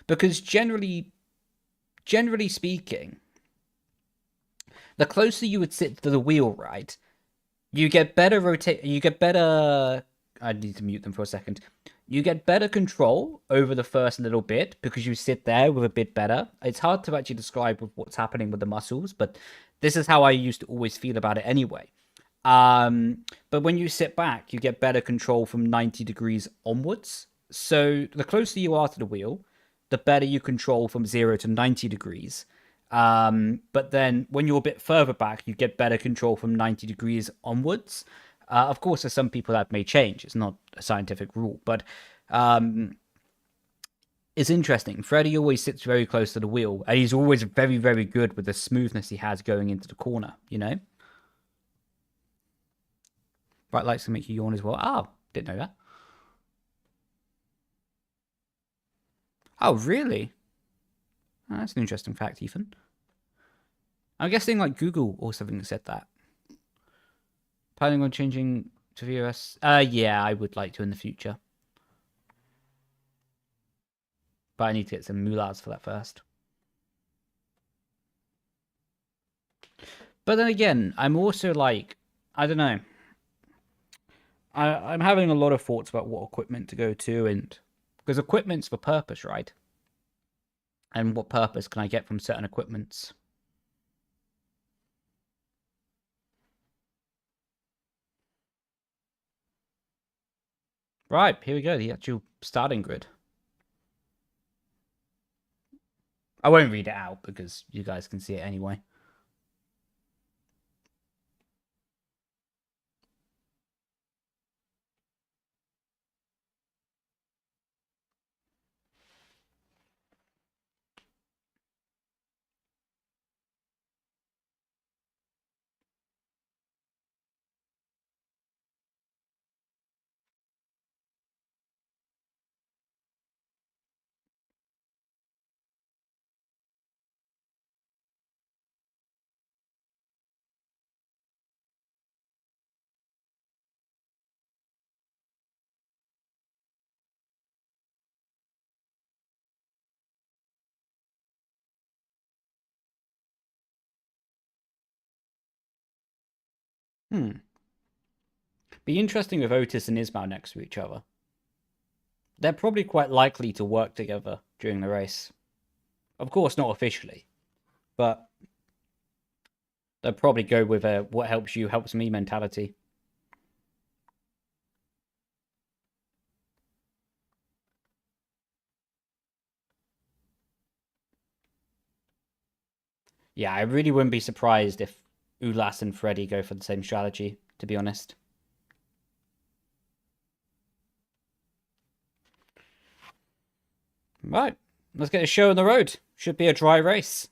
Speaker 1: because generally speaking, the closer you would sit to the wheel, right, you get better rotate. You get better. I need to mute them for a second. You get better control over the first little bit because you sit there with a bit better. It's hard to actually describe what's happening with the muscles, but this is how I used to always feel about it anyway. But when you sit back, you get better control from 90 degrees onwards. So the closer you are to the wheel, the better you control from 0 to 90 degrees. But then when you're a bit further back, you get better control from 90 degrees onwards. Of course, there's some people that may change. It's not a scientific rule, but it's interesting. Freddie always sits very close to the wheel, and he's always very, very good with the smoothness he has going into the corner, you know? Bright lights can make you yawn as well. Oh, didn't know that. Oh, really? Oh, that's an interesting fact, Ethan. I'm guessing like Google or something said that. Planning on changing to VRS? Yeah, I would like to in the future. But I need to get some moulars for that first. But then again, I'm also like, I don't know. I'm having a lot of thoughts about what equipment to go to, and because equipment's for purpose, right? And what purpose can I get from certain equipments? Right, here we go, the actual starting grid. I won't read it out because you guys can see it anyway. Be interesting with Otis and Ismail next to each other. They're probably quite likely to work together during the race. Of course, not officially, but they'll probably go with a what helps you helps me mentality. Yeah, I really wouldn't be surprised if Ulas and Freddy go for the same strategy, to be honest. Right, let's get a show on the road. Should be a dry race.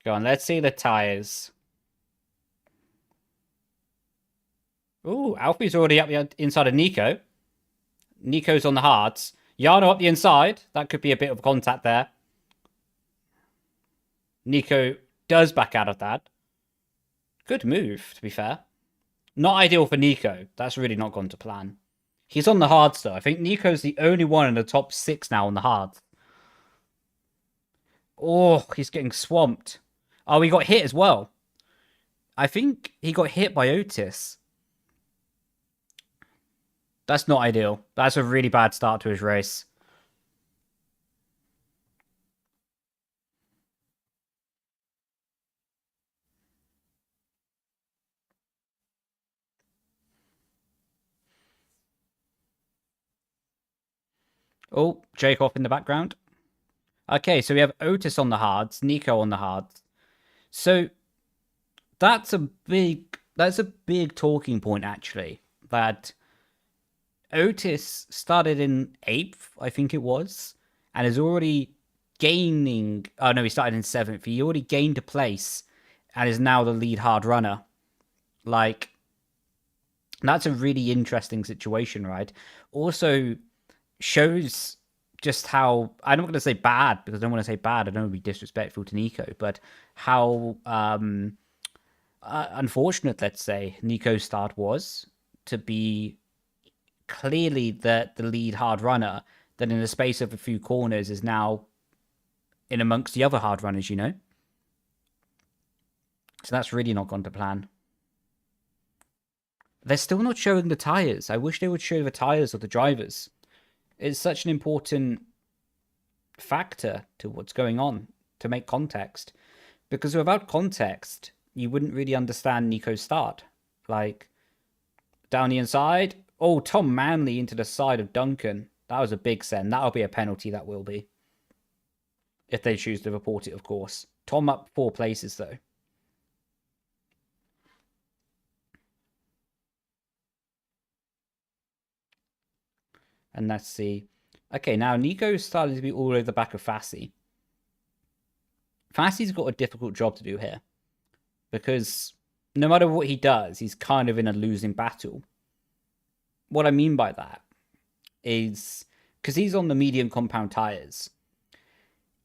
Speaker 1: Go on, let's see the tyres. Ooh, Alfie's already up the inside of Nico. Nico's on the hards. Jarno up the inside. That could be a bit of contact there. Nico does back out of that. Good move, to be fair. Not ideal for Nico. That's really not gone to plan. He's on the hards, though. I think Nico's the only one in the top 6 now on the hards. Oh, he's getting swamped. Oh, he got hit as well. I think he got hit by Otis. That's not ideal. That's a really bad start to his race. Oh, Jake off in the background. Okay, so we have Otis on the hards, Nico on the hards. So that's a big talking point actually. That Otis started in 8th, I think it was, and is already gaining. Oh no, he started in 7th. He already gained a place and is now the lead hard runner. Like, that's a really interesting situation, right? Also shows just how, I'm not going to say bad because I don't want to say bad. I don't want to be disrespectful to Nico, but how unfortunate, let's say, Nico's start was to be clearly the lead hard runner that in the space of a few corners is now in amongst the other hard runners, you know? So that's really not gone to plan. They're still not showing the tires. I wish they would show the tires or the drivers. It's such an important factor to what's going on to make context. Because without context, you wouldn't really understand Nico's start. Like, down the inside. Oh, Tom Manley into the side of Duncan. That was a big send. That'll be a penalty, that will be. If they choose to report it, of course. Tom up 4 places, though. And let's see. Okay, now Nico's starting to be all over the back of Fassi. Fassi's got a difficult job to do here. Because no matter what he does, he's kind of in a losing battle. What I mean by that is because he's on the medium compound tires.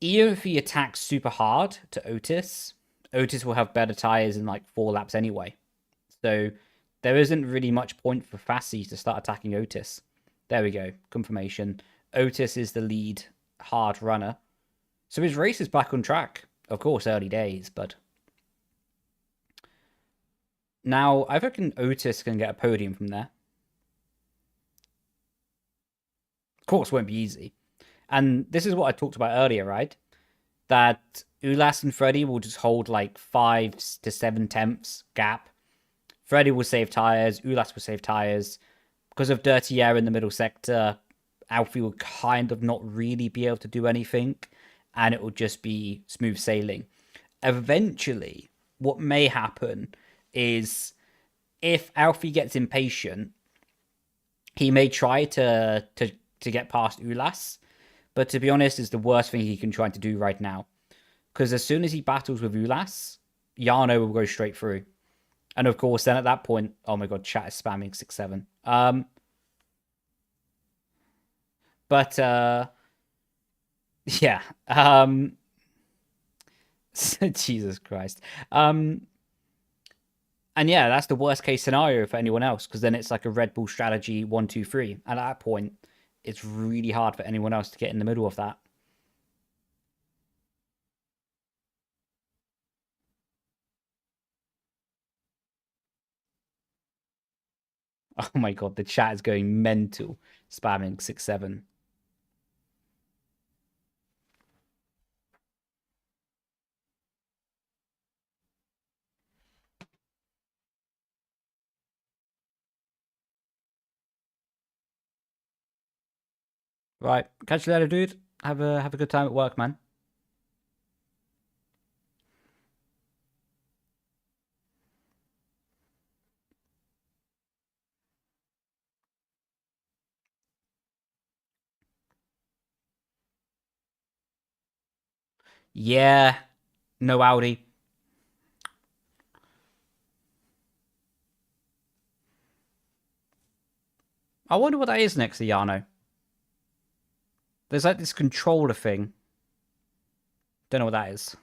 Speaker 1: Even if he attacks super hard to Otis, Otis will have better tires in like 4 laps anyway. So there isn't really much point for Fassi to start attacking Otis. There we go. Confirmation. Otis is the lead hard runner. So his race is back on track. Of course, early days, but... Now, I reckon Otis can get a podium from there. Of course, it won't be easy. And this is what I talked about earlier, right? That Ulas and Freddy will just hold like 5 to 7 tenths gap. Freddy will save tires. Ulas will save tires. Because of dirty air in the middle sector, Alfie will kind of not really be able to do anything. And it will just be smooth sailing. Eventually, what may happen is if Alfie gets impatient, he may try to get past Ulas. But to be honest, it's the worst thing he can try to do right now. Because as soon as he battles with Ulas, Jarno will go straight through. And of course, then at that point, oh my god, chat is spamming 6-7. Yeah. Jesus Christ. And yeah, that's the worst case scenario for anyone else, because then it's like a Red Bull strategy 1, 2, 3. And at that point, it's really hard for anyone else to get in the middle of that. Oh my god, the chat is going mental, spamming 6-7. Right, catch you later, dude. Have a good time at work, man. Yeah, no Audi. I wonder what that is next to Jarno. There's like this controller thing. Don't know what that is.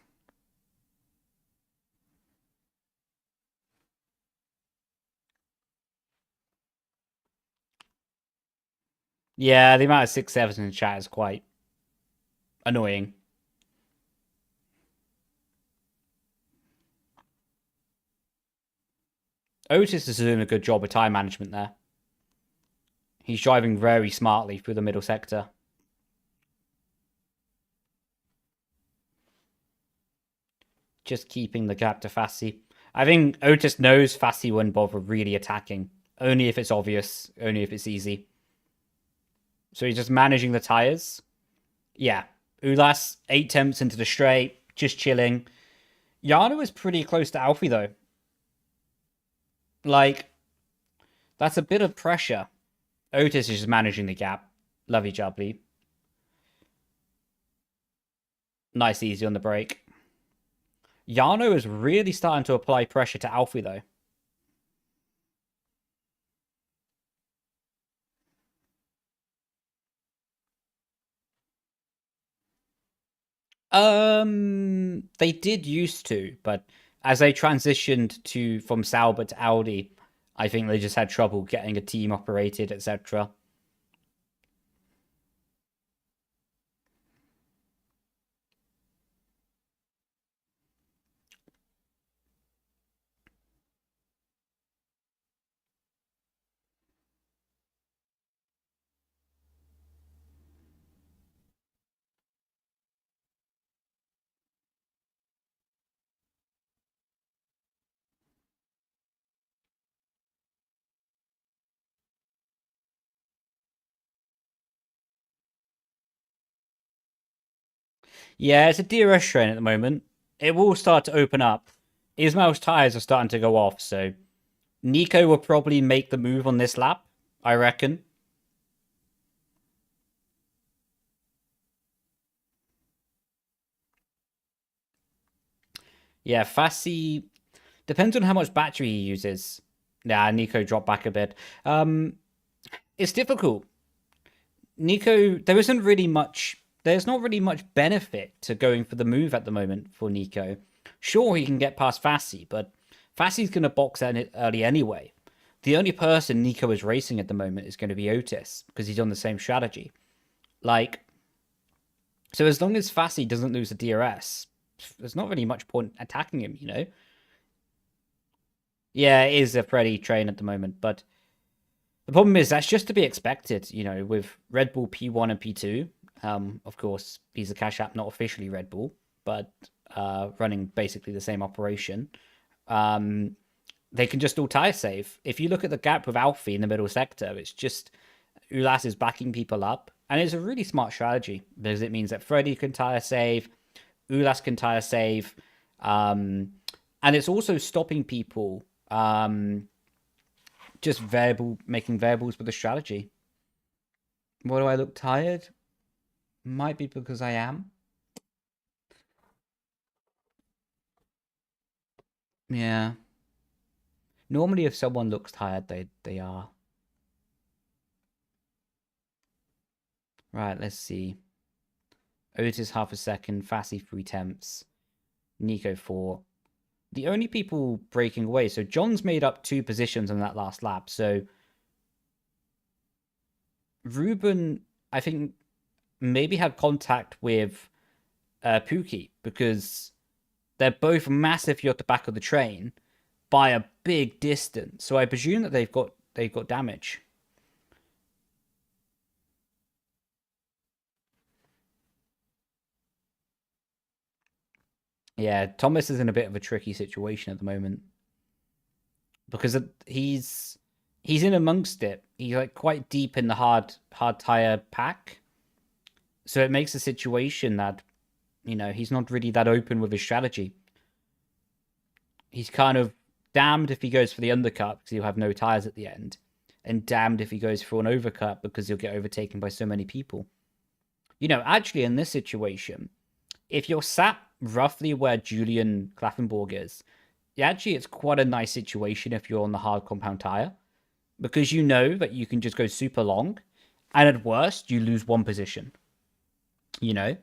Speaker 1: Yeah, the amount of 6-7s in the chat is quite annoying. Otis is doing a good job of time management there. He's driving very smartly through the middle sector. Just keeping the gap to Fassi. I think Otis knows Fassi won't bother really attacking. Only if it's obvious. Only if it's easy. So he's just managing the tires. Yeah. Ulas, 8 temps into the straight. Just chilling. Jarno is pretty close to Alfie, though. Like, that's a bit of pressure. Otis is just managing the gap. Lovely job, Leigh. Nice easy on the brake. Jarno is really starting to apply pressure to Alfie, though. They did used to, but as they transitioned from Sauber to Audi, I think they just had trouble getting a team operated, etc. Yeah, it's a DRS train at the moment. It will start to open up. Ismail's tires are starting to go off, so Nico will probably make the move on this lap, I reckon. Yeah, Fassi depends on how much battery he uses. Yeah, Nico dropped back a bit. It's difficult. Nico, there's not really much benefit to going for the move at the moment for Nico. Sure, he can get past Fassi, but Fassi's going to box at it early anyway. The only person Nico is racing at the moment is going to be Otis because he's on the same strategy. Like, so as long as Fassi doesn't lose the DRS, there's not really much point attacking him, you know? Yeah, it is a pretty train at the moment, but the problem is that's just to be expected, you know, with Red Bull P1 and P2. Of course, Visa Cash App not officially Red Bull, but running basically the same operation. They can just all tire save. If you look at the gap with Alfie in the middle sector, it's just Ulas is backing people up, and it's a really smart strategy because it means that Freddy can tire save, Ulas can tire save, and it's also stopping people just making variables with the strategy. Why do I look tired? Might be because I am. Yeah. Normally, if someone looks tired, they are. Right, let's see. Otis half a second, Fassi 3/10, Nico 4. The only people breaking away, so John's made up 2 positions on that last lap. So Ruben, I think, maybe had contact with Pookie because they're both massively at the back of the train by a big distance. So I presume that they've got damage. Yeah, Thomas is in a bit of a tricky situation at the moment because he's in amongst it. He's like quite deep in the hard tire pack, so it makes a situation that, you know, he's not really that open with his strategy. He's kind of damned if he goes for the undercut because he'll have no tires at the end, and damned if he goes for an overcut because he'll get overtaken by so many people. You know, actually, in this situation, if you're sat roughly where Julian Klaffenborg is, actually, it's quite a nice situation if you're on the hard compound tire because you know that you can just go super long, and at worst, you lose 1 position. You know,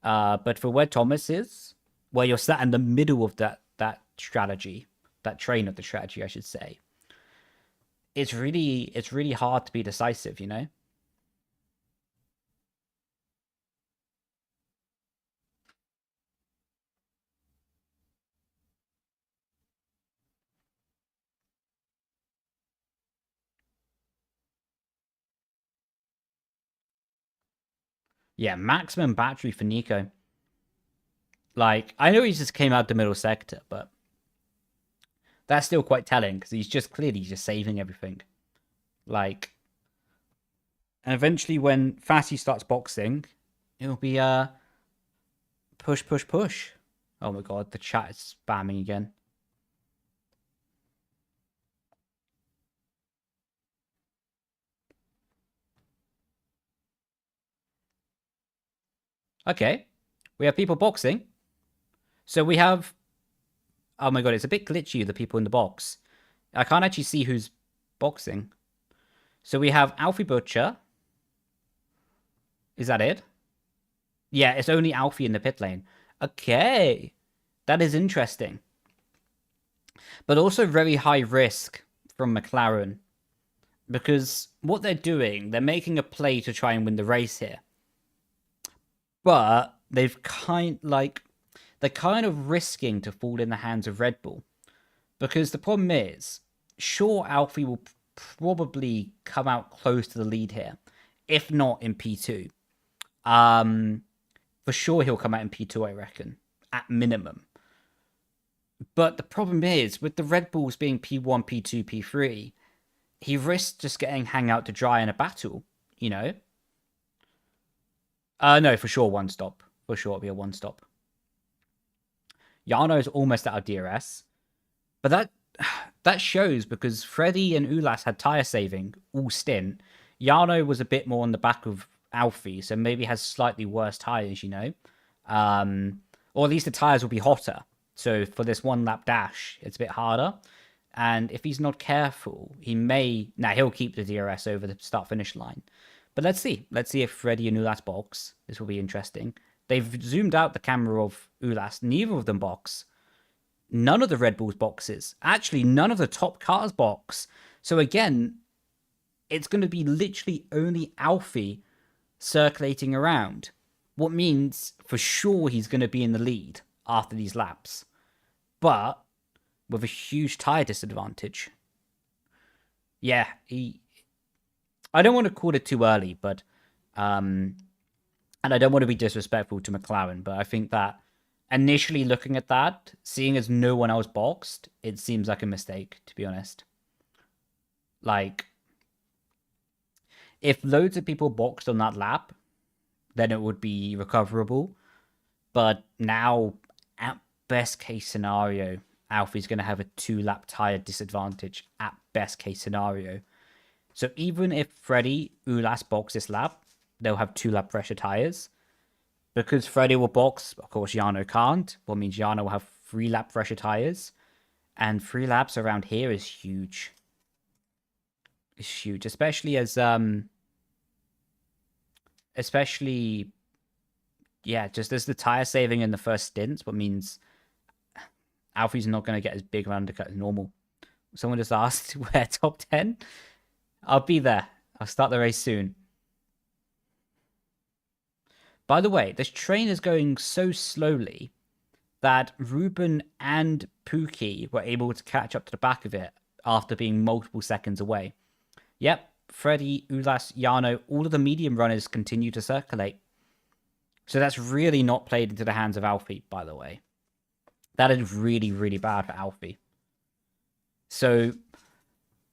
Speaker 1: but for where Thomas is, where you're sat in the middle of that strategy, that train of the strategy, I should say, it's really hard to be decisive. You know. Yeah, maximum battery for Nico. Like, I know he just came out the middle sector, but that's still quite telling because he's just clearly just saving everything. Like, and eventually when Fassi starts boxing, it'll be push, push, push. Oh my god, the chat is spamming again. Okay, we have people boxing. So we have. Oh my god, it's a bit glitchy, the people in the box. I can't actually see who's boxing. So we have Alfie Butcher. Is that it? Yeah, it's only Alfie in the pit lane. Okay. That is interesting. But also very high risk from McLaren. Because what they're doing, they're making a play to try and win the race here. But they're kind of risking to fall in the hands of Red Bull. Because the problem is, sure, Alfie will probably come out close to the lead here, if not in P2. For sure, he'll come out in P2, I reckon, at minimum. But the problem is, with the Red Bulls being P1, P2, P3, he risks just getting hang out to dry in a battle, you know? No, for sure, 1 stop. For sure, it'll be a one-stop. Jarno's almost out of DRS. But that shows because Freddie and Ulas had tire saving all stint. Jarno was a bit more on the back of Alfie, so maybe has slightly worse tires, you know. Or at least the tires will be hotter. So for this one lap dash, it's a bit harder. And if he's not careful, he may... Now, he'll keep the DRS over the start-finish line. But let's see. Let's see if Freddie and Ulas box. This will be interesting. They've zoomed out the camera of Ulas. Neither of them box. None of the Red Bulls boxes. Actually, none of the top cars box. So again, it's going to be literally only Alfie circulating around. What means for sure he's going to be in the lead after these laps. But with a huge tyre disadvantage. Yeah, I don't want to call it too early, but... and I don't want to be disrespectful to McLaren, but I think that initially looking at that, seeing as no one else boxed, it seems like a mistake, to be honest. Like, if loads of people boxed on that lap, then it would be recoverable. But now, at best case scenario, Alfie's going to have a 2-lap tyre disadvantage at best case scenario. So even if Freddie, Ulas box this lap, they'll have 2-lap pressure tyres. Because Freddie will box, of course, Jarno can't. What means Jarno will have 3-lap pressure tyres. And 3 laps around here is huge. It's huge. Especially as, yeah, just as the tyre saving in the first stints, what means Alfie's not going to get as big of an undercut as normal. Someone just asked where top 10? I'll be there. I'll start the race soon. By the way, this train is going so slowly that Ruben and Pookie were able to catch up to the back of it after being multiple seconds away. Yep, Freddie, Ulas, Jarno, all of the medium runners continue to circulate. So that's really not played into the hands of Alfie, by the way. That is really, really bad for Alfie. So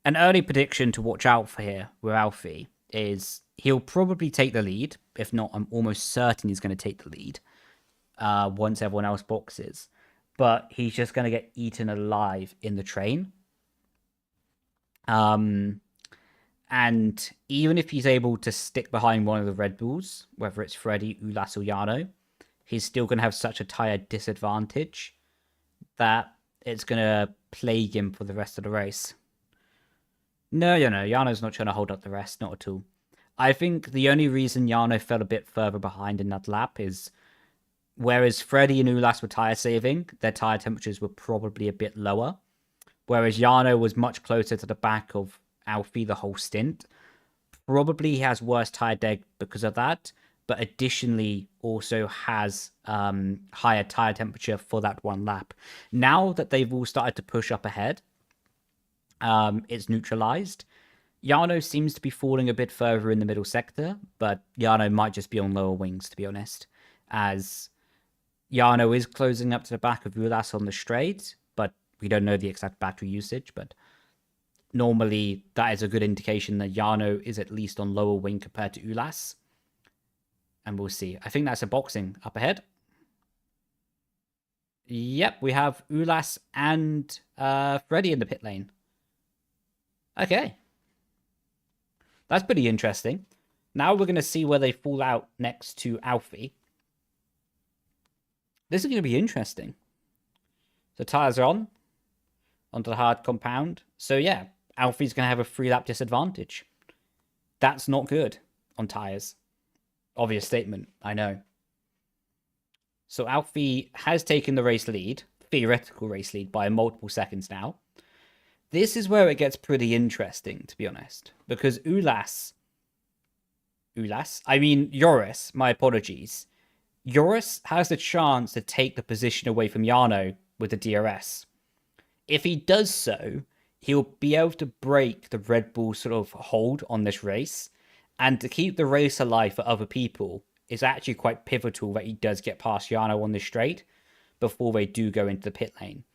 Speaker 1: an early prediction to watch out for here with Alfie is he'll probably take the lead. If not, I'm almost certain he's going to take the lead once everyone else boxes. But he's just going to get eaten alive in the train. And even if he's able to stick behind one of the Red Bulls, whether it's Freddie, Ulas, or Jarno, he's still going to have such a tyre disadvantage that it's going to plague him for the rest of the race. No, Jarno's not trying to hold up the rest, not at all. I think the only reason Jarno fell a bit further behind in that lap is whereas Freddie and Ulas were tyre saving, their tyre temperatures were probably a bit lower. Whereas Jarno was much closer to the back of Alfie the whole stint. Probably he has worse tyre deg because of that, but additionally also has higher tyre temperature for that one lap. Now that they've all started to push up ahead, it's neutralized. Jarno seems to be falling a bit further in the middle sector, but Jarno might just be on lower wings, to be honest, as Jarno is closing up to the back of Ulas on the straight, but we don't know the exact battery usage, but normally that is a good indication that Jarno is at least on lower wing compared to Ulas. And we'll see. I think that's a boxing up ahead. Yep, we have Ulas and Freddie in the pit lane. Okay. That's pretty interesting. Now we're going to see where they fall out next to Alfie. This is going to be interesting. The tyres are on. Onto the hard compound. So yeah, Alfie's going to have a 3-lap disadvantage. That's not good on tyres. Obvious statement, I know. So Alfie has taken the race lead, theoretical race lead, by multiple seconds now. This is where it gets pretty interesting, to be honest. Because Joris, my apologies. Joris has the chance to take the position away from Jarno with the DRS. If he does so, he'll be able to break the Red Bull sort of hold on this race. And to keep the race alive for other people, it's actually quite pivotal that he does get past Jarno on this straight before they do go into the pit lane.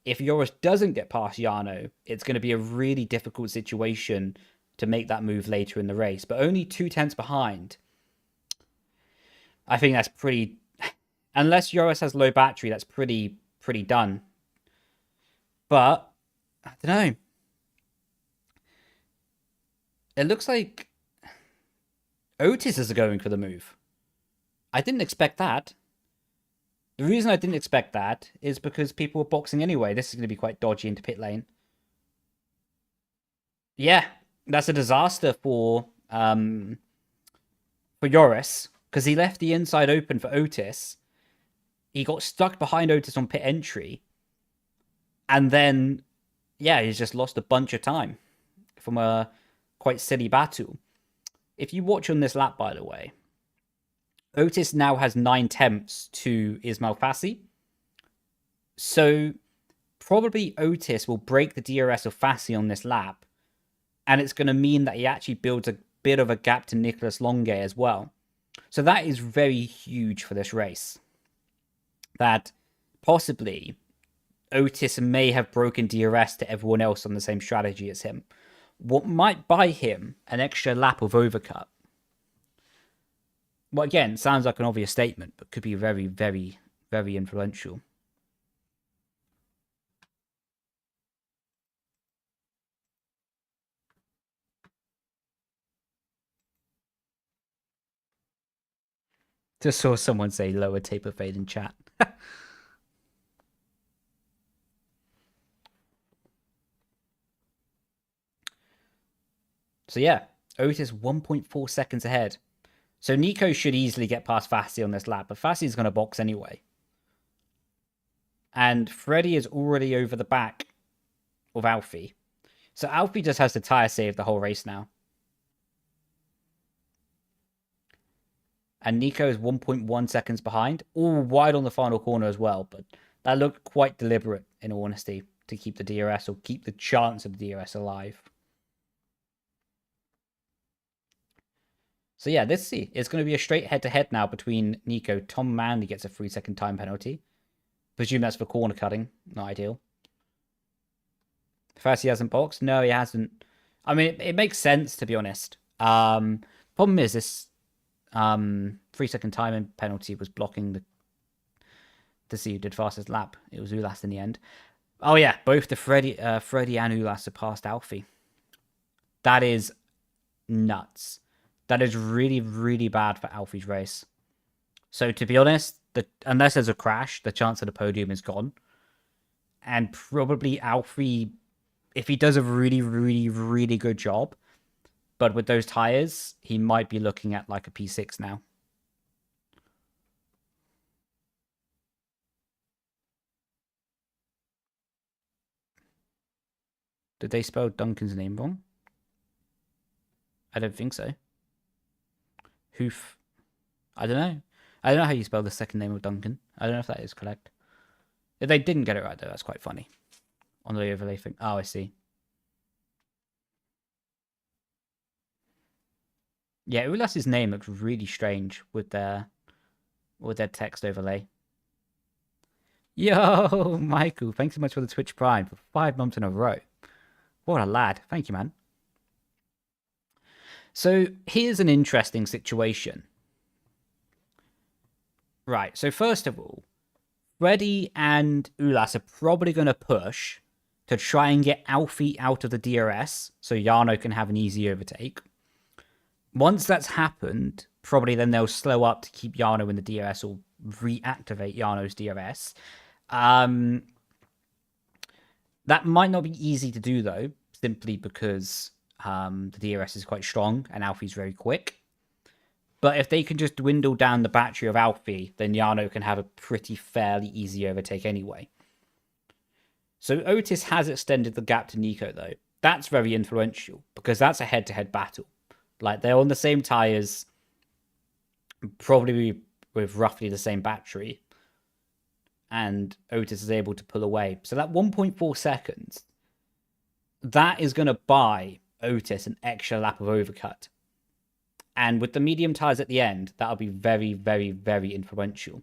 Speaker 1: If Joris doesn't get past Jarno, it's going to be a really difficult situation to make that move later in the race. But only 2 tenths behind. I think that's pretty Unless Yoris has low battery, that's pretty done. But I don't know. It looks like Otis is going for the move. I didn't expect that. The reason I didn't expect that is because people were boxing anyway. This is going to be quite dodgy into pit lane. Yeah, that's a disaster for Yoris, because he left the inside open for Otis. He got stuck behind Otis on pit entry. And then, yeah, he's just lost a bunch of time from a quite silly battle. If you watch on this lap, by the way, Otis now has 9 temps to Ismail Fassi. So probably Otis will break the DRS of Fassi on this lap. And it's going to mean that he actually builds a bit of a gap to Nicholas Longuet as well. So that is very huge for this race. That possibly Otis may have broken DRS to everyone else on the same strategy as him. What might buy him an extra lap of overcut. Well, again, sounds like an obvious statement, but could be very, very, very influential. Just saw someone say lower taper fade in chat. So yeah, Otis 1.4 seconds ahead. So Nico should easily get past Fassi on this lap, but Fassi's going to box anyway. And Freddy is already over the back of Alfie. So Alfie just has to tire save the whole race now. And Nico is 1.1 seconds behind, all wide on the final corner as well. But that looked quite deliberate, in all honesty, to keep the DRS or keep the chance of the DRS alive. So yeah, let's see. It's going to be a straight head-to-head now between Nico. Tom Manley gets a 3-second time penalty. Presume that's for corner cutting. Not ideal. First, he hasn't boxed. No, he hasn't. I mean, it makes sense, to be honest. Problem is this 3-second time penalty was blocking the to see who did fastest lap. It was Ulas in the end. Oh yeah, both the Freddy and Ulas surpassed Alfie. That is nuts. That is really, really bad for Alfie's race. So to be honest, unless there's a crash, the chance of the podium is gone. And probably Alfie, if he does a really, really, really good job, but with those tires, he might be looking at like a P6 now. Did they spell Duncan's name wrong? I don't think so. Hoof. I don't know. I don't know how you spell the second name of Duncan. I don't know if that is correct. If they didn't get it right, though, that's quite funny. On the overlay thing. Oh, I see. Yeah, Ulas's name looks really strange with their text overlay. Yo, Michael, thanks so much for the Twitch Prime for 5 months in a row. What a lad. Thank you, man. So here's an interesting situation. Right, so first of all, Freddy and Ulas are probably going to push to try and get Alfie out of the DRS so Jarno can have an easy overtake. Once that's happened, probably then they'll slow up to keep Jarno in the DRS or reactivate Jarno's DRS. That might not be easy to do, though, simply because the DRS is quite strong and Alfie's very quick. But if they can just dwindle down the battery of Alfie, then Jarno can have a pretty fairly easy overtake anyway. So Otis has extended the gap to Nico, though. That's very influential because that's a head-to-head battle. Like, they're on the same tires, probably with roughly the same battery. And Otis is able to pull away. So that 1.4 seconds, that is going to buy Otis an extra lap of overcut. And with the medium tires at the end, that'll be very, very, very influential.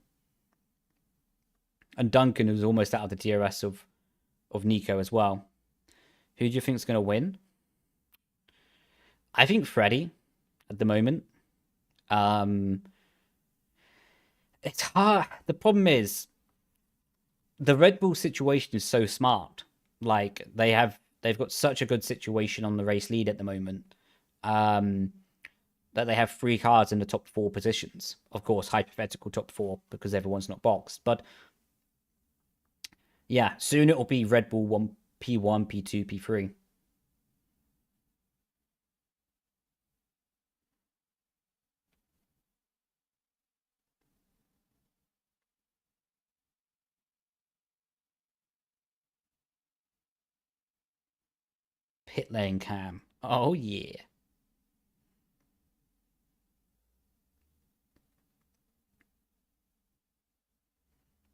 Speaker 1: And Duncan is almost out of the DRS of Nico as well. Who do you think is going to win? I think Freddy at the moment. It's hard. The problem is the Red Bull situation is so smart. Like they've got such a good situation on the race lead at the moment. That they have 3 cars in the top 4 positions. Of course, hypothetical top 4 because everyone's not boxed. But yeah, soon it will be Red Bull P1, P2, P3. Pit lane cam. Oh yeah.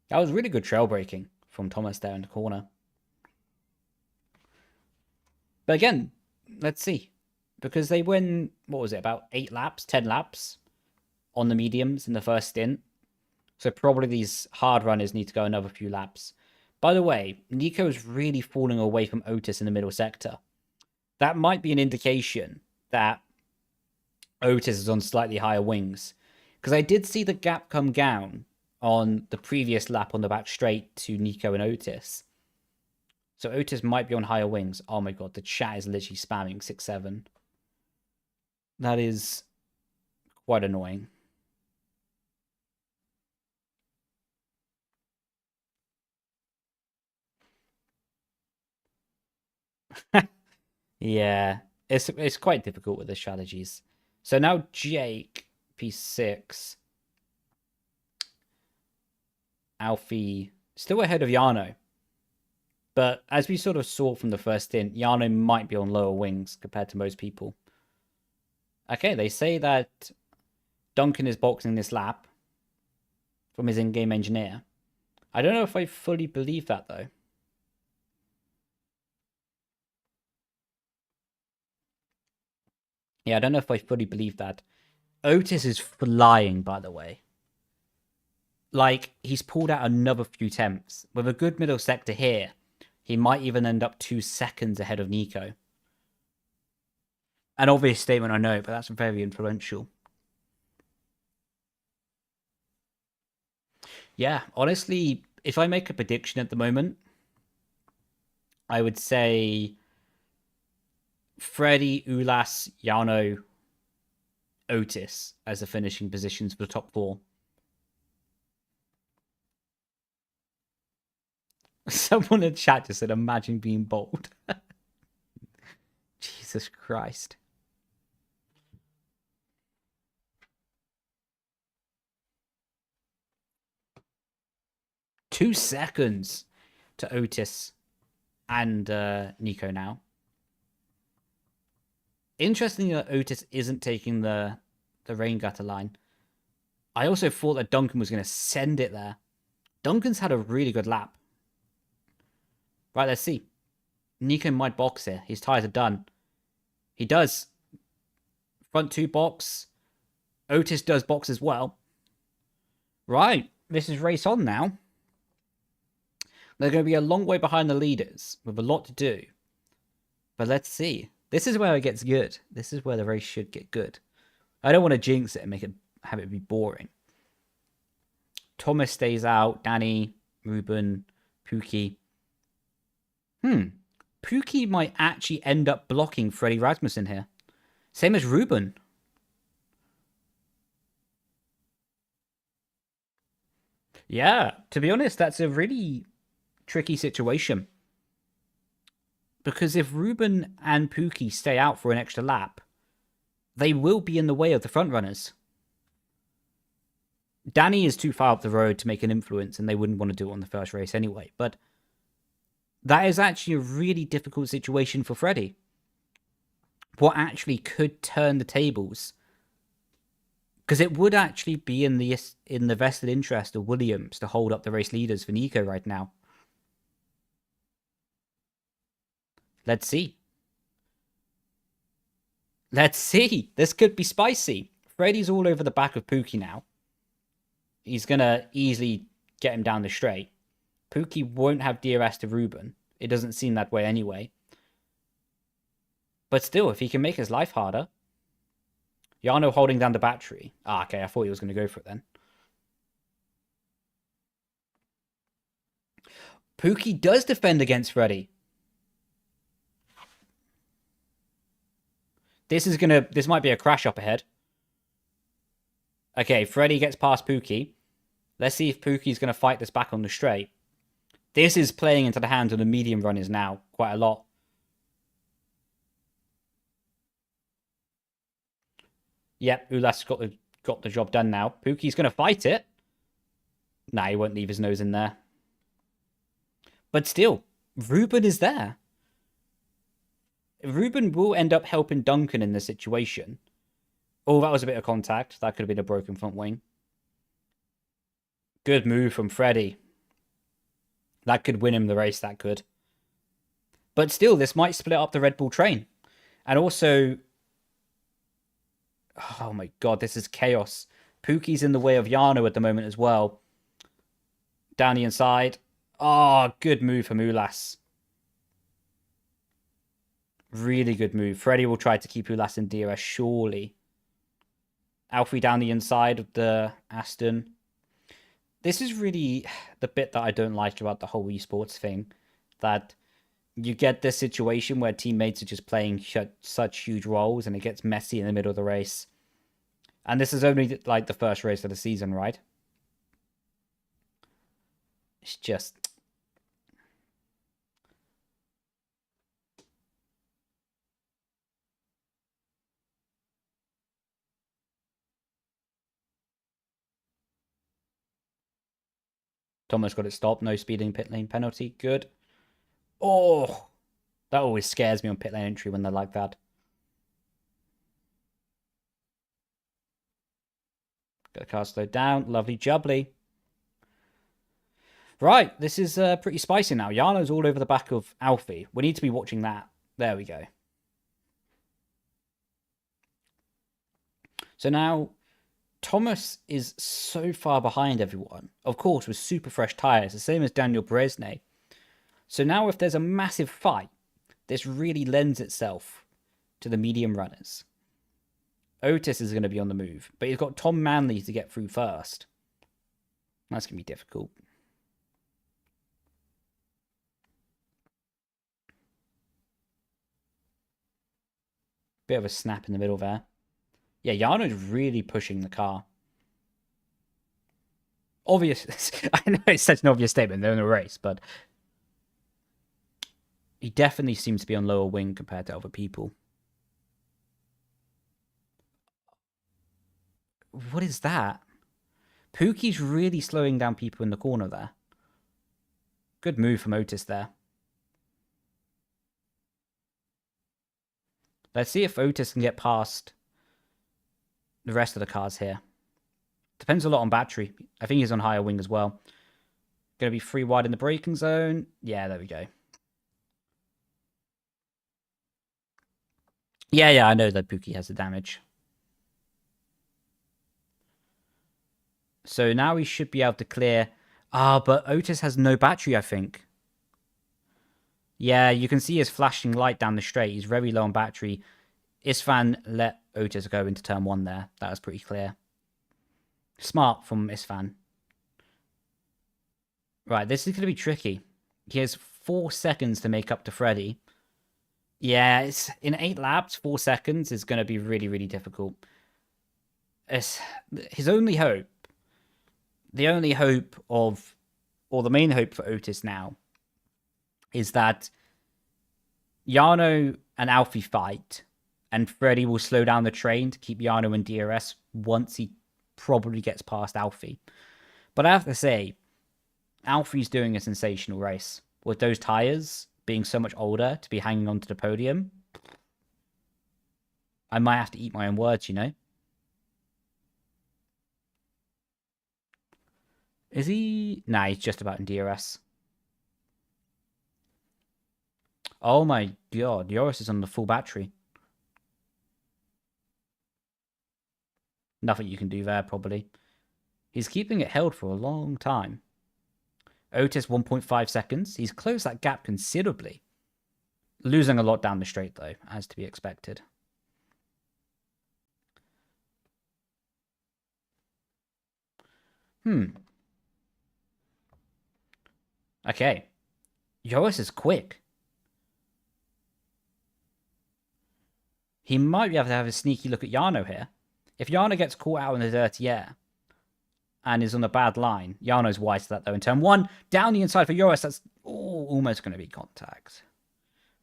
Speaker 1: That was really good trail braking from Thomas there in the corner. But again, let's see. Because they win, what was it, about 8 laps, 10 laps on the mediums in the first stint. So probably these hard runners need to go another few laps. By the way, Nico is really falling away from Otis in the middle sector. That might be an indication that Otis is on slightly higher wings. Because I did see the gap come down on the previous lap on the back straight to Nico and Otis. So Otis might be on higher wings. Oh my god, the chat is literally spamming 6-7. That is quite annoying. Yeah, it's quite difficult with the strategies. So now Jake, P6. Alfie, still ahead of Jarno. But as we sort of saw from the first stint, Jarno might be on lower wings compared to most people. Okay, they say that Duncan is boxing this lap from his in-game engineer. I don't know if I fully believe that, though. Yeah, I don't know if I fully believe that. Otis is flying, by the way. Like, he's pulled out another few tenths. With a good middle sector here, he might even end up 2 seconds ahead of Nico. An obvious statement, I know, but that's very influential. Yeah, honestly, if I make a prediction at the moment, I would say Freddie, Ulas, Jarno, Otis as the finishing positions for the top 4. Someone in chat just said, imagine being bold. Jesus Christ. Two seconds to Otis and Nico now. Interesting that Otis isn't taking the rain gutter line. I also thought that Duncan was going to send it there. Duncan's had a really good lap. Right, let's see. Nico might box here. His tires are done. He does. Front 2 box. Otis does box as well. Right, this is race on now. They're going to be a long way behind the leaders with a lot to do. But let's see. This is where it gets good. This is where the race should get good. I don't want to jinx it and have it be boring. Thomas stays out. Danny, Ruben, Pookie. Pookie might actually end up blocking Freddie Rasmussen here. Same as Ruben. Yeah, to be honest, that's a really tricky situation. Because if Ruben and Pookie stay out for an extra lap, they will be in the way of the front runners. Danny is too far up the road to make an influence, and they wouldn't want to do it on the first race anyway. But that is actually a really difficult situation for Freddie. What actually could turn the tables? Because it would actually be in the vested interest of Williams to hold up the race leaders for Nico right now. Let's see. Let's see. This could be spicy. Freddie's all over the back of Pookie now. He's going to easily get him down the straight. Pookie won't have DRS to Ruben. It doesn't seem that way anyway. But still, if he can make his life harder. Jarno holding down the battery. Ah, okay, I thought he was going to go for it then. Pookie does defend against Freddy. This might be a crash up ahead. Okay, Freddy gets past Pookie. Let's see if Pookie's going to fight this back on the straight. This is playing into the hands of the medium runners now, quite a lot. Yep, Ulas got the job done now. Pookie's going to fight it. Nah, he won't leave his nose in there. But still, Ruben is there. Ruben will end up helping Duncan in this situation. Oh, that was a bit of contact. That could have been a broken front wing. Good move from Freddy. That could win him the race, that could. But still, this might split up the Red Bull train. And also... Oh my god, this is chaos. Pookie's in the way of Yano at the moment as well. Down the inside. Oh, good move from Ulas. Really good move. Freddy will try to keep Ulas in DRS, surely. Alfie down the inside of the Aston. This is really the bit that I don't like about the whole esports thing. That you get this situation where teammates are just playing such huge roles and it gets messy in the middle of the race. And this is only like the first race of the season, right? It's just... Thomas got it stopped. No speeding pit lane penalty. Good. Oh, that always scares me on pit lane entry when they're like that. Get the car slowed down. Lovely jubbly. Right, this is pretty spicy now. Yano's all over the back of Alfie. We need to be watching that. There we go. So now, Thomas is so far behind everyone. Of course, with super fresh tyres, the same as Daniel Beresnay. So now if there's a massive fight, this really lends itself to the medium runners. Otis is going to be on the move, but he's got Tom Manley to get through first. That's going to be difficult. Bit of a snap in the middle there. Yeah, Yano's really pushing the car. Obvious. I know it's such an obvious statement. They're in a race, but he definitely seems to be on lower wing compared to other people. What is that? Pookie's really slowing down people in the corner there. Good move from Otis there. Let's see if Otis can get past the rest of the cars here. Depends a lot on battery. I think he's on higher wing as well. Going to be 3 wide in the braking zone. Yeah, there we go. Yeah, I know that Pookie has the damage. So now he should be able to clear. But Otis has no battery, I think. Yeah, you can see his flashing light down the straight. He's very low on battery. Isfan let Otis go into turn 1 there. That was pretty clear. Smart from Isfan. Right, this is going to be tricky. He has 4 seconds to make up to Freddy. Yeah, it's in 8 laps, 4 seconds is going to be really, really difficult. It's his only hope. The only hope of, or the main hope for Otis now, is that Yano and Alfie fight, and Freddy will slow down the train to keep Yano in DRS once he probably gets past Alfie. But I have to say, Alfie's doing a sensational race. With those tyres being so much older to be hanging onto the podium, I might have to eat my own words, you know? Is he? Nah, he's just about in DRS. Oh my god, Yoris is on the full battery. Nothing you can do there, probably. He's keeping it held for a long time. Otis, 1.5 seconds. He's closed that gap considerably. Losing a lot down the straight, though, as to be expected. Okay. Joris is quick. He might be able to have a sneaky look at Jarno here. If Jarno gets caught out in the dirty air and is on a bad line, Jarno's wise to that though. In turn one, down the inside for Joris. That's almost going to be contact.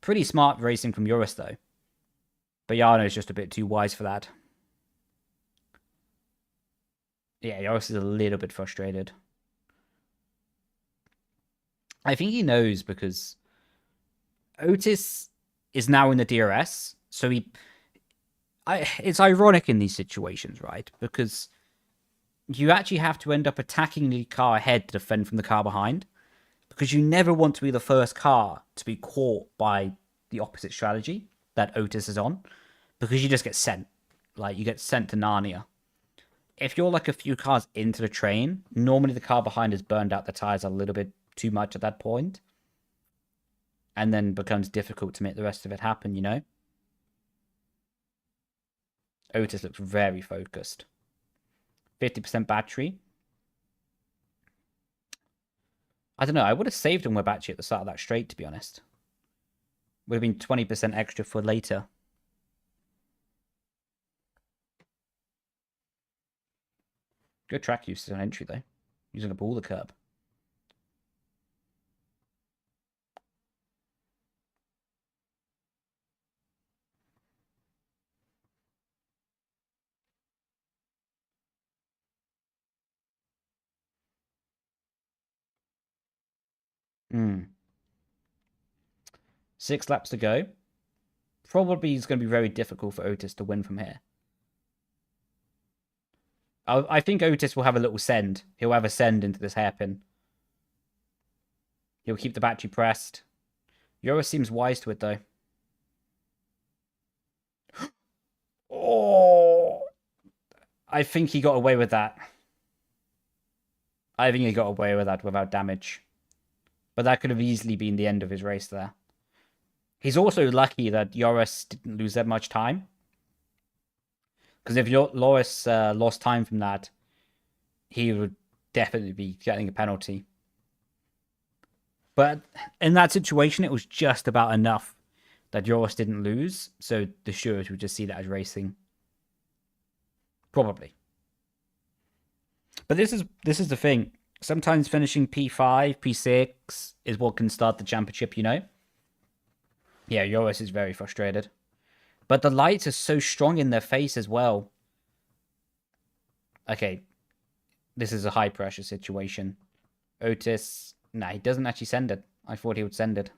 Speaker 1: Pretty smart racing from Joris though. But Jarno's just a bit too wise for that. Yeah, Joris is a little bit frustrated. I think he knows because Otis is now in the DRS, so it's ironic in these situations, right? Because you actually have to end up attacking the car ahead to defend from the car behind, because you never want to be the first car to be caught by the opposite strategy that Otis is on, because you just get sent. Like, you get sent to Narnia. If you're like a few cars into the train, normally the car behind has burned out the tires a little bit too much at that point, and then becomes difficult to make the rest of it happen, you know? Otis looks very focused. 50% battery. I don't know, I would have saved him with battery at the start of that straight, to be honest. Would have been 20% extra for later. Good track usage on entry, though. Using up all the curb. Hmm. 6 laps to go. Probably is going to be very difficult for Otis to win from here. I think Otis will have a little send. He'll have a send into this hairpin. He'll keep the battery pressed. Joris seems wise to it, though. Oh! I think he got away with that. I think he got away with that without damage. But that could have easily been the end of his race there. He's also lucky that Joris didn't lose that much time. Because if Loris lost time from that, he would definitely be getting a penalty. But in that situation, it was just about enough that Joris didn't lose. So the stewards would just see that as racing. Probably. But this is the thing. Sometimes finishing P5, P6 is what can start the championship, you know? Yeah, Joris is very frustrated. But the lights are so strong in their face as well. Okay. This is a high pressure situation. Otis... Nah, he doesn't actually send it. I thought he would send it.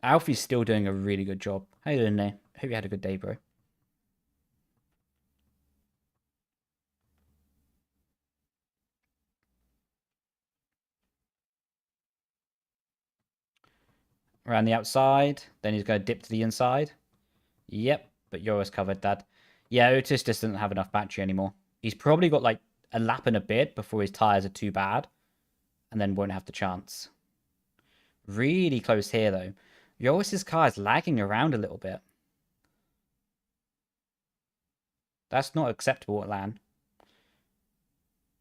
Speaker 1: Alfie's still doing a really good job. How you doing, Leigh? Hope you had a good day, bro. Around the outside. Then he's going to dip to the inside. Yep, but Joris covered that. Yeah, Otis just doesn't have enough battery anymore. He's probably got like a lap and a bit before his tires are too bad. And then won't have the chance. Really close here, though. Joris's car is lagging around a little bit. That's not acceptable at LAN.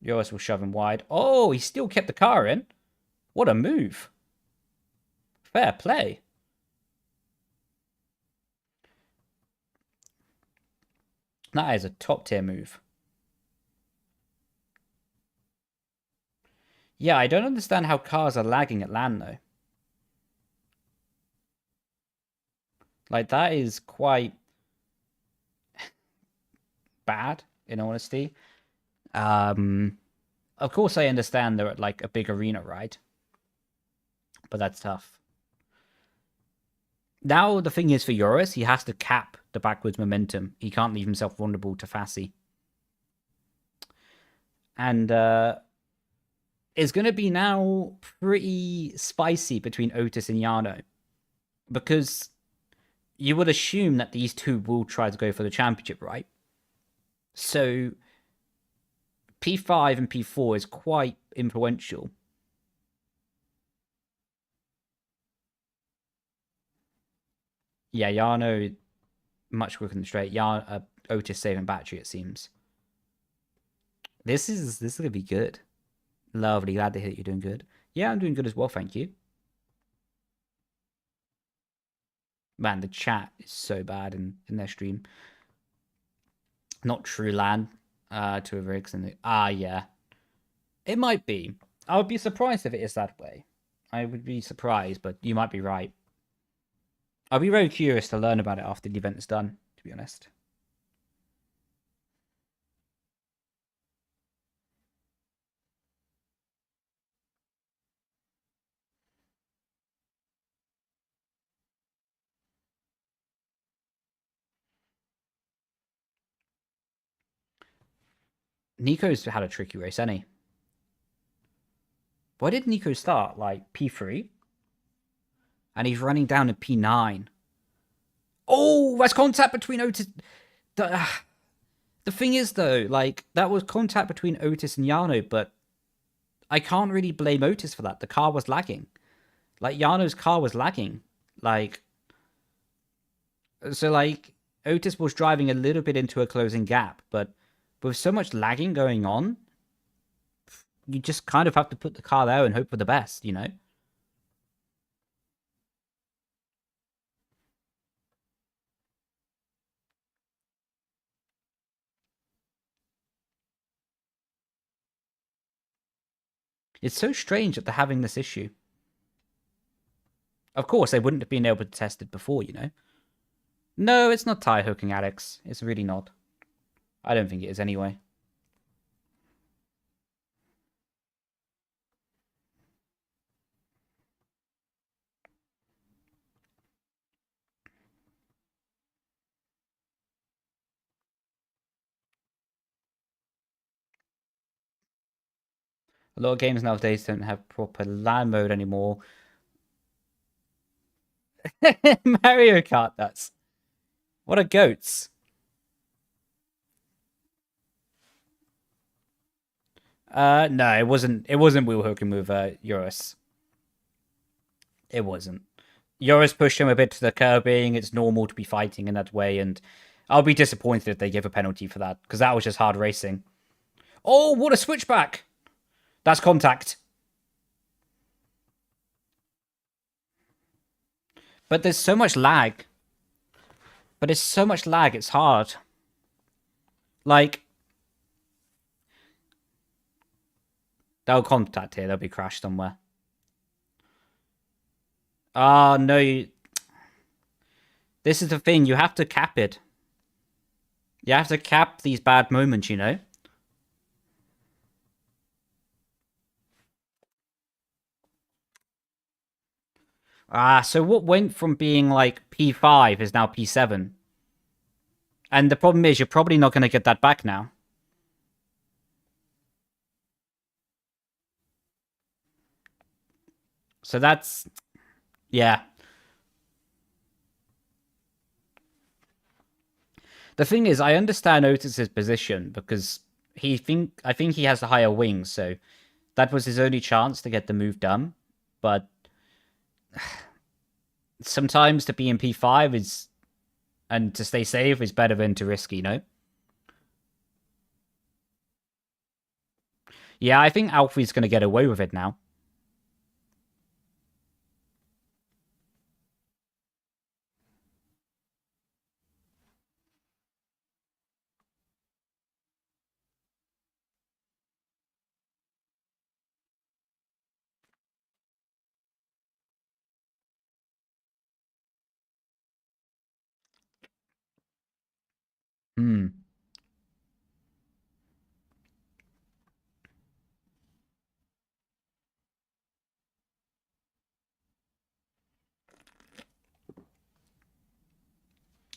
Speaker 1: Joris will shove him wide. Oh, he still kept the car in. What a move. Fair play. That is a top tier move. Yeah, I don't understand how cars are lagging at LAN, though. Like, that is quite bad, in honesty. Of course, I understand they're at, like, a big arena, right? But that's tough. Now, the thing is for Joris, he has to cap the backwards momentum. He can't leave himself vulnerable to Fassi. And it's going to be now pretty spicy between Otis and Jarno. Because you would assume that these two will try to go for the championship, right? So P5 and P4 is quite influential. Yeah, Jarno much quicker than straight. Otis saving battery, it seems. This is gonna be good. Lovely. Glad to hear that you're doing good. Yeah, I'm doing good as well, thank you. Man, the chat is so bad in their stream. Not true, Lan. To a very extent. Yeah. It might be. I would be surprised if it is that way. I would be surprised, but you might be right. I'll be very curious to learn about it after the event is done, to be honest. Nico's had a tricky race, hasn't he? Why did Nico start like P3? And he's running down to P9. Oh, that's contact between Otis. The thing is, though, like, that was contact between Otis and Jarno, but I can't really blame Otis for that. The car was lagging. Like, Jarno's car was lagging. Like, so, like, Otis was driving a little bit into a closing gap, but with so much lagging going on, you just kind of have to put the car there and hope for the best, you know? It's so strange that they're having this issue. Of course, they wouldn't have been able to test it before, you know? No, it's not tire hooking, Alex. It's really not. I don't think it is anyway. A lot of games nowadays don't have proper LAN mode anymore. Mario Kart does. What are goats? No, it wasn't. It wasn't wheel hooking with Eurus. It wasn't. Eurus pushed him a bit to the curbing. It's normal to be fighting in that way, and I'll be disappointed if they give a penalty for that because that was just hard racing. Oh, what a switchback! That's contact. But there's so much lag. It's hard. Like, they'll contact here. They'll be crashed somewhere. Oh, no. This is the thing. You have to cap it. You have to cap these bad moments, you know? So what went from being like P5 is now P7. And the problem is you're probably not going to get that back now. So that's... Yeah. The thing is, I understand Otis's position because I think he has the higher wings, so that was his only chance to get the move done. But sometimes to be in P5 is... And to stay safe is better than to risk, you know? Yeah, I think Alfie's going to get away with it now.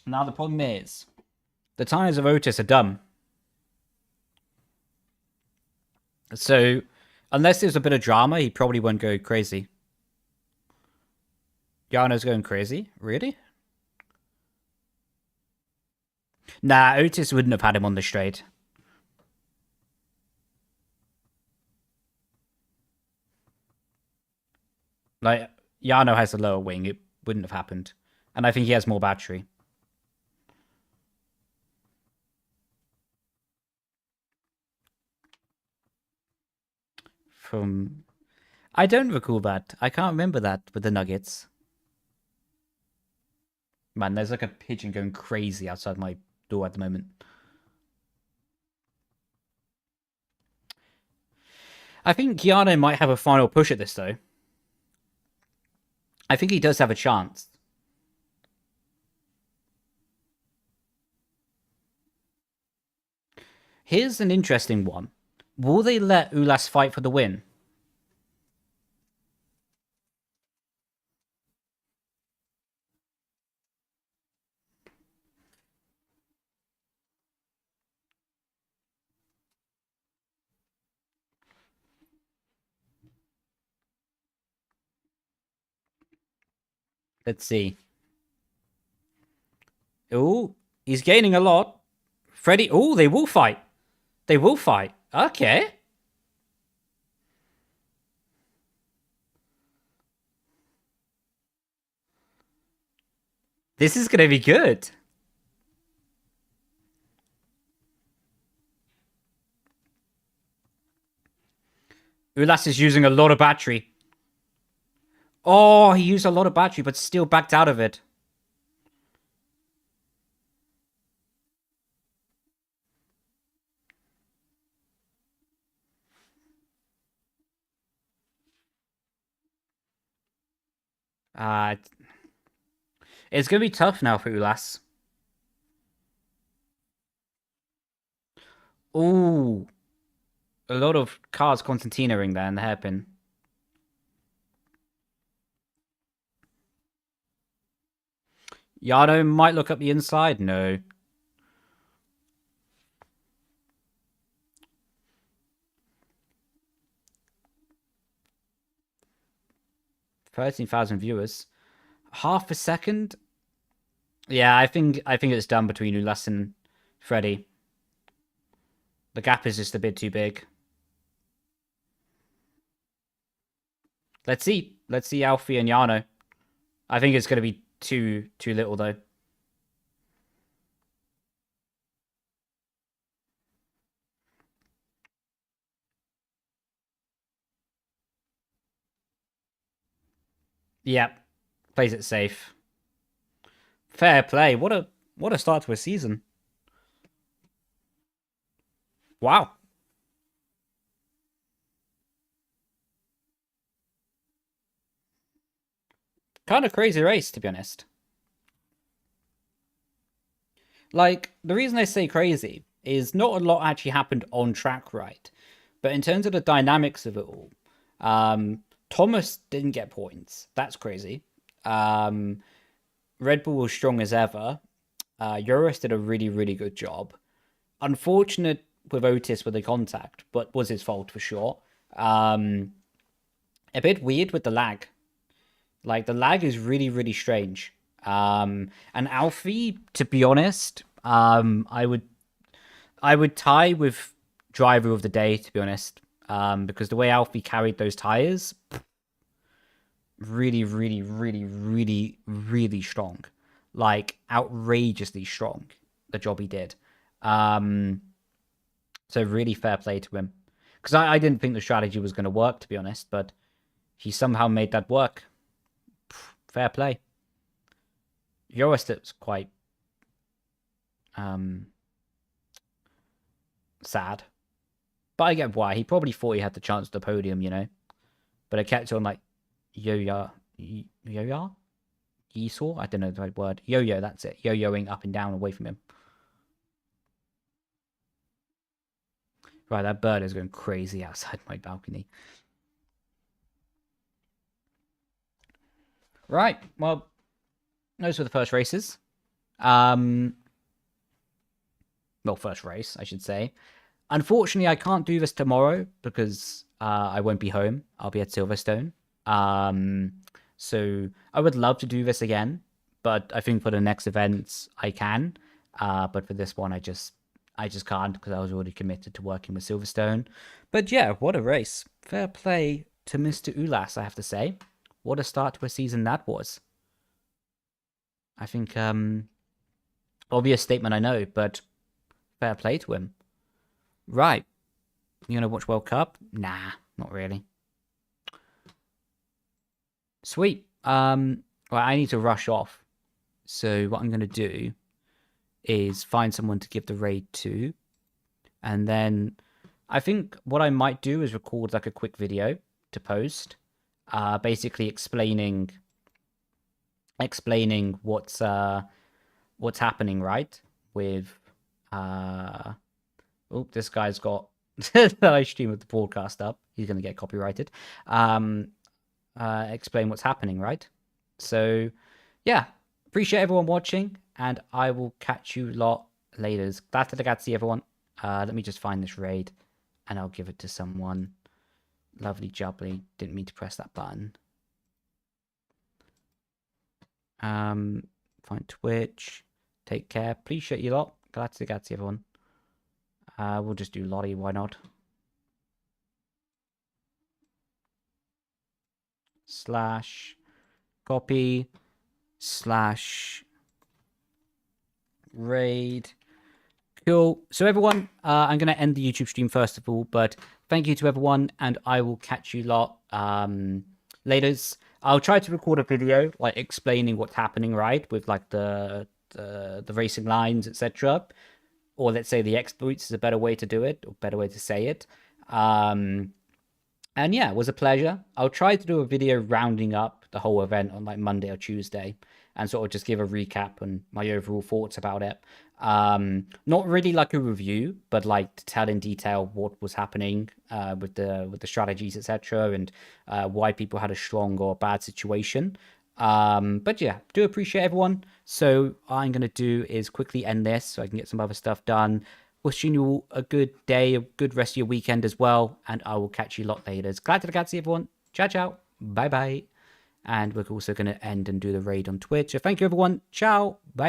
Speaker 1: Now the problem is, the tires of Otis are dumb. So, unless there's a bit of drama, he probably won't go crazy. Jarno's going crazy? Really? Nah, Otis wouldn't have had him on the straight. Like, Jarno has a lower wing. It wouldn't have happened. And I think he has more battery. from... I don't recall that. I can't remember that with the Nuggets. Man, there's like a pigeon going crazy outside my door at the moment. I think Keanu might have a final push at this, though. I think he does have a chance. Here's an interesting one. Will they let Ulas fight for the win? Let's see. Oh, he's gaining a lot. Freddy, oh, they will fight. They will fight. Okay. This is going to be good. Ulas is using a lot of battery. Oh, he used a lot of battery, but still backed out of it. It's going to be tough now for Ulas. Ooh. A lot of cars concertinaing there in the hairpin. Yano might look up the inside. No. $13,000 viewers. Half a second. Yeah, I think it's done between Ulas and Freddy. The gap is just a bit too big. Let's see. Let's see Alfie and Yano. I think it's going to be too little though. Yep. Plays it safe. Fair play. What a start to a season. Wow. Kind of crazy race, to be honest. Like, the reason I say crazy is not a lot actually happened on track, right? But in terms of the dynamics of it all, Thomas didn't get points. That's crazy. Red Bull was strong as ever. Eurus did a really, really good job. Unfortunate with Otis with the contact, but was his fault for sure. A bit weird with the lag. Like, the lag is really, really strange. And Alfie, to be honest, I would tie with driver of the day, to be honest. Because the way Alfie carried those tires, really, really, really, really, really strong. Like, outrageously strong, the job he did. So really fair play to him. Because I didn't think the strategy was going to work, to be honest, but he somehow made that work. Fair play. Eurostep's quite sad. But I get why. He probably thought he had the chance at the podium, you know. But I kept on like Yo-yo. Yesor? I don't know the right word. Yo-yo, that's it. Yo-yoing up and down away from him. Right, that bird is going crazy outside my balcony. Right, well, those were the first races. Well, first race, I should say. Unfortunately, I can't do this tomorrow because I won't be home. I'll be at Silverstone. So I would love to do this again, but I think for the next events I can. But for this one, I just can't because I was already committed to working with Silverstone. But yeah, what a race. Fair play to Mr. Ulas, I have to say. What a start to a season that was. I think, obvious statement, I know, but fair play to him. Right. You gonna watch World Cup? Nah. not really. Sweet. Well, I need to rush off. So what I'm going to do is find someone to give the raid to. And then I think what I might do is record like a quick video to post. Basically explaining what's happening, right? With this guy's got the live stream of the broadcast up. He's going to get copyrighted. Explain what's happening, right? So, yeah, appreciate everyone watching, and I will catch you lot later. Glad to ragazzi, everyone. Let me just find this raid, and I'll give it to someone. Lovely jubbly. Didn't mean to press that button. Find Twitch. Take care. Appreciate you lot. Glad to ragazzi, everyone. We'll just do Lottie, why not? /copy /raid. Cool. So everyone, I'm going to end the YouTube stream first of all, but thank you to everyone, and I will catch you lot laters. I'll try to record a video like explaining what's happening, right, with like the racing lines, etc. Or let's say the exploits is a better way to do it, or better way to say it. And yeah, it was a pleasure. I'll try to do a video rounding up the whole event on like Monday or Tuesday and sort of just give a recap and my overall thoughts about it. Not really like a review, but like to tell in detail what was happening with the strategies, etc., and why people had a strong or bad situation. But yeah, do appreciate everyone. So all I'm going to do is quickly end this so I can get some other stuff done. Wishing you all a good day, a good rest of your weekend as well, and I will catch you a lot later. Glad to ragazzi, everyone. Ciao, ciao. Bye-bye. And we're also going to end and do the raid on Twitch. So thank you, everyone. Ciao. Bye.